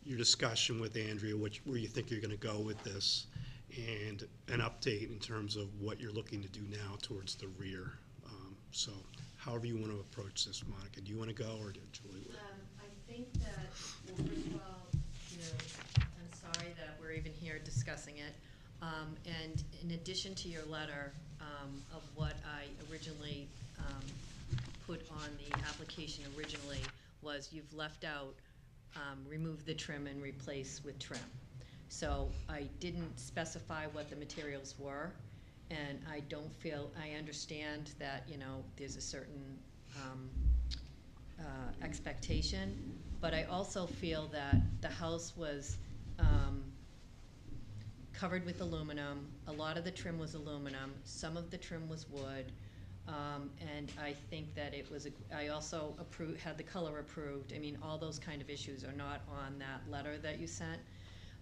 your discussion with Andrea, where you think you're going to go with this, and an update in terms of what you're looking to do now towards the rear. So however you want to approach this, Monica. Do you want to go, or Julie? I think that, well, first of all, I'm sorry that we're even here discussing it. And in addition to your letter of what I originally put on the application originally, was you've left out remove the trim and replace with trim. So I didn't specify what the materials were, and I don't feel, I understand that, there's a certain expectation, but I also feel that the house was covered with aluminum. A lot of the trim was aluminum. Some of the trim was wood. And I think that it was, I also had the color approved. I mean, all those kind of issues are not on that letter that you sent.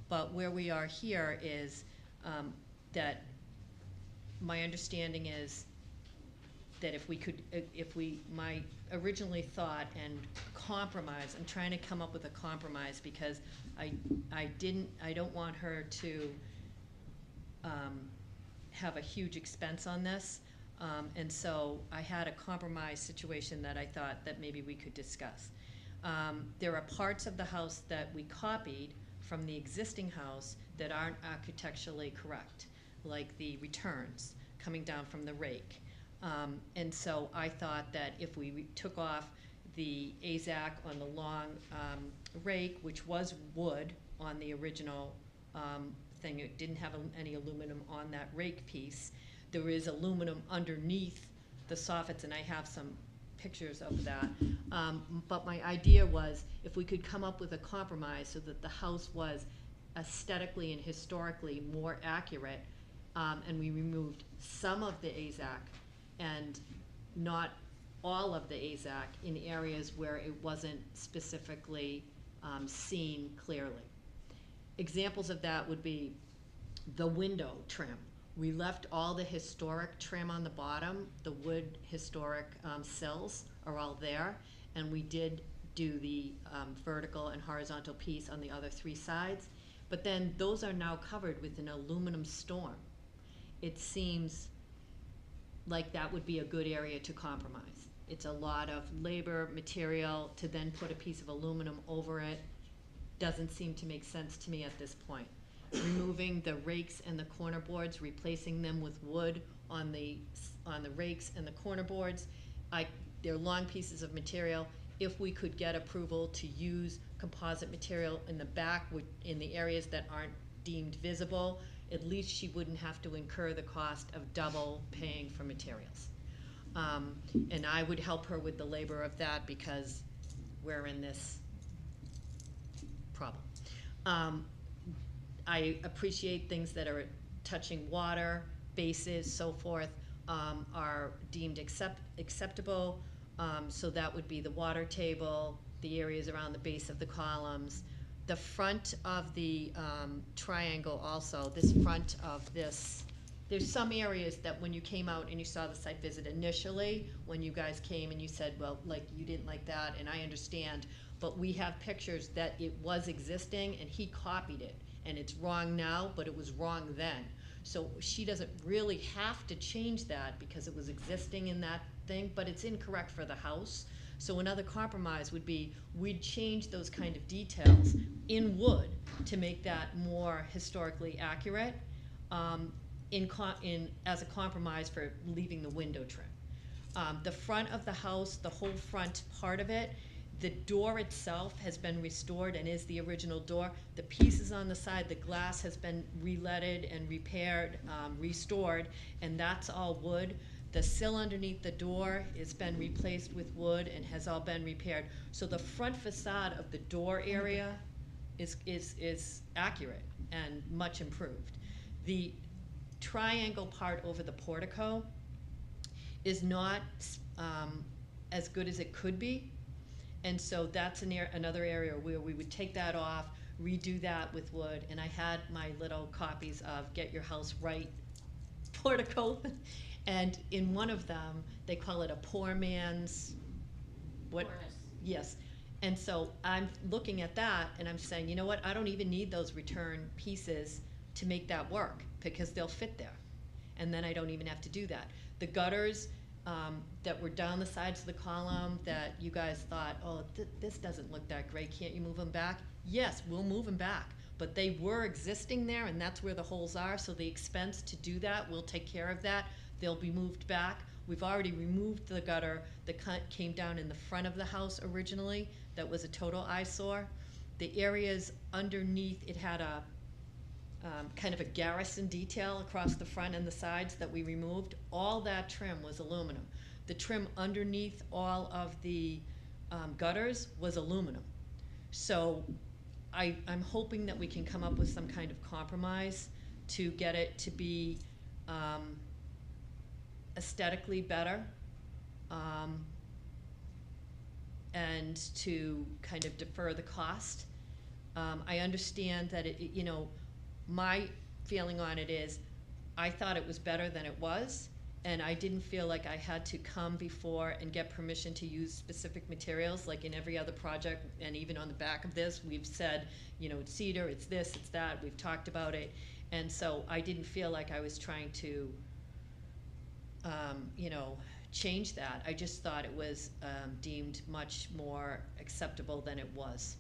But where we are here is that my understanding is that my originally thought and compromise, I'm trying to come up with a compromise because I don't want her to have a huge expense on this. And so I had a compromise situation that I thought that maybe we could discuss. There are parts of the house that we copied from the existing house that aren't architecturally correct, like the returns coming down from the rake. And so I thought that if we took off the AZAC on the long rake, which was wood on the original thing, it didn't have any aluminum on that rake piece. There is aluminum underneath the soffits, and I have some pictures of that. But my idea was if we could come up with a compromise so that the house was aesthetically and historically more accurate, and we removed some of the AZAC and not all of the AZAC in areas where it wasn't specifically seen clearly. Examples of that would be the window trim. We left all the historic trim on the bottom. The wood historic sills are all there, and we did do the vertical and horizontal piece on the other three sides. But then those are now covered with an aluminum storm. It seems like that would be a good area to compromise. It's a lot of labor, material, to then put a piece of aluminum over it. Doesn't seem to make sense to me at this point. Removing the rakes and the corner boards, replacing them with wood on the rakes and the corner boards. They're long pieces of material. If we could get approval to use composite material in the back, in the areas that aren't deemed visible, at least she wouldn't have to incur the cost of double paying for materials. And I would help her with the labor of that because we're in this problem. I appreciate things that are touching water, bases, so forth, are deemed acceptable. So that would be the water table, the areas around the base of the columns. The front of the triangle also, this front of this, there's some areas that when you came out and you saw the site visit initially, when you guys came and you said, well, like, you didn't like that, and I understand, but we have pictures that it was existing and he copied it, and it's wrong now, but it was wrong then. So she doesn't really have to change that because it was existing in that thing, but it's incorrect for the house. So another compromise would be we'd change those kind of details in wood to make that more historically accurate, as a compromise for leaving the window trim. The front of the house, the whole front part of it, the door itself has been restored and is the original door. The pieces on the side, the glass has been re-leaded and repaired, restored, and that's all wood. The sill underneath the door has been replaced with wood and has all been repaired. So the front facade of the door area is accurate and much improved. The triangle part over the portico is not as good as it could be. And so that's another area where we would take that off, redo that with wood. And I had my little copies of Get Your House Right portico. And in one of them, they call it a poor man's, what? Chorus. Yes. And so I'm looking at that and I'm saying, you know what, I don't even need those return pieces to make that work because they'll fit there. And then I don't even have to do that. The gutters that were down the sides of the column that you guys thought, oh, this doesn't look that great, can't you move them back? Yes, we'll move them back. But they were existing there and that's where the holes are, so the expense to do that, we'll take care of that. They'll be moved back. We've already removed the gutter that came down in the front of the house originally. That was a total eyesore. The areas underneath, it had a kind of a garrison detail across the front and the sides that we removed. All that trim was aluminum. The trim underneath all of the gutters was aluminum. So I'm hoping that we can come up with some kind of compromise to get it to be aesthetically better, and to kind of defer the cost. I understand that my feeling on it is I thought it was better than it was, and I didn't feel like I had to come before and get permission to use specific materials like in every other project. And even on the back of this, we've said, it's cedar, it's this, it's that, we've talked about it. And so I didn't feel like I was trying to change that. I just thought it was deemed much more acceptable than it was.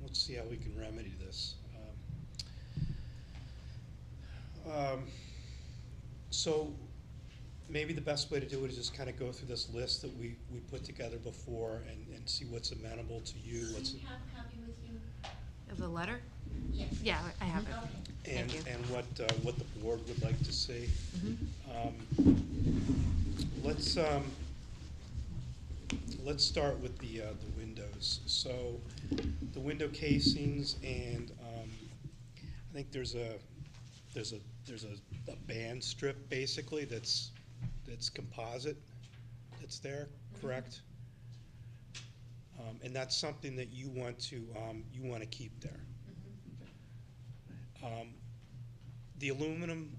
Let's see how we can remedy this. So maybe the best way to do it is just kind of go through this list that we put together before and see what's amenable to you. Do you have a copy with you? Of the letter? Yes. Yeah, I have it. Okay. And Thank you. and what the board would like to see. Let's start with the windows. So the window casings, and I think there's a band strip basically that's composite that's there, correct? And that's something that you want to keep there. The aluminum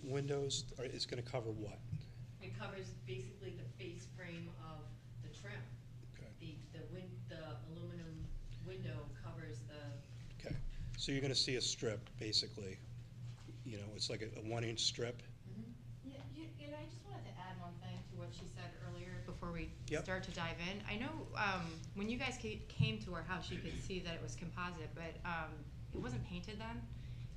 windows is going to cover what? It covers basically the face frame of the trim. Okay. The aluminum window covers the. Okay. So you're going to see a strip basically. It's like a 1-inch strip. Yeah, and I just wanted to add one thing to what she said earlier before we Yep. start to dive in. I know when you guys came to our house, you could see that it was composite, but it wasn't painted then.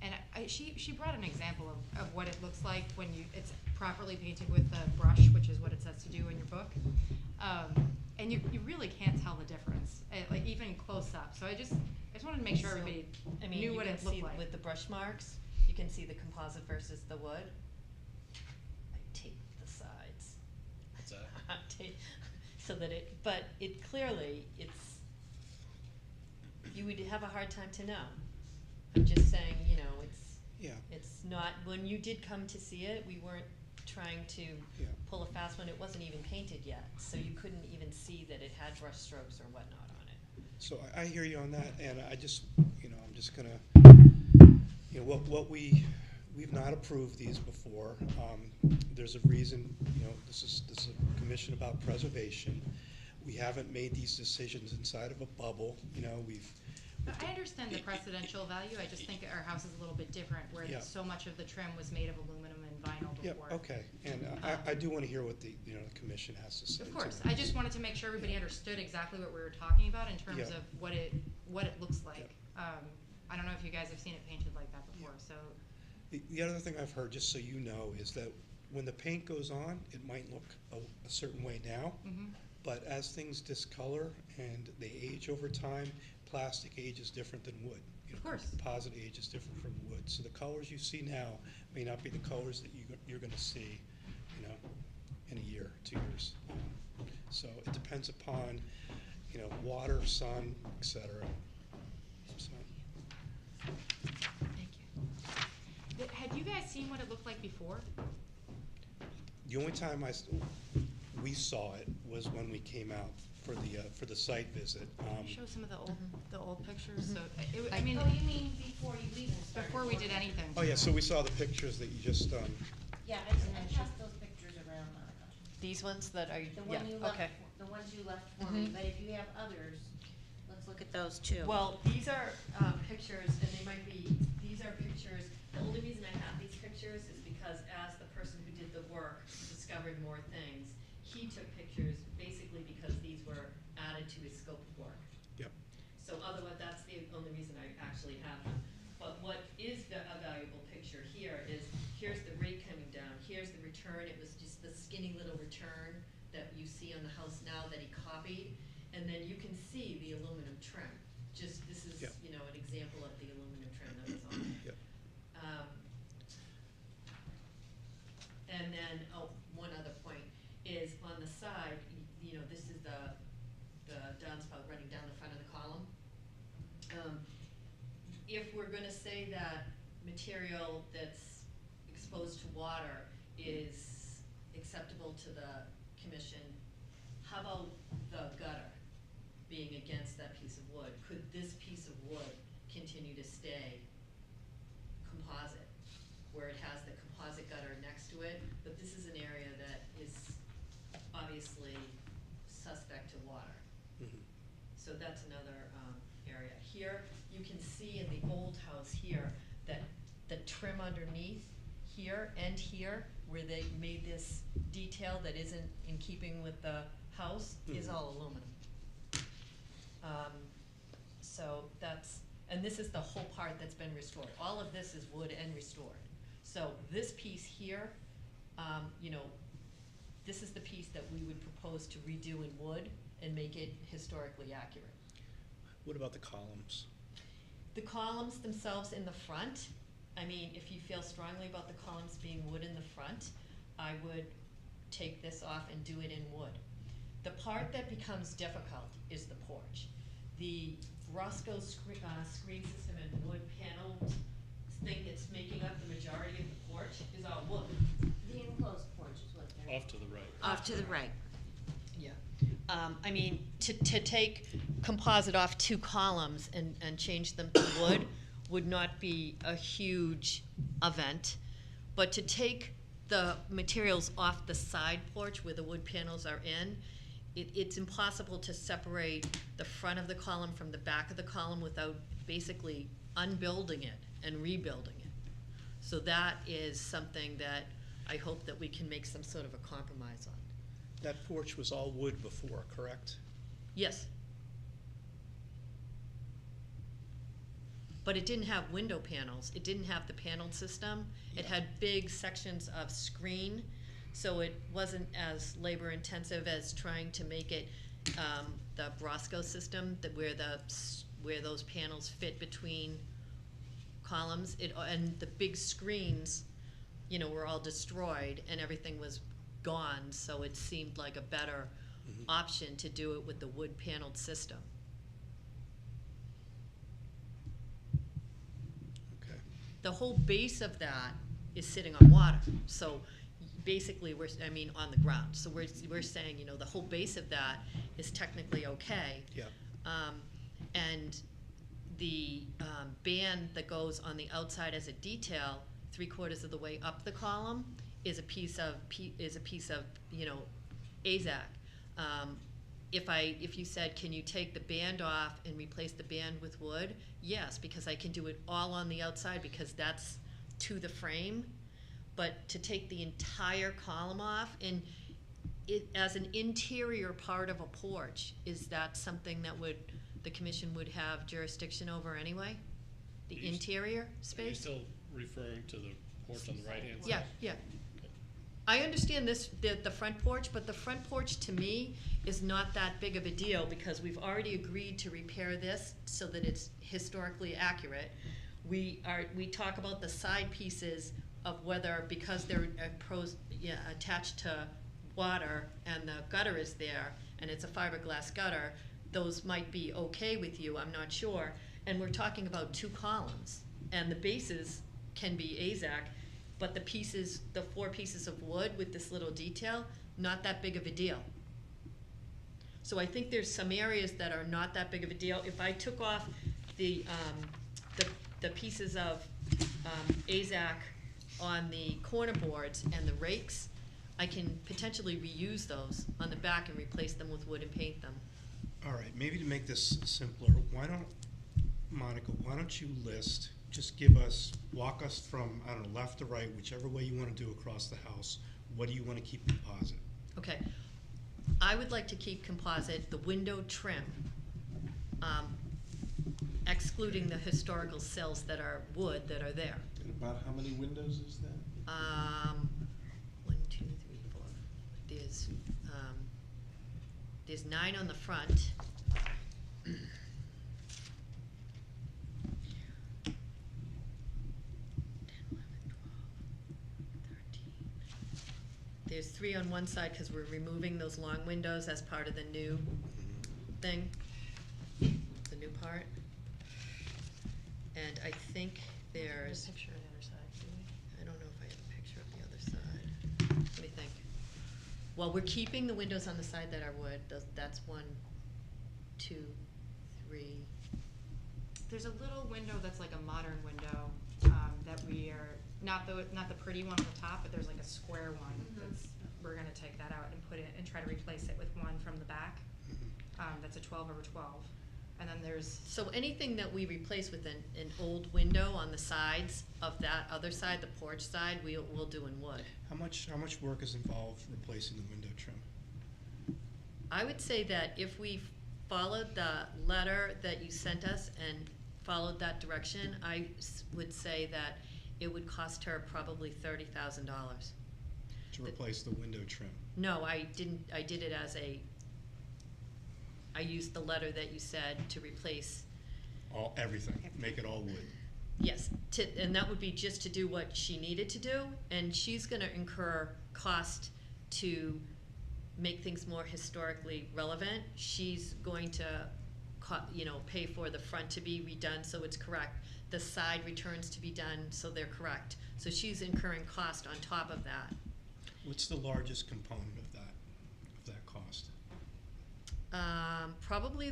And she brought an example of what it looks like when it's properly painted with the brush, which is what it says to do in your book. And you really can't tell the difference, like even close up. So I just wanted to make sure So, everybody I mean, knew you what can it looked see like. with the brush marks, you can see the composite versus the wood. I tape the sides. What's that? So that but it clearly, you would have a hard time to know. I'm just saying, Yeah. it's not, when you did come to see it, we weren't trying to Yeah. pull a fast one, it wasn't even painted yet, so you couldn't even see that it had brush strokes or whatnot on it. So I hear you on that, and I just, I'm just gonna, we've not approved these before. There's a reason, this is a commission about preservation. We haven't made these decisions inside of a bubble, I understand the precedential value, I just think our house is a little bit different, where Yeah. so much of the trim was made of aluminum and vinyl Yeah, before. okay, and I do wanna hear what the commission has to say. Of course, too. I just wanted to make sure everybody understood exactly what we were talking about in terms Yeah. of what it looks like. I don't know if you guys have seen it painted like that before, so. The other thing I've heard, just so you know, is that when the paint goes on, it might look a certain way now, Mhm. but as things discolor and they age over time, plastic age is different than wood. Of course. Composite age is different from wood. So the colors you see now may not be the colors that you're gonna see, in a year, 2 years. So it depends upon, water, sun, et cetera. So, Thank you. Had you guys seen what it looked like before? the only time we saw it was when we came out for the site visit. Show some of the old pictures, Mhm. so, Oh, I mean, you mean before you even started? before we did anything. Oh, yeah, so we saw the pictures that you just, Yeah, I passed those pictures around, Monica. These ones that are, The yeah, one you left, okay. the ones you left for me, Mhm. but if you have others, let's look at those too. Well, these are pictures, and these are pictures, the only reason I have these pictures is because as the person who did the work discovered more things, he took pictures basically because these were added to his scope of work. Yep. So otherwise, that's the only reason I actually have them. But what is a valuable picture here is, here's the rate coming down, here's the return, it was just the skinny little return that you see on the house now that he copied, and then you can see the aluminum trim. This is, Yep. an example of the aluminum trim that was on it. Yep. And then, one other point is on the side, this is the downspout running down the front of the column. If we're gonna say that material that's exposed to water is acceptable to the commission, how about the gutter being against that piece of wood? Could this piece of wood continue to stay composite, where it has the composite gutter next to it? But this is an area that is obviously suspect to water. Mhm. So that's another area. Here, you can see in the old house here that the trim underneath here and here, where they made this detail that isn't in keeping with the house, is Mhm. all aluminum. So and this is the whole part that's been restored. All of this is wood and restored. So this piece here, this is the piece that we would propose to redo in wood and make it historically accurate. What about the columns? The columns themselves in the front, if you feel strongly about the columns being wood in the front, I would take this off and do it in wood. The part that becomes difficult is the porch. The Roscoe screen system and wood panel thing that's making up the majority of the porch is all wood. The enclosed porch is what they're. Off to the right. Off to the right. Yeah. To take composite off 2 columns and change them to wood would not be a huge event. But to take the materials off the side porch where the wood panels are in, it's impossible to separate the front of the column from the back of the column without basically unbuilding it and rebuilding it. So that is something that I hope that we can make some sort of a compromise on. That porch was all wood before, correct? Yes. But it didn't have window panels. It didn't have the paneled system. It Yeah. had big sections of screen, so it wasn't as labor intensive as trying to make it the Brosco system, where where those panels fit between columns. And the big screens, you know, were all destroyed and everything was gone, so it seemed like a better option to do it with the wood paneled system. Okay. The whole base of that is sitting on water, so basically on the ground. So we're saying, you know, the whole base of that is technically okay. Yeah. And the band that goes on the outside as a detail, 3/4 of the way up the column, is a piece of you know, AZAC. If you said, can you take the band off and replace the band with wood? Yes, because I can do it all on the outside because that's to the frame. But to take the entire column off and it as an interior part of a porch, is that something that the commission would have jurisdiction over anyway? The Are you s- interior Are you space? still referring to the porch on the right-hand side? Yeah, yeah. I understand the front porch, but the front porch to me is not that big of a deal because we've already agreed to repair this so that it's historically accurate. We talk about the side pieces of whether, because they're attached to water and the gutter is there and it's a fiberglass gutter, those might be okay with you, I'm not sure. And we're talking about 2 columns and the bases can be AZAC, but the 4 pieces of wood with this little detail, not that big of a deal. So I think there's some areas that are not that big of a deal. If I took off the pieces of AZAC on the corner boards and the rakes, I can potentially reuse those on the back and replace them with wood and paint them. All right, maybe to make this simpler, Monica, why don't you walk us from, I don't know, left to right, whichever way you want to do across the house, what do you want to keep composite? Okay. I would like to keep composite, the window trim, excluding the historical sills that are wood that are there. And about how many windows is that? 1, 2, 3, 4. There's 9 on the front. There's 3 on one side because we're removing those long windows as part of the new thing, the new part. And I think there's, Picture of the other side, do we? I don't know if I have a picture of the other side. Let me think. Well, we're keeping the windows on the side that are wood. That's 1, 2, 3. There's a little window that's like a modern window, that we are, not the pretty one on the top, but there's like a square one we're gonna take that out and put it, and try to replace it with one from the back. That's a 12 over 12. And then there's, So anything that we replace with an old window on the sides of that other side, the porch side, we'll do in wood. How much work is involved replacing the window trim? I would say that if we followed the letter that you sent us and followed that direction, I would say that it would cost her probably $30,000. To replace the window trim? No, I didn't, I did it as I used the letter that you said to replace, Everything, make it all wood. yes, and that would be just to do what she needed to do, and she's gonna incur cost to make things more historically relevant. She's going to, pay for the front to be redone so it's correct, the side returns to be done so they're correct. So she's incurring cost on top of that. What's the largest component of that cost? Probably,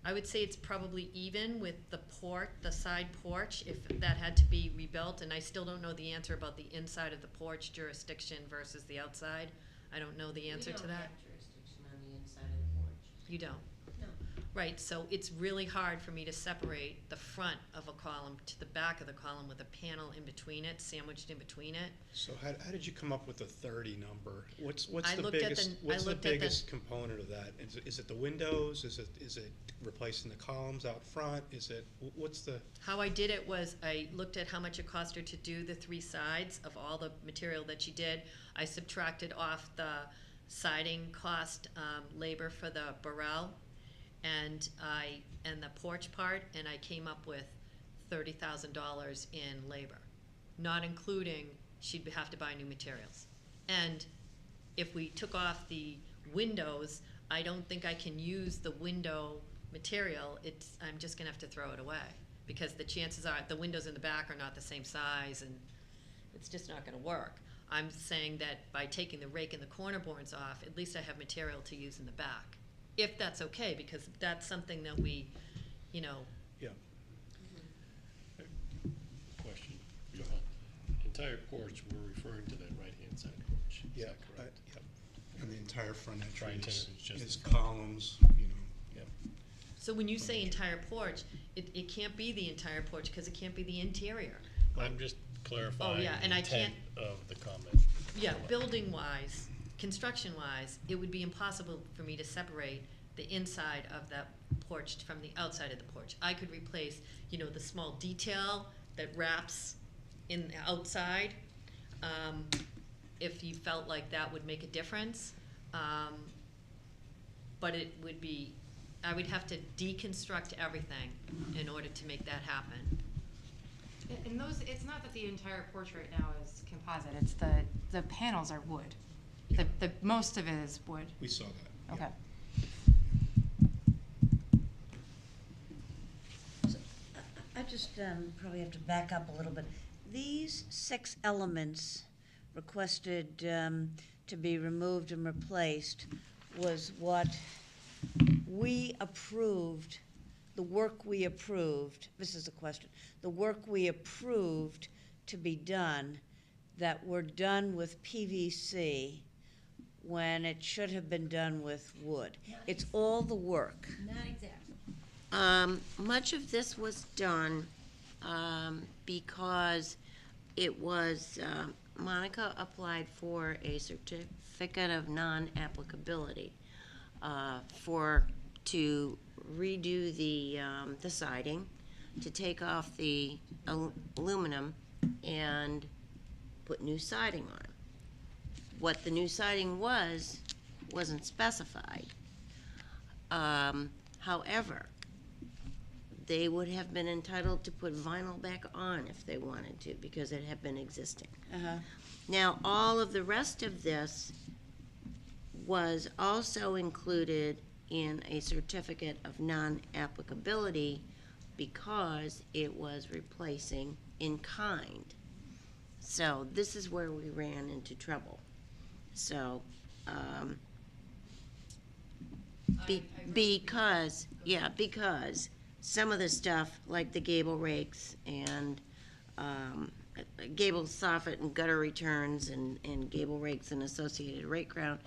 I would say it's probably even with the side porch, if that had to be rebuilt, and I still don't know the answer about the inside of the porch jurisdiction versus the outside. I don't know the answer to that. We don't have jurisdiction on the inside of the porch. You don't? No. Right, so it's really hard for me to separate the front of a column to the back of the column with a panel in between it, sandwiched in between it. So how did you come up with the 30 number? What's I the looked at biggest, the- I what's the looked at the- biggest component of that? Is it the windows? Is it replacing the columns out front? What's the? How I did it was I looked at how much it cost her to do the 3 sides of all the material that she did. I subtracted off the siding cost, labor for the Burrell, and the porch part, and I came up with $30,000 in labor, not including she'd have to buy new materials. And if we took off the windows, I don't think I can use the window material. I'm just gonna have to throw it away, because the chances are the windows in the back are not the same size, and it's just not gonna work. I'm saying that by taking the rake and the corner boards off, at least I have material to use in the back, if that's okay, because that's something that we, you know. Yeah. Question, Johan. Entire porch, we're referring to that right-hand side porch. Is that correct? Yep. And the entire front Right, entry it's just is the front. columns, you know. Yep. So when you say entire porch, it can't be the entire porch, because it can't be the interior. I'm just clarifying yeah, and the I intent can't- of the comment. Yeah, building-wise, construction-wise, it would be impossible for me to separate the inside of that porch from the outside of the porch. I could replace, you know, the small detail that wraps in the outside, if you felt like that would make a difference. But it would be, I would have to deconstruct everything in order to make that happen. And those, it's not that the entire porch right now is composite, it's the panels are wood. The most of it is wood. We saw that. Okay. I just probably have to back up a little bit. These 6 elements requested to be removed and replaced was what we approved, the work we approved, this is the question, the work we approved to be done that were done with PVC when it should have been done with wood. It's all the work. Not exactly. Much of this was done because it was, Monica applied for a certificate of non-applicability to redo the siding, to take off the aluminum and put new siding on. What the new siding wasn't specified. However, they would have been entitled to put vinyl back on if they wanted to, because it had been existing. Uh-huh. Now, all of the rest of this was also included in a certificate of non-applicability because it was replacing in kind. So this is where we ran into trouble. So, because some of the stuff, like the gable rakes and gable soffit and gutter returns and gable rakes and associated rake crown,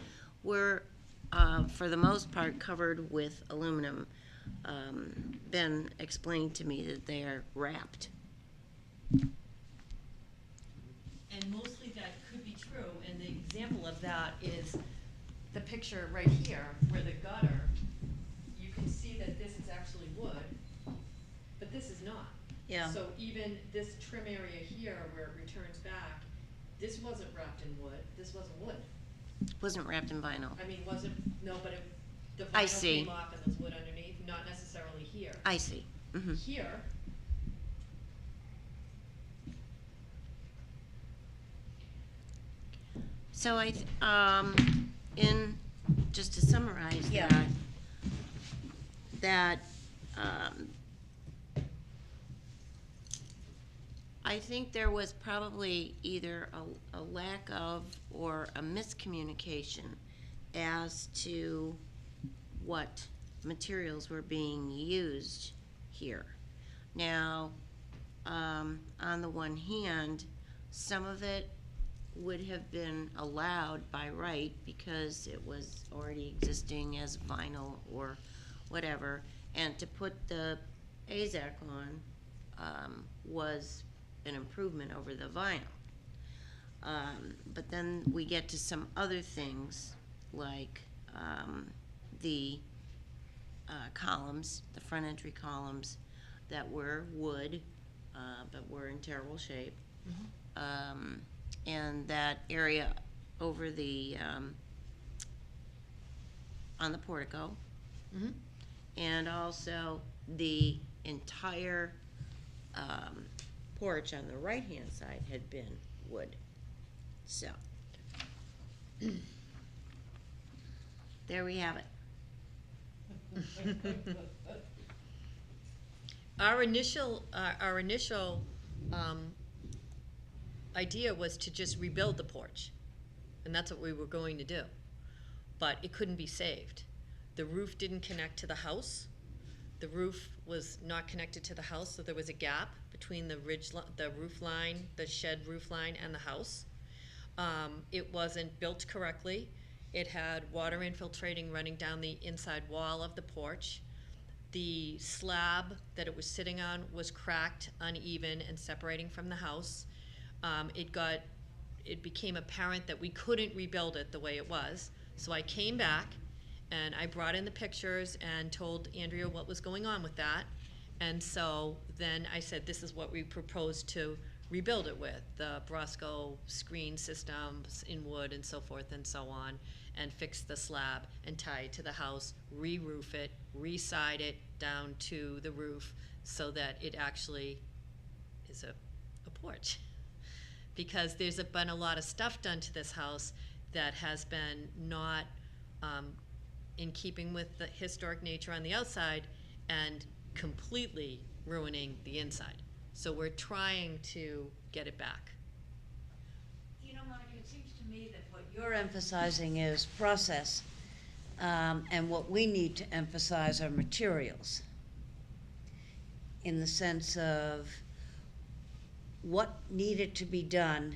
were, for the most part, covered with aluminum. Ben explained to me that they are wrapped. And mostly that could be true, and the example of that is the picture right here, where the gutter, you can see that this is actually wood, but this is not. Yeah. So even this trim area here where it returns back, this wasn't wrapped in wood, this wasn't wood. Wasn't wrapped in vinyl. I mean, wasn't, no, but the I vinyl see. came off and there's wood underneath, not necessarily here. I see. Mm-hmm. Here, So just to summarize Yeah. that I think there was probably either a lack of or a miscommunication as to what materials were being used here. Now, on the one hand, some of it would have been allowed by right because it was already existing as vinyl or whatever, and to put the AZAC on was an improvement over the vinyl. But then we get to some other things like the columns, the front entry columns that were wood but were in terrible shape. And that area over the, on the portico. and also the entire porch on the right-hand side had been wood. So, there we have it. Our initial idea was to just rebuild the porch, and that's what we were going to do. But it couldn't be saved. The roof didn't connect to the house. The roof was not connected to the house, so there was a gap between the roof line, the shed roof line, and the house. It wasn't built correctly. It had water infiltrating running down the inside wall of the porch. The slab that it was sitting on was cracked, uneven, and separating from the house. It became apparent that we couldn't rebuild it the way it was. So I came back and I brought in the pictures and told Andrea what was going on with that. And so then I said, this is what we propose to rebuild it with, the Brosco screen systems in wood and so forth and so on, and fix the slab and tie it to the house, re-roof it, re-side it down to the roof so that it actually is a porch. Because there's been a lot of stuff done to this house that has been not in keeping with the historic nature on the outside and completely ruining the inside. So we're trying to get it back. You know, Monica, it seems to me that what you're emphasizing is process, and what we need to emphasize are materials, in the sense of what needed to be done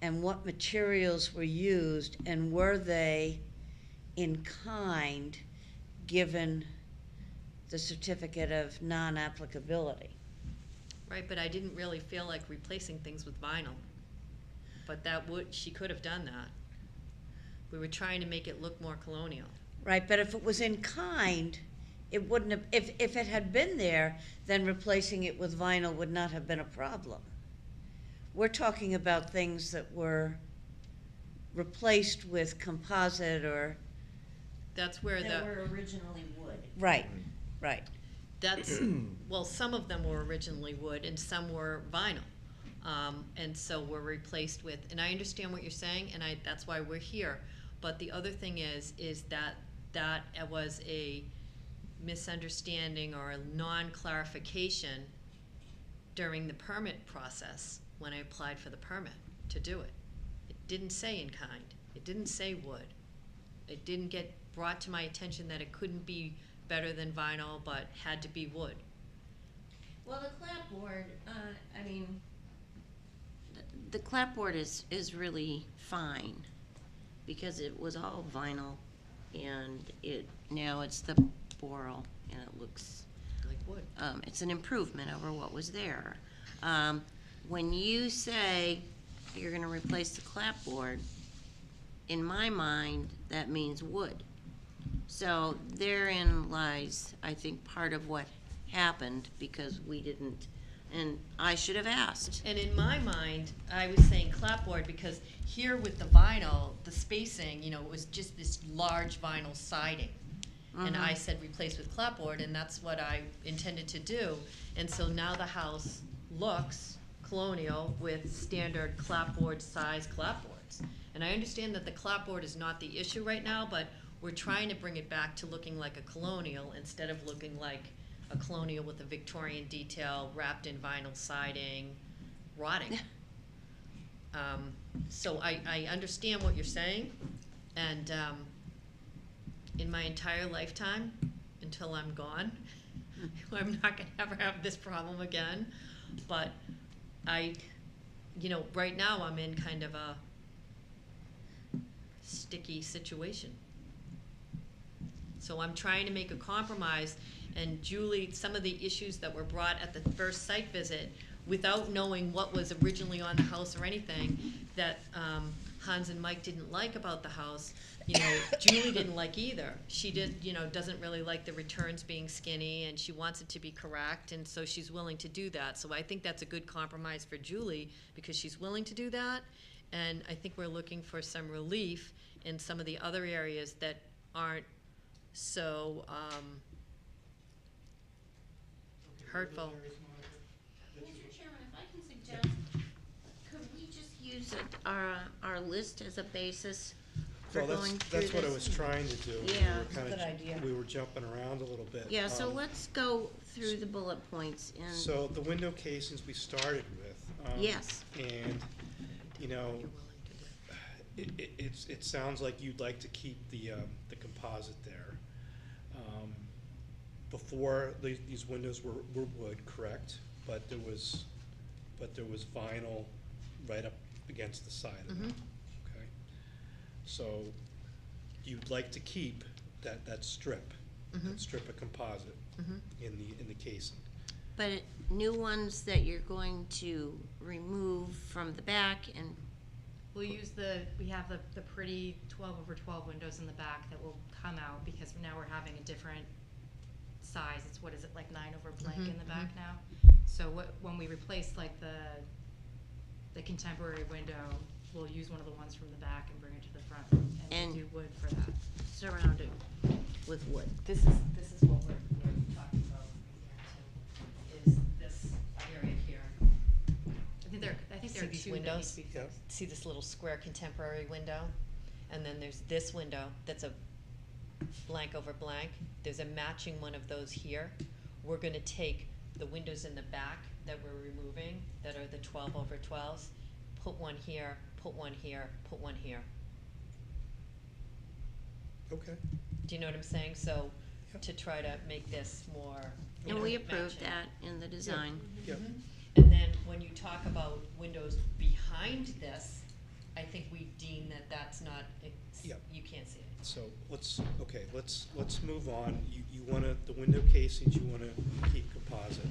and what materials were used, and were they in kind given the certificate of non-applicability. Right, but I didn't really feel like replacing things with vinyl. But she could have done that. We were trying to make it look more colonial. Right, but if it was in kind, it wouldn't have, if it had been there, then replacing it with vinyl would not have been a problem. We're talking about things that were replaced with composite or. That's where That were originally wood. Right, right. That's, well, some of them were originally wood and some were vinyl. And so were replaced with, and I understand what you're saying, and that's why we're here. But the other thing is that was a misunderstanding or a non-clarification during the permit process when I applied for the permit to do it. It didn't say in kind. It didn't say wood. It didn't get brought to my attention that it couldn't be better than vinyl, but had to be wood. Well, the clapboard, I mean, the clapboard is really fine because it was all vinyl, and now it's the boral, and it looks Like wood. it's an improvement over what was there. When you say you're going to replace the clapboard, in my mind, that means wood. So therein lies, I think, part of what happened because we didn't, and I should have asked. And in my mind, I was saying clapboard because here with the vinyl, the spacing, it was just this large vinyl siding. And I said replace with clapboard, and that's what I intended to do. And so now the house looks colonial with standard clapboard size clapboards. And I understand that the clapboard is not the issue right now, but we're trying to bring it back to looking like a colonial instead of looking like a colonial with a Victorian detail wrapped in vinyl siding, rotting. So I understand what you're saying, and in my entire lifetime, until I'm gone, I'm not gonna ever have this problem again. But right now I'm in kind of a sticky situation. So I'm trying to make a compromise, and Julie, some of the issues that were brought at the first site visit, without knowing what was originally on the house or anything, that Hans and Mike didn't like about the house, Julie didn't like either. She doesn't really like the returns being skinny, and she wants it to be correct, and so she's willing to do that. So I think that's a good compromise for Julie, because she's willing to do that, and I think we're looking for some relief in some of the other areas that aren't so hurtful. Mr. Chairman, if I can suggest, could we just use our list as a basis for Well, going through that's what I this? was trying to do. Yeah, We were it's a kinda good idea. We were jumping around a little bit. Yeah, so let's go through the bullet points and, So the window casings we started with. Yes. And, you know, it sounds like you'd like to keep the composite there. Before, these windows were wood, correct? But there was vinyl right up against the side of them, okay? So you'd like to keep that strip of composite in the casing. but new ones that you're going to remove from the back and, We'll use we have the pretty 12/12 windows in the back that will come out because now we're having a different size. It's, what is it, like 9 over blank in the back now? So when we replace like the contemporary window, we'll use one of the ones from the back and bring it to the front, and And- we'll do wood for that. surround it with wood. This is what we're talking about here too, is this area here. I think there See are these two that need windows? to be Yep. fixed. See this little square contemporary window? And then there's this window that's a blank over blank. There's a matching one of those here. We're gonna take the windows in the back that we're removing, that are the 12/12s, put one here, put one here, put one here. Okay. Do you know what I'm saying? So, Yep. to try to make this more, you And know, we approved matching. that in the design. Yep. And then when you talk about windows behind this, I think we deem that that's not, Yep. you can't see it. So let's move on. You wanna, the window casings, you wanna keep composite.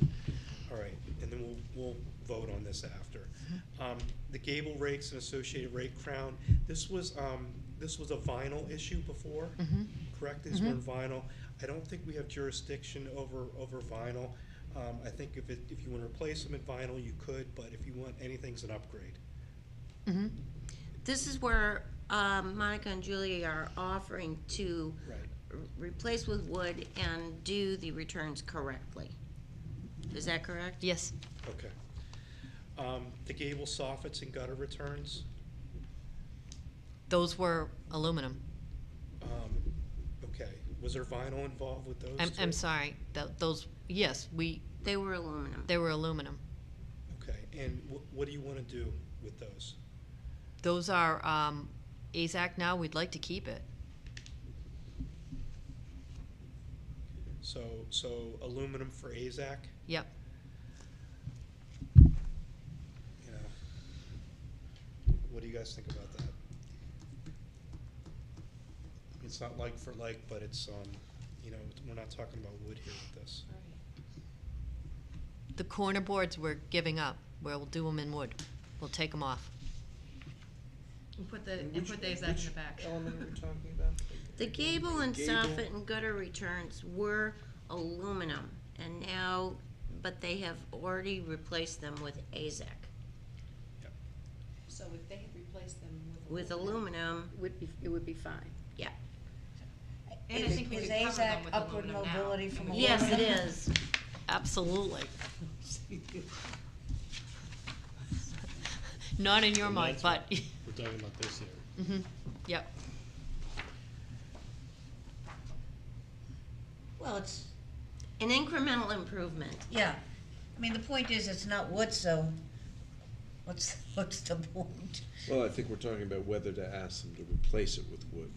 All right, and then we'll vote on this after. The gable rakes and associated rake crown, this was a vinyl issue before, correct? These were in vinyl. I don't think we have jurisdiction over vinyl. I think if you wanna replace them in vinyl, you could, but if you want, anything's an upgrade. This is where Monica and Julie are offering to Right. replace with wood and do the returns correctly. Is that correct? Yes. Okay. The gable soffits and gutter returns, Those were aluminum. okay. Was there vinyl involved with those I'm too? sorry, those, yes, They were aluminum. they were aluminum. Okay, and what do you want to do with those? Those are, AZAC now, we'd like to keep it. So aluminum for AZAC, Yep. you know? What do you guys think about that? It's not like for like, but it's, you know, we're not talking about wood here with this. The corner boards we're giving up, we'll do them in wood. We'll take them off. And put the AZAC in the back. Which element are we talking about? The gable and Gable. soffit and gutter returns were aluminum, and now, but they have already replaced them with AZAC. So if they had replaced them With aluminum, it would be fine. yeah. And I think we Is could cover them AZAC with upward aluminum now. mobility from Yes, it aluminum? is. Absolutely. Not in your And mind, that's but, We're talking about this here. yep. Well, it's, An incremental improvement. yeah. I mean, the point is, it's not wood, so what's the point? Well, I think we're talking about whether to ask them to replace it with wood.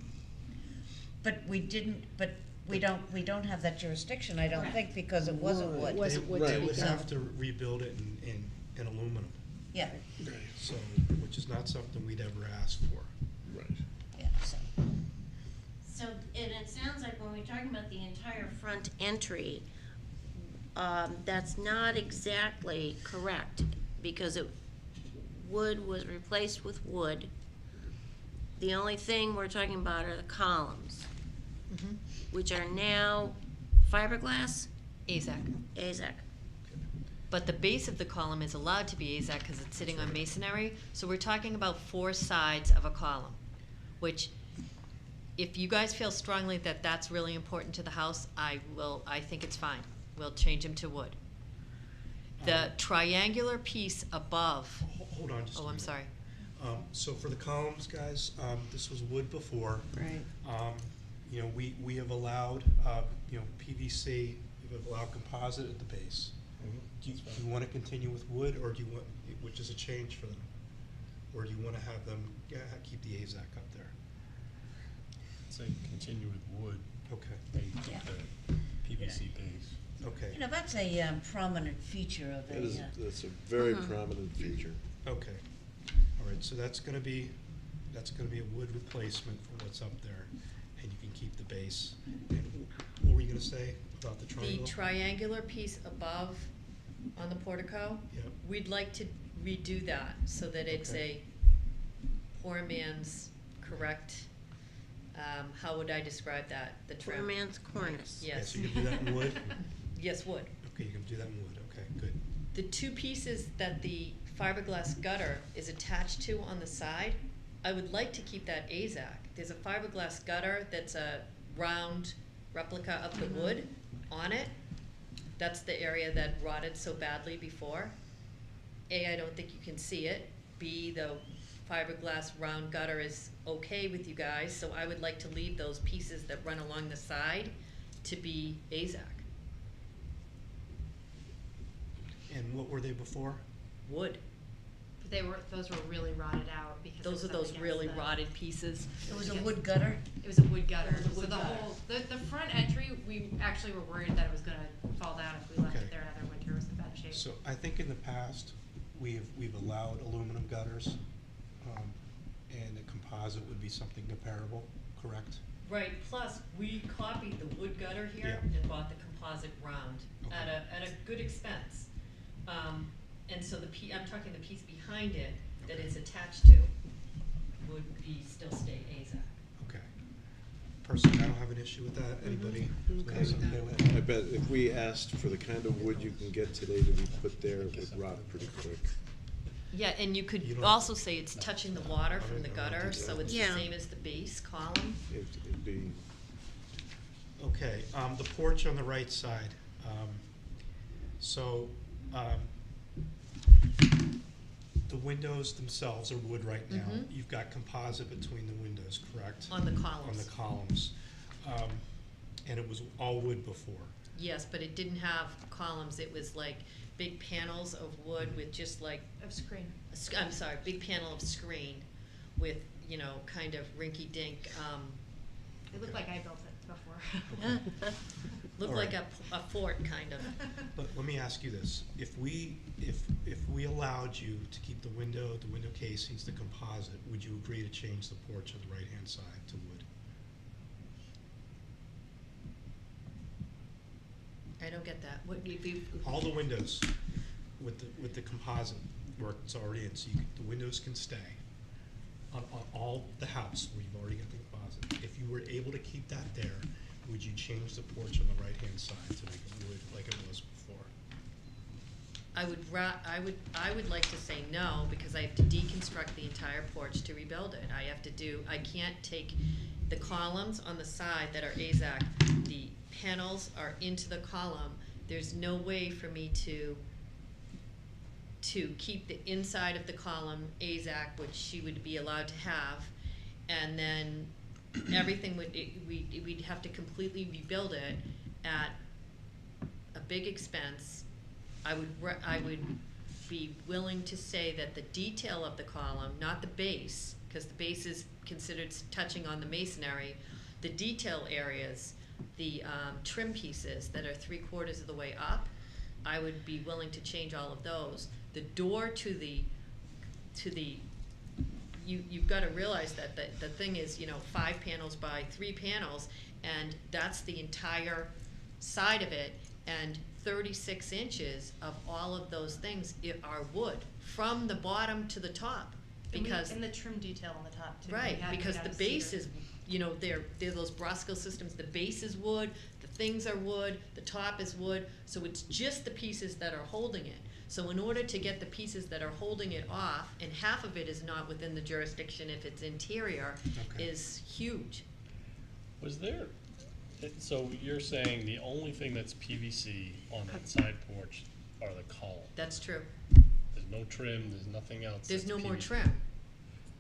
But we don't have that jurisdiction, I don't think, because it wasn't wood. They Right. would have to rebuild it in aluminum, Yeah, so, which is not something we'd ever ask for. Right. yeah, so. So, and it sounds like when we're talking about the entire front entry, that's not exactly correct, because wood was replaced with wood. The only thing we're talking about are the columns, which are now fiberglass, AZAC. AZAC. But the base of the column is allowed to be AZAC because it's sitting on masonry. So we're talking about 4 sides of a column, which, if you guys feel strongly that that's really important to the house, I think it's fine. We'll change them to wood. The triangular piece above, Hold on just a oh, I'm minute. sorry. So for the columns, guys, this was wood before. Right. You know, we have allowed, you know, PVC, we've allowed composite at the base. Do you want to continue with wood, or do you want, which is a change for them? Or do you want to have them keep the AZAC up there? Say continue with wood Okay, and keep the PVC base. okay, You know, that's a prominent feature of That is, a, that's a very prominent feature. okay. All right, so that's gonna be a wood replacement for what's up there, and you can keep the base. And what were you gonna say about the The triangle? triangular piece above on the portico, Yep. we'd like to redo that so that it's Okay. a poor man's correct, how would I describe that? The Poor trim? man's cornice. Yeah, Yes, so you can do that in wood? yes, wood. Okay, you can do that in wood, okay, good. The two pieces that the fiberglass gutter is attached to on the side, I would like to keep that AZAC. There's a fiberglass gutter that's a round replica of the wood on it. That's the area that rotted so badly before. A, I don't think you can see it. B, the fiberglass round gutter is okay with you guys, so I would like to leave those pieces that run along the side to be AZAC. And what were they before? Wood. But those were really rotted out because. Those are it was up those against really the- rotted pieces. it was a wood gutter. It was a wood gutter. It was a wood So the gutter. whole, the front entry, we actually were worried that it was gonna fall down if we left Okay. it there another winter. It was in bad shape. So I think in the past, we've allowed aluminum gutters, and a composite would be something comparable, correct? Right, plus, we copied the wood gutter here Yeah. and bought the composite round at Okay. a good expense. And so I'm talking the piece behind it that it's attached to would be, still stay AZAC. Okay. Personally, I don't have an issue with that. Anybody? Okay. else okay with it? I bet if we asked for the kind of wood you can get today to be put there, it would rot pretty quick. Yeah, and you You could don't- also say it's touching the water from the gutter, so it's the Yeah. same as the base column. It'd be, Okay, the porch on the right side. So, the windows themselves are wood right now. Mhm. You've got composite between the windows, correct? On the columns. On the columns. And it was all wood before. Yes, but it didn't have columns, it was like big panels of wood with just like Of screen. I'm sorry, big panel of screen with, you know, kind of rinky-dink, It looked like I built it before. looked All like right. a fort, kind of. But let me ask you this, if we allowed you to keep the window casings, the composite, would you agree to change the porch on the right-hand side to wood? I don't get that. What, if you, All the windows with the composite work that's already in, so the windows can stay on all the house where you've already got the composite. If you were able to keep that there, would you change the porch on the right-hand side to make it wood like it was before? I would like to say no, because I have to deconstruct the entire porch to rebuild it. I can't take the columns on the side that are AZAC, the panels are into the column. There's no way for me to keep the inside of the column AZAC, which she would be allowed to have, and then everything we'd have to completely rebuild it at a big expense. I would be willing to say that the detail of the column, not the base, because the base is considered touching on the masonry, the detail areas, the trim pieces that are 3/4 of the way up, I would be willing to change all of those. The door you've got to realize that the thing is, 5 panels by 3 panels, and that's the entire side of it, and 36 inches of all of those things are wood, from the bottom to the top, because. And the trim detail on the top too. Right, We had because made the out of base cedar. is, they're those Brosco systems, the base is wood, the things are wood, the top is wood, so it's just the pieces that are holding it. So in order to get the pieces that are holding it off, and half of it is not within the jurisdiction if it's interior, Okay. is huge. Was there, so you're saying the only thing that's PVC on that side porch are the columns. That's true. There's no trim, there's nothing else. There's that's no more PVC. trim.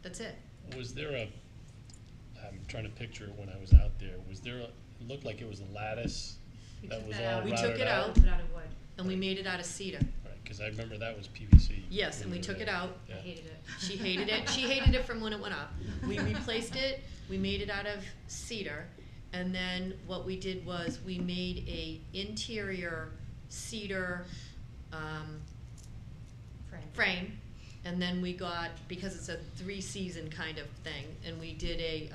That's it. Was there I'm trying to picture it when I was out there, it looked like it was a lattice We that took was that all out. We routed took it out? out. Put out of wood. And we made it out of cedar. Right, because I remember that was PVC. Yes, when and we were took it there. out. I Yeah. hated it. She hated it. She hated it from when it went up. We replaced it. We made it out of cedar. And then what we did was we made a interior cedar frame. And then we got, because it's a 3-season kind of thing, and we did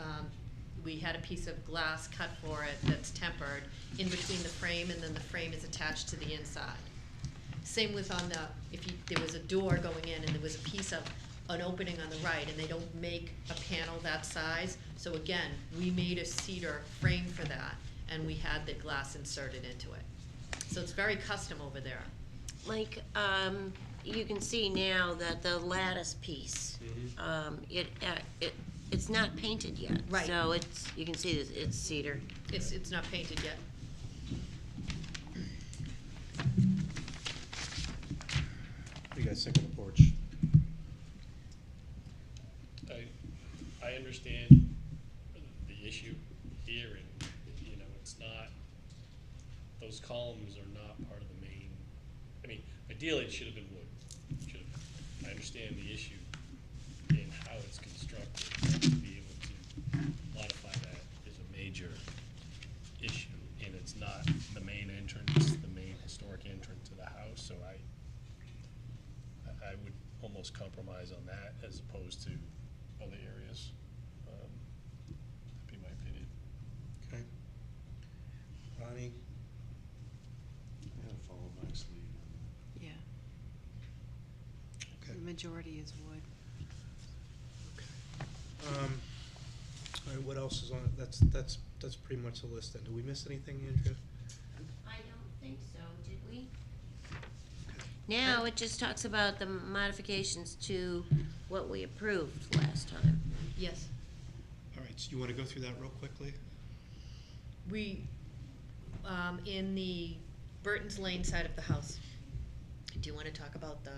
we had a piece of glass cut for it that's tempered in between the frame, and then the frame is attached to the inside. Same with there was a door going in and there was a piece of an opening on the right, and they don't make a panel that size. So again, we made a cedar frame for that, and we had the glass inserted into it. So it's very custom over there. Like, you can see now that the lattice piece, it's not painted yet. Right. So you can see this, it's cedar. It's not painted yet. What do you guys think of the porch? I understand the issue here, and, it's not, those columns are not part of the main, ideally it should have been wood. I understand the issue in how it's constructed, but to be able to modify that is a major issue, and it's not the main entrance, the main historic entrance to the house, so I would almost compromise on that as opposed to other areas. That'd be my opinion. Okay. Ronnie? Yeah, follow Mike's lead. Yeah. Okay. The majority is wood. All right, what else is on it? That's pretty much the list then. Did we miss anything, Andrea? I don't think so, did we? Now, it just talks about the modifications to what we approved last time. Yes. All right, so you want to go through that real quickly? We, in the Burton's Lane side of the house, do you want to talk about the,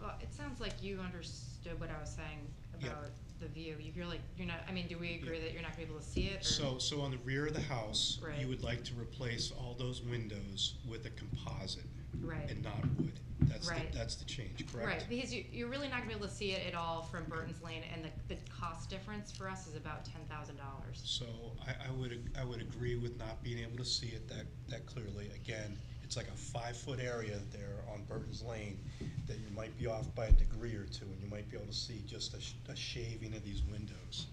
Well, it sounds like you understood what I was saying Yeah. about the view. You're not, do we agree that you're not gonna be able to see it, or? So on the rear of the house, Right. you would like to replace all those windows with a composite Right. and not wood. That's Right. that's the change, correct? Right, because you're really not gonna be able to see it at all from Burton's Lane, and the cost difference for us is about $10,000. So I would agree with not being able to see it that clearly. Again, it's like a 5-foot area there on Burton's Lane that you might be off by a degree or two, and you might be able to see just a shaving of these windows.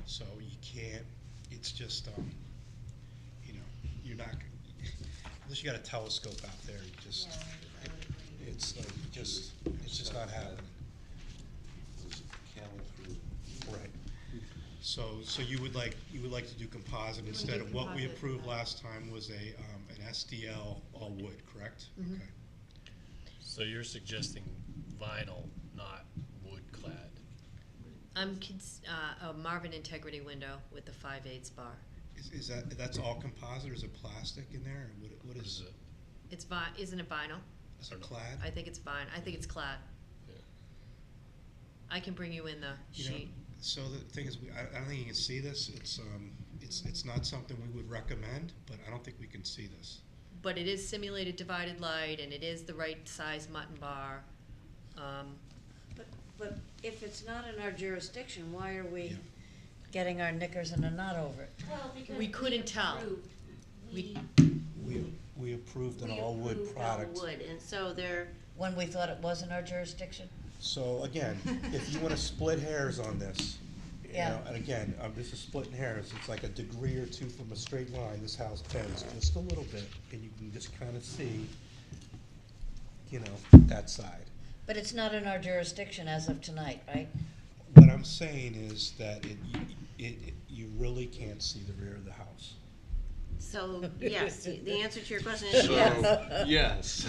So you can't, it's just, you're not, unless you got a telescope out there, you just, it's like, it's just not happening. There's a camel through. Right. So you would like to do composite instead of what we composite, approved yeah. last time was an SDL all wood, correct? Mhm. Okay. So you're suggesting vinyl, not wood clad? a Marvin integrity window with the 5/8 bar. Is that's all composite or is it plastic in there? Or what is it? It's isn't it vinyl? Is it clad? I think it's vinyl. I think it's clad. Yeah. I can bring you in the You know, sheet. so the thing is, I don't think you can see this. It's not something we would recommend, but I don't think we can see this. But it is simulated divided light, and it is the right size mutton bar. But if it's not in our jurisdiction, why are we Yeah. getting our knickers in a knot over it? Well, because We couldn't tell. approved- We- We approved an we all wood approved all product. wood, and so they're, When we thought it was in our jurisdiction? So again, if you want to split hairs on this, you Yeah. know, and again, this is splitting hairs. It's like a degree or two from a straight line. This house bends just a little bit, and you can just kind of see, that side. But it's not in our jurisdiction as of tonight, right? What I'm saying is that you really can't see the rear of the house. so, yes, the answer to your question is yes. Yes.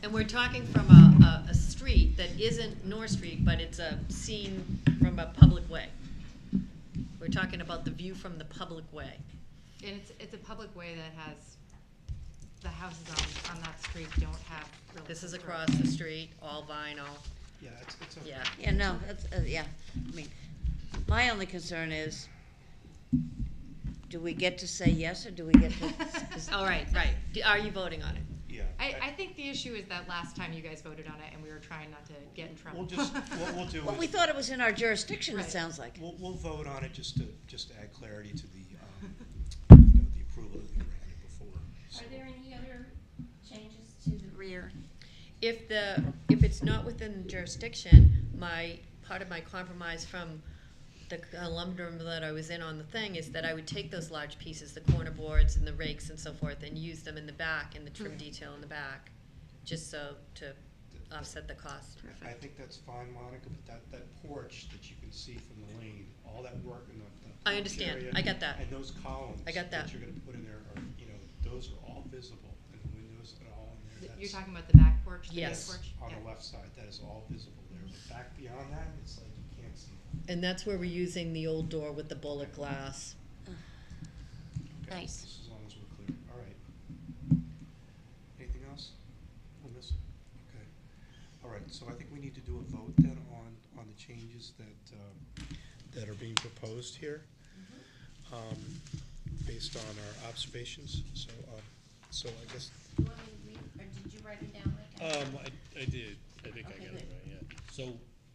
And we're talking from a street that isn't North Street, but it's a scene from a public way. We're talking about the view from the public way. And it's a public way that has the houses on that street don't have really. This is historic- across the street, all vinyl, Yeah, it's okay. yeah. Yeah, no, that's, yeah, I mean, my only concern is, do we get to say yes, or do we get to? All right, right. Are you voting on it? Yeah. I think the issue is that last time you guys voted on it and we were trying not to get in trouble. We'll just, what we'll do Well, we is, thought it was in our jurisdiction, it Right. sounds like. we'll vote on it just to add clarity to the, the approval that we granted before. So- Are there any other changes to the rear? If it's not within the jurisdiction, part of my compromise from the conundrum that I was in on the thing is that I would take those large pieces, the corner boards and the rakes and so forth, and use them in the back, in the trim detail in the back, just so to offset the cost. I think that's fine, Monica, but that porch that you can see from the lane, all that work in the I porch understand. area I got that. And those columns I got that. you're gonna put in there are, those are all visible, and the windows are all in there. You're That's talking about the back porch, the Yes. big porch? on Yeah. the left side, that is all visible there, but back beyond that, it's like you can't see. And that's where we're using the old door with the bullet glass. Okay, Nice. just as long as we're clear, all right. Anything else we're missing? Okay, all right, so I think we need to do a vote then on the changes that are being proposed here, based on our observations, so I guess, You want me to read, or did you write it down, Rick? I did, I think I Okay, got it good. right, yeah. So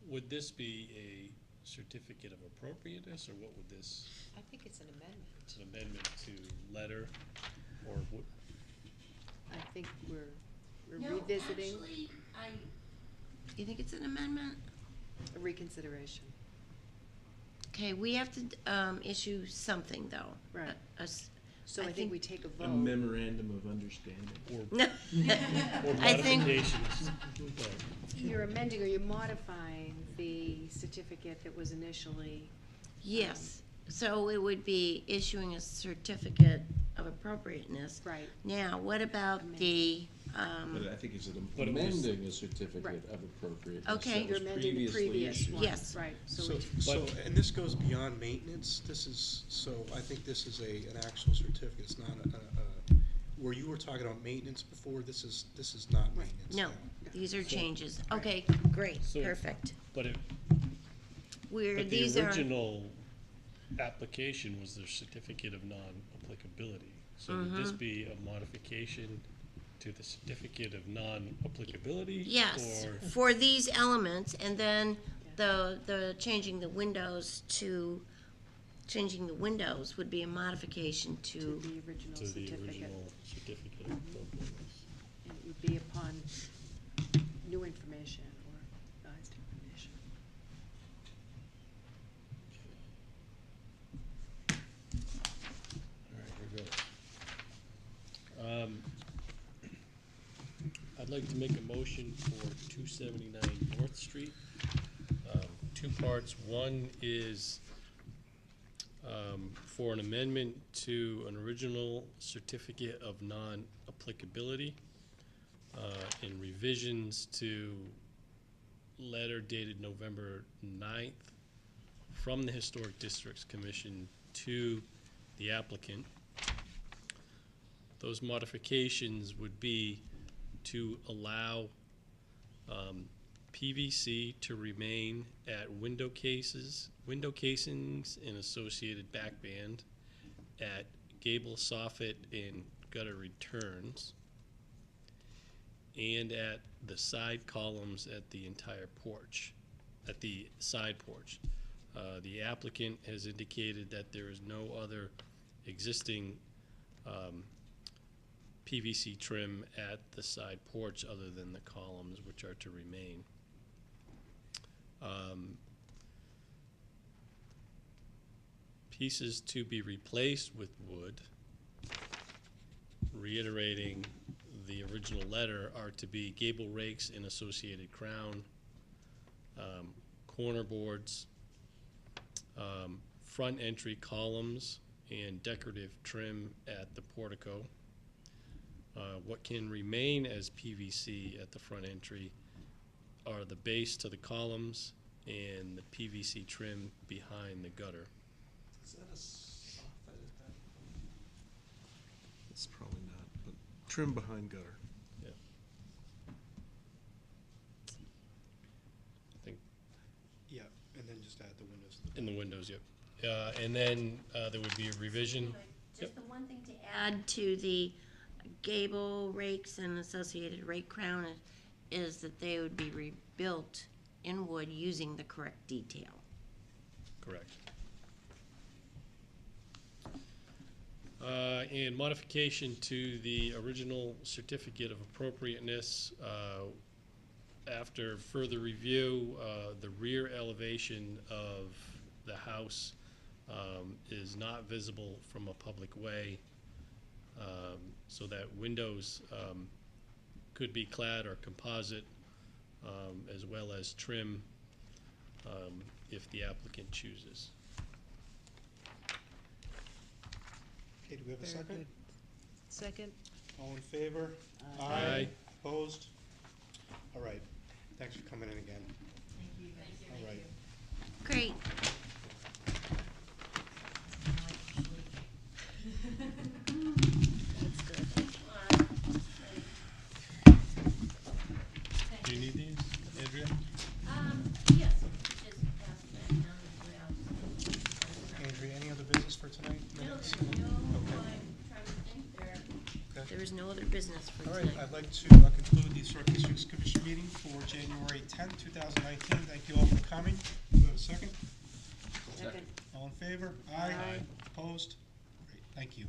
would this be a certificate of appropriateness, or what would this, I think it's an amendment. it's an amendment to letter, or what? I think we're No, revisiting actually, you think it's an amendment? a reconsideration. Okay, we have to, issue something, though. Right. A s- So I I think think- we take a A vote. memorandum of understanding. No. Or I think, modifications. You're amending or you're modifying the certificate that was initially. yes, so it would be issuing a certificate of appropriateness. Right. Now, what about the, But I think it's But it was- amending a certificate of appropriateness. Okay. that You're was amending the previously previous issued. one. Yes. Right, so so, we- so, and this goes beyond maintenance, so I think this is an actual certificate, it's not where you were talking about maintenance before, this is not maintenance. no, now. these are changes. Okay, great, So- perfect. But it, Where but these the are, original application was their certificate of non-applicability. So would this be a modification to the certificate of non-applicability? yes, Or, for these elements, and then the changing the windows would be a modification to to, the original to the certificate. original certificate of appropriateness? And it would be upon new information or revised information. All right, we're good. I'd like to make a motion for 279 North Street. Two parts. One is for an amendment to an original certificate of non-applicability and revisions to letter dated November 9th from the Historic Districts Commission to the applicant. Those modifications would be to allow PVC to remain at window casings and associated backband at gable soffit and gutter returns, and at the side columns at the entire porch, at the side porch. The applicant has indicated that there is no other existing PVC trim at the side porch other than the columns, which are to remain. Pieces to be replaced with wood, reiterating the original letter, are to be gable rakes and associated crown, corner boards, front entry columns, and decorative trim at the portico. What can remain as PVC at the front entry are the base to the columns and the PVC trim behind the gutter. Is that a soffit? It's probably not, but Trim behind gutter. I think Yeah, and then just add the windows. in the windows, yep. And then there would be a revision. Just the one thing to add to the gable rakes and associated rake crown is that they would be rebuilt in wood using the correct detail. Correct. And modification to the original certificate of appropriateness. After further review, the rear elevation of the house is not visible from a public way, so that windows could be clad or composite, as well as trim, if the applicant chooses. Okay, do we have a second? Second? All in favor? Aye. Opposed? All right, thanks for coming in again. Thank you. All right. Great. Do you need these, Andrea? Yes, just pass that down as well. Andrea, any other business for tonight? Minutes? I'm Okay. trying to think there. Okay. There is no other business for All right, tonight. I'd like to conclude the Circuit District's Commission meeting for January 10th, 2019. Thank you all for coming. Do we have a second? Second. All in favor? Aye. Opposed? Great, thank you.